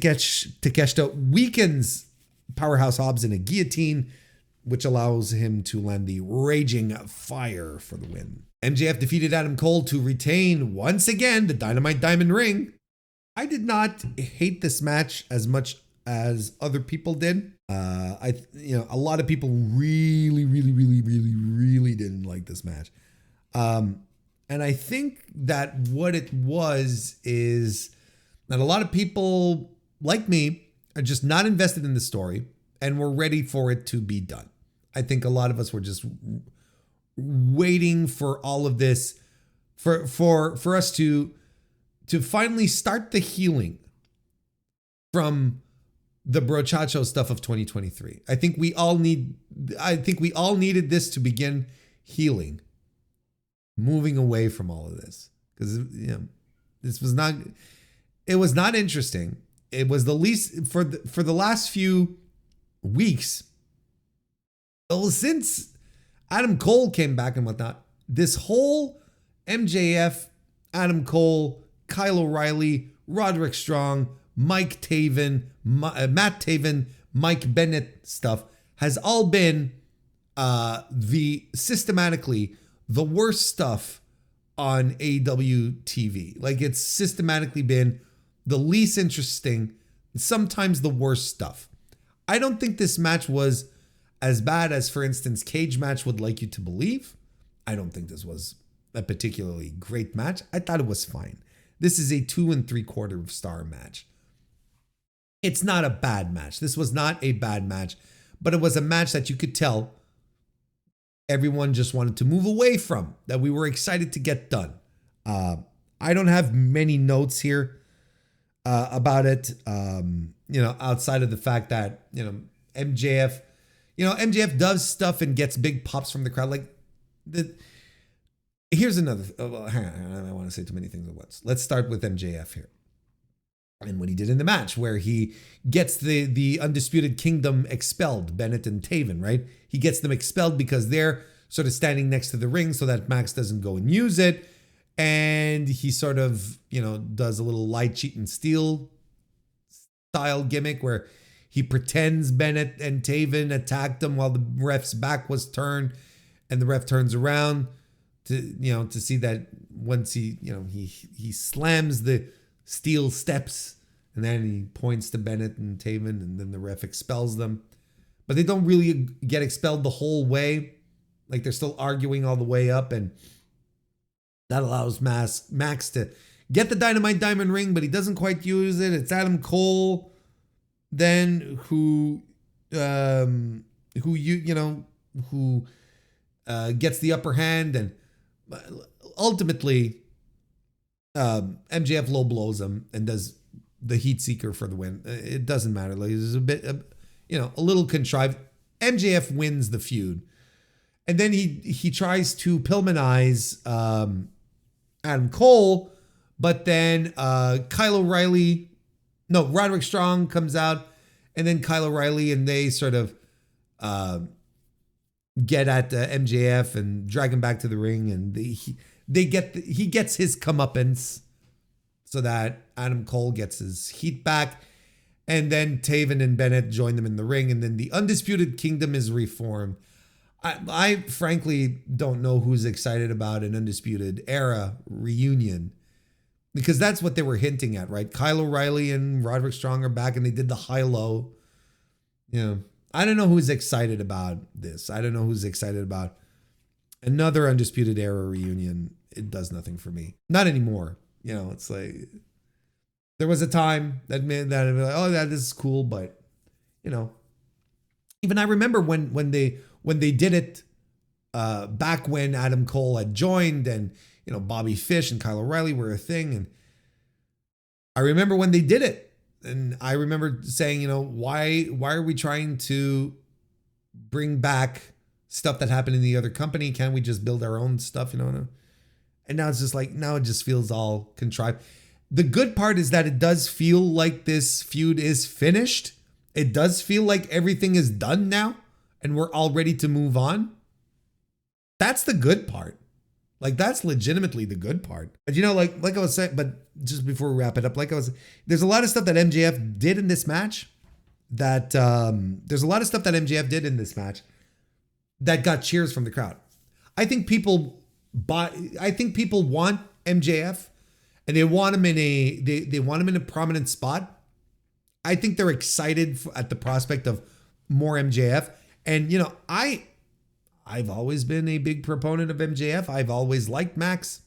Takeshita weakens Powerhouse Hobbs in a guillotine, which allows him to land the Raging Fire for the win. MJF defeated Adam Cole to retain once again the Dynamite Diamond Ring. I did not hate this match as much as other people did. A lot of people really didn't like this match. And I think that what it was is that a lot of people like me are just not invested in the story and were ready for it to be done. I think a lot of us were just waiting for all of this for us to finally start the healing from the brochacho stuff of 2023. I think we all needed this to begin healing, moving away from all of this. Because, you know, This was not, it was not interesting. It was the least for the last few weeks. Well, since Adam Cole came back and whatnot, this whole MJF, Adam Cole, Kyle O'Reilly, Roderick Strong, Mike Taven, Matt Taven, Mike Bennett stuff has all been systematically the worst stuff on AEW TV. Like, it's systematically been the least interesting, sometimes the worst stuff. I don't think this match was as bad as, for instance, Cage Match would like you to believe. I don't think this was a particularly great match. I thought it was fine. This is a 2 3/4 star match. It's not a bad match. This was not a bad match, but it was a match that you could tell everyone just wanted to move away from, that we were excited to get done. I don't have many notes here about it, outside of the fact that, MJF does stuff and gets big pops from the crowd. Here's another, hang on, I don't want to say too many things at once. Let's start with MJF here. And what he did in the match, where he gets the Undisputed Kingdom expelled, Bennett and Taven, right? He gets them expelled because they're sort of standing next to the ring so that Max doesn't go and use it. And he sort of, does a little lie, cheat, and steal style gimmick where he pretends Bennett and Taven attacked him while the ref's back was turned, and the ref turns around to see that once he slams the steel steps, and then he points to Bennett and Taven, and then the ref expels them. But they don't really get expelled the whole way. Like, they're still arguing all the way up, and that allows Max to get the Dynamite Diamond ring, but he doesn't quite use it. It's Adam Cole then who gets the upper hand, and ultimately MJF low blows him and does the Heat Seeker for the win. It doesn't matter. Like, it's a bit, a little contrived. MJF wins the feud, and then he tries to Pillmanize Adam Cole, but then Roderick Strong comes out, and then Kyle O'Reilly, and they sort of get at MJF and drag him back to the ring, and he gets his comeuppance so that Adam Cole gets his heat back, and then Taven and Bennett join them in the ring, and then the Undisputed Kingdom is reformed. I frankly don't know who's excited about an Undisputed Era reunion, because that's what they were hinting at, right? Kyle O'Reilly and Roderick Strong are back, and they did the high-low. I don't know who's excited about this. I don't know who's excited about another Undisputed Era reunion. It does nothing for me. Not anymore. It's like, there was a time that I'd be like, oh, this is cool, but even I remember when they did it back when Adam Cole had joined, and Bobby Fish and Kyle O'Reilly were a thing, and I remember when they did it, and I remember saying, why are we trying to bring back stuff that happened in the other company? Can't we just build our own stuff? And now it's just like, now it just feels all contrived. The good part is that it does feel like this feud is finished. It does feel like everything is done now, and we're all ready to move on. That's the good part. Like, that's legitimately the good part. But like I was saying, but just before we wrap it up, there's a lot of stuff that MJF did in this match that got cheers from the crowd. I think people want MJF, and they want him in a prominent spot. I think they're excited at the prospect of more MJF. And I've always been a big proponent of MJF. I've always liked Max.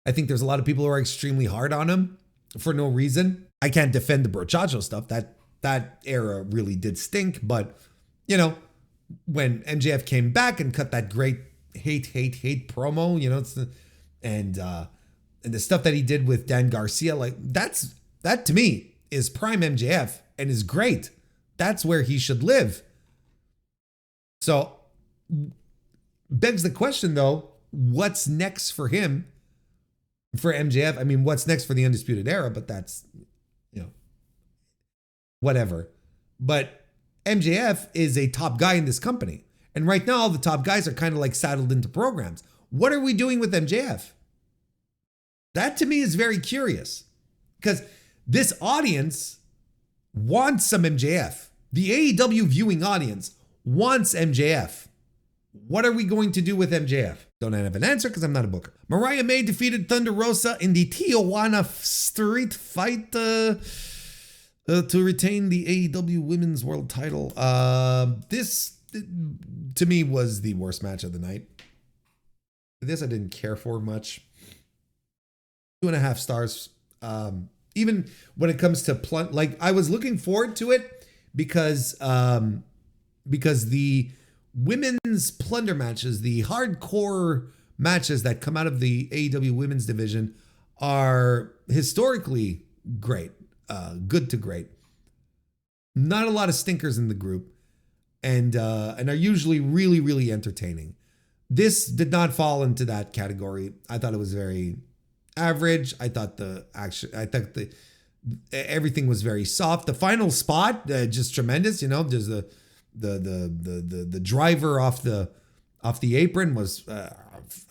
I think there's a lot of people who are extremely hard on him for no reason. I can't defend the Brochacho stuff. That era really did stink. But, when MJF came back and cut that great hate promo, and the stuff that he did with Dan Garcia, that to me is prime MJF and is great. That's where he should live. So, begs the question, though, what's next for him for MJF. I mean, what's next for the Undisputed Era? But that's, whatever. But MJF is a top guy in this company. And right now, all the top guys are kind of like saddled into programs. What are we doing with MJF? That to me is very curious, because this audience wants some MJF. The AEW viewing audience wants MJF. What are we going to do with MJF? Don't have an answer because I'm not a booker. Mariah May defeated Thunder Rosa in the Tijuana Street Fight to retain the AEW Women's World Title. This, to me, was the worst match of the night. This I didn't care for much. 2.5 stars. Even when it comes to like, I was looking forward to it because the women's plunder matches, the hardcore matches that come out of the AEW women's division, are historically great, good to great. Not a lot of stinkers in the group, and are usually really, really entertaining. This did not fall into that category. I thought it was very average. I thought everything was very soft. The final spot, just tremendous. There's the driver off the apron was a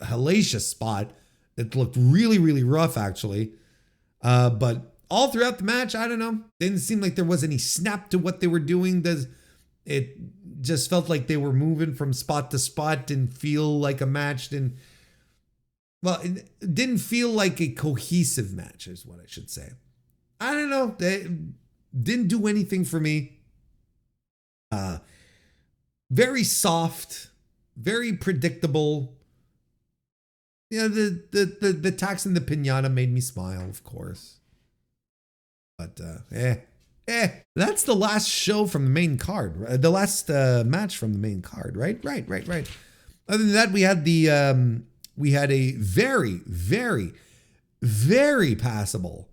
hellacious spot. It looked really, really rough, actually. But all throughout the match, I don't know. Didn't seem like there was any snap to what they were doing. It just felt like they were moving from spot to spot. Didn't feel like a match. It didn't feel like a cohesive match, is what I should say. I don't know. They didn't do anything for me. Very soft, very predictable. The tax and the pinata made me smile, of course. But that's the last show from the main card. The last match from the main card, right? Right. Other than that, we had a very, very, very passable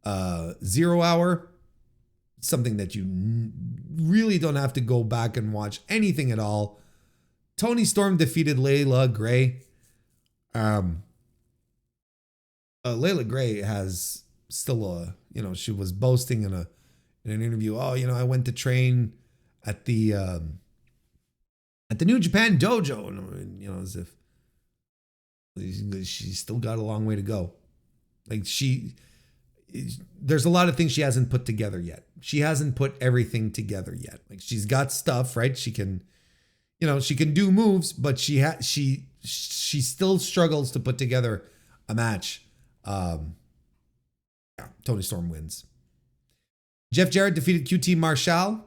0 hour. Something that you really don't have to go back and watch anything at all. Toni Storm defeated Layla Gray. Layla Gray has still she was boasting in an interview. Oh, I went to train at the New Japan Dojo, and as if she's still got a long way to go. Like there's a lot of things she hasn't put together yet. She hasn't put everything together yet. Like, she's got stuff, right? She can do moves, but she still struggles to put together a match. Toni Storm wins. Jeff Jarrett defeated QT Marshall.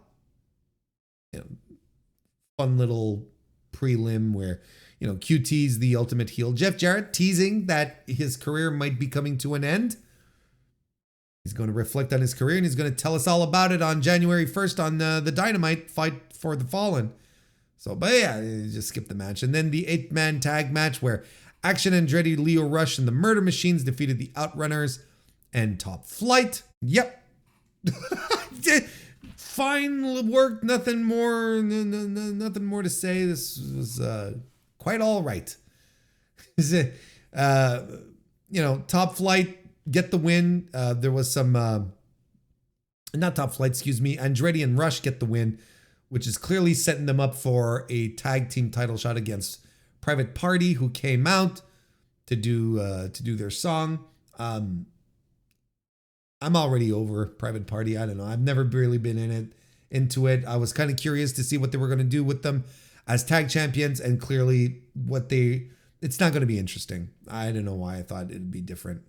Fun little prelim where, QT's the ultimate heel. Jeff Jarrett teasing that his career might be coming to an end. He's going to reflect on his career, and he's going to tell us all about it on January 1st on the Dynamite Fight for the Fallen. So, but yeah, just skip the match. And then the 8-man tag match where Action Andretti, Leo Rush, and the Murder Machines defeated the Outrunners and Top Flight. Yep. Fine work. Nothing more to say. This was quite all right. Top Flight get the win. There was some, not Top Flight, excuse me. Andretti and Rush get the win, which is clearly setting them up for a tag team title shot against Private Party, who came out to do their song. I'm already over Private Party. I don't know. I've never really been into it. I was kind of curious to see what they were going to do with them as tag champions, and clearly it's not going to be interesting. I don't know why I thought it'd be different.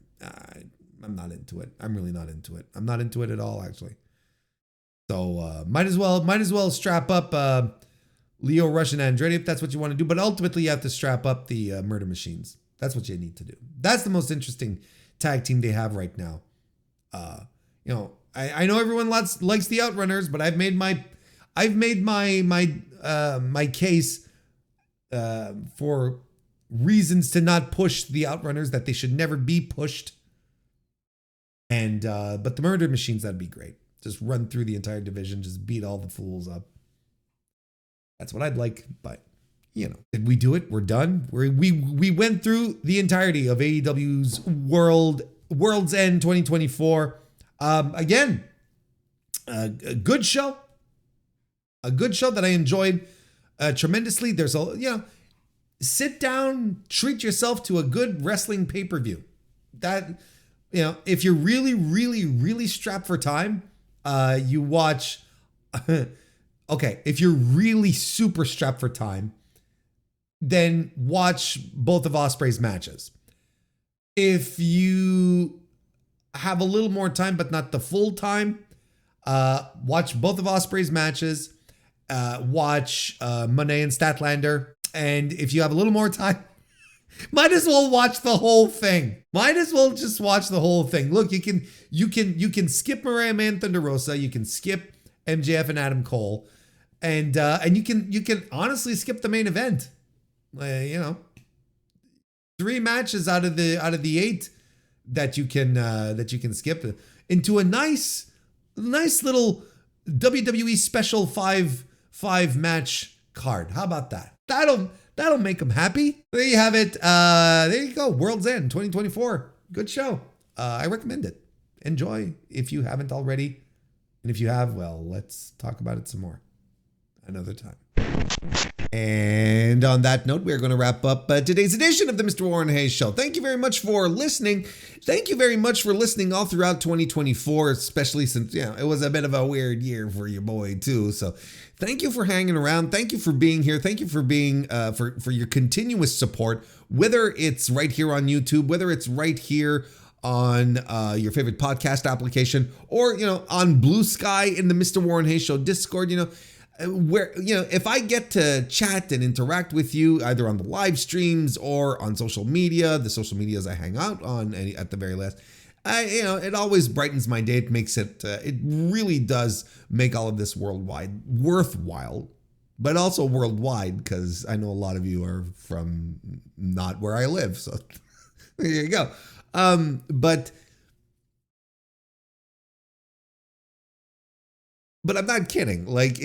I'm not into it. I'm really not into it. I'm not into it at all, actually. So might as well strap up Leo Rush and Andretti if that's what you want to do. But ultimately, you have to strap up the Murder Machines. That's what you need to do. That's the most interesting tag team they have right now. I know everyone likes the Outrunners, but I've made my case for reasons to not push the Outrunners, that they should never be pushed. And but the Murder Machines, that'd be great. Just run through the entire division, just beat all the fools up. That's what I'd like, but did we do it? We're done. We went through the entirety of AEW's World's End 2024. Again, a good show. A good show that I enjoyed tremendously. There's sit down, treat yourself to a good wrestling pay-per-view. That, if you're really, really, really strapped for time, you watch. Okay, if you're really super strapped for time, then watch both of Ospreay's matches. If you have a little more time, but not the full time, watch both of Ospreay's matches. Watch Monet and Statlander. And if you have a little more time, might as well watch the whole thing. Might as well just watch the whole thing. Look, you can skip Mariah Man Thunder Rosa. You can skip MJF and Adam Cole, and you can honestly skip the main event. 3 matches out of the 8 that you can skip into a nice little WWE special 5 match card. How about that? That'll make them happy. There you have it. There you go. World's End 2024. Good show. I recommend it. Enjoy if you haven't already. And if you have, well, let's talk about it some more another time. And on that note, we're going to wrap up today's edition of the Mr. Warren Hayes Show. Thank you very much for listening. Thank you very much for listening all throughout 2024, especially since, it was a bit of a weird year for your boy too. So thank you for hanging around. Thank you for being here. Thank you for being, for your continuous support, whether it's right here on YouTube, whether it's right here on your favorite podcast application, or, on Blue Sky in the Mr. Warren Hayes Show Discord, where, if I get to chat and interact with you either on the live streams or on social media, the social medias I hang out on at the very last, it always brightens my day. It makes it really does make all of this worthwhile, but also worldwide, because I know a lot of you are from not where I live. So there you go. But I'm not kidding. Like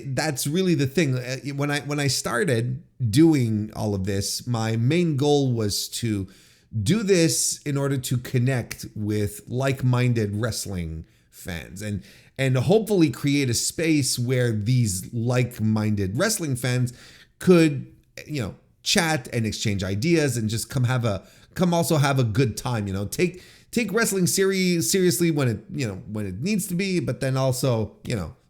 that's really the thing. When I started doing all of this, my main goal was to do this in order to connect with like-minded wrestling fans and hopefully create a space where these like-minded wrestling fans could, chat and exchange ideas and just come also have a good time, take wrestling seriously when it needs to be, but then also,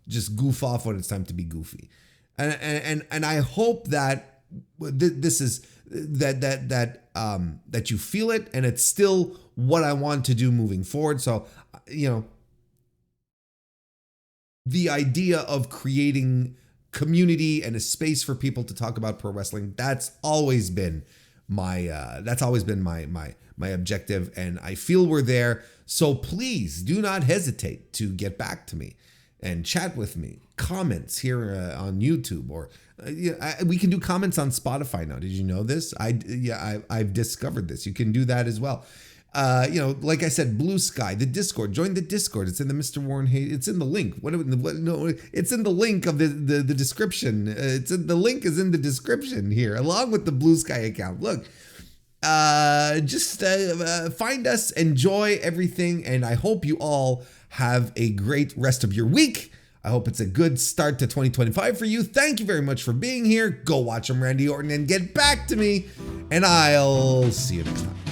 just goof off when it's time to be goofy. And I hope that this is that you feel it, and it's still what I want to do moving forward. So, the idea of creating community and a space for people to talk about pro wrestling, that's always been my objective, and I feel we're there. So please do not hesitate to get back to me and chat with me. Comments here on YouTube, or we can do comments on Spotify now. Did you know this? I've discovered this. You can do that as well. Like I said, Blue Sky, the Discord. Join the Discord. It's in the Mr. Warren Hayes. It's in the link. No, it's in the link of the description. The link is in the description here, along with the Blue Sky account. Look, just find us, enjoy everything, and I hope you all have a great rest of your week. I hope it's a good start to 2025 for you. Thank you very much for being here. Go watch Randy Orton and get back to me, and I'll see you next time.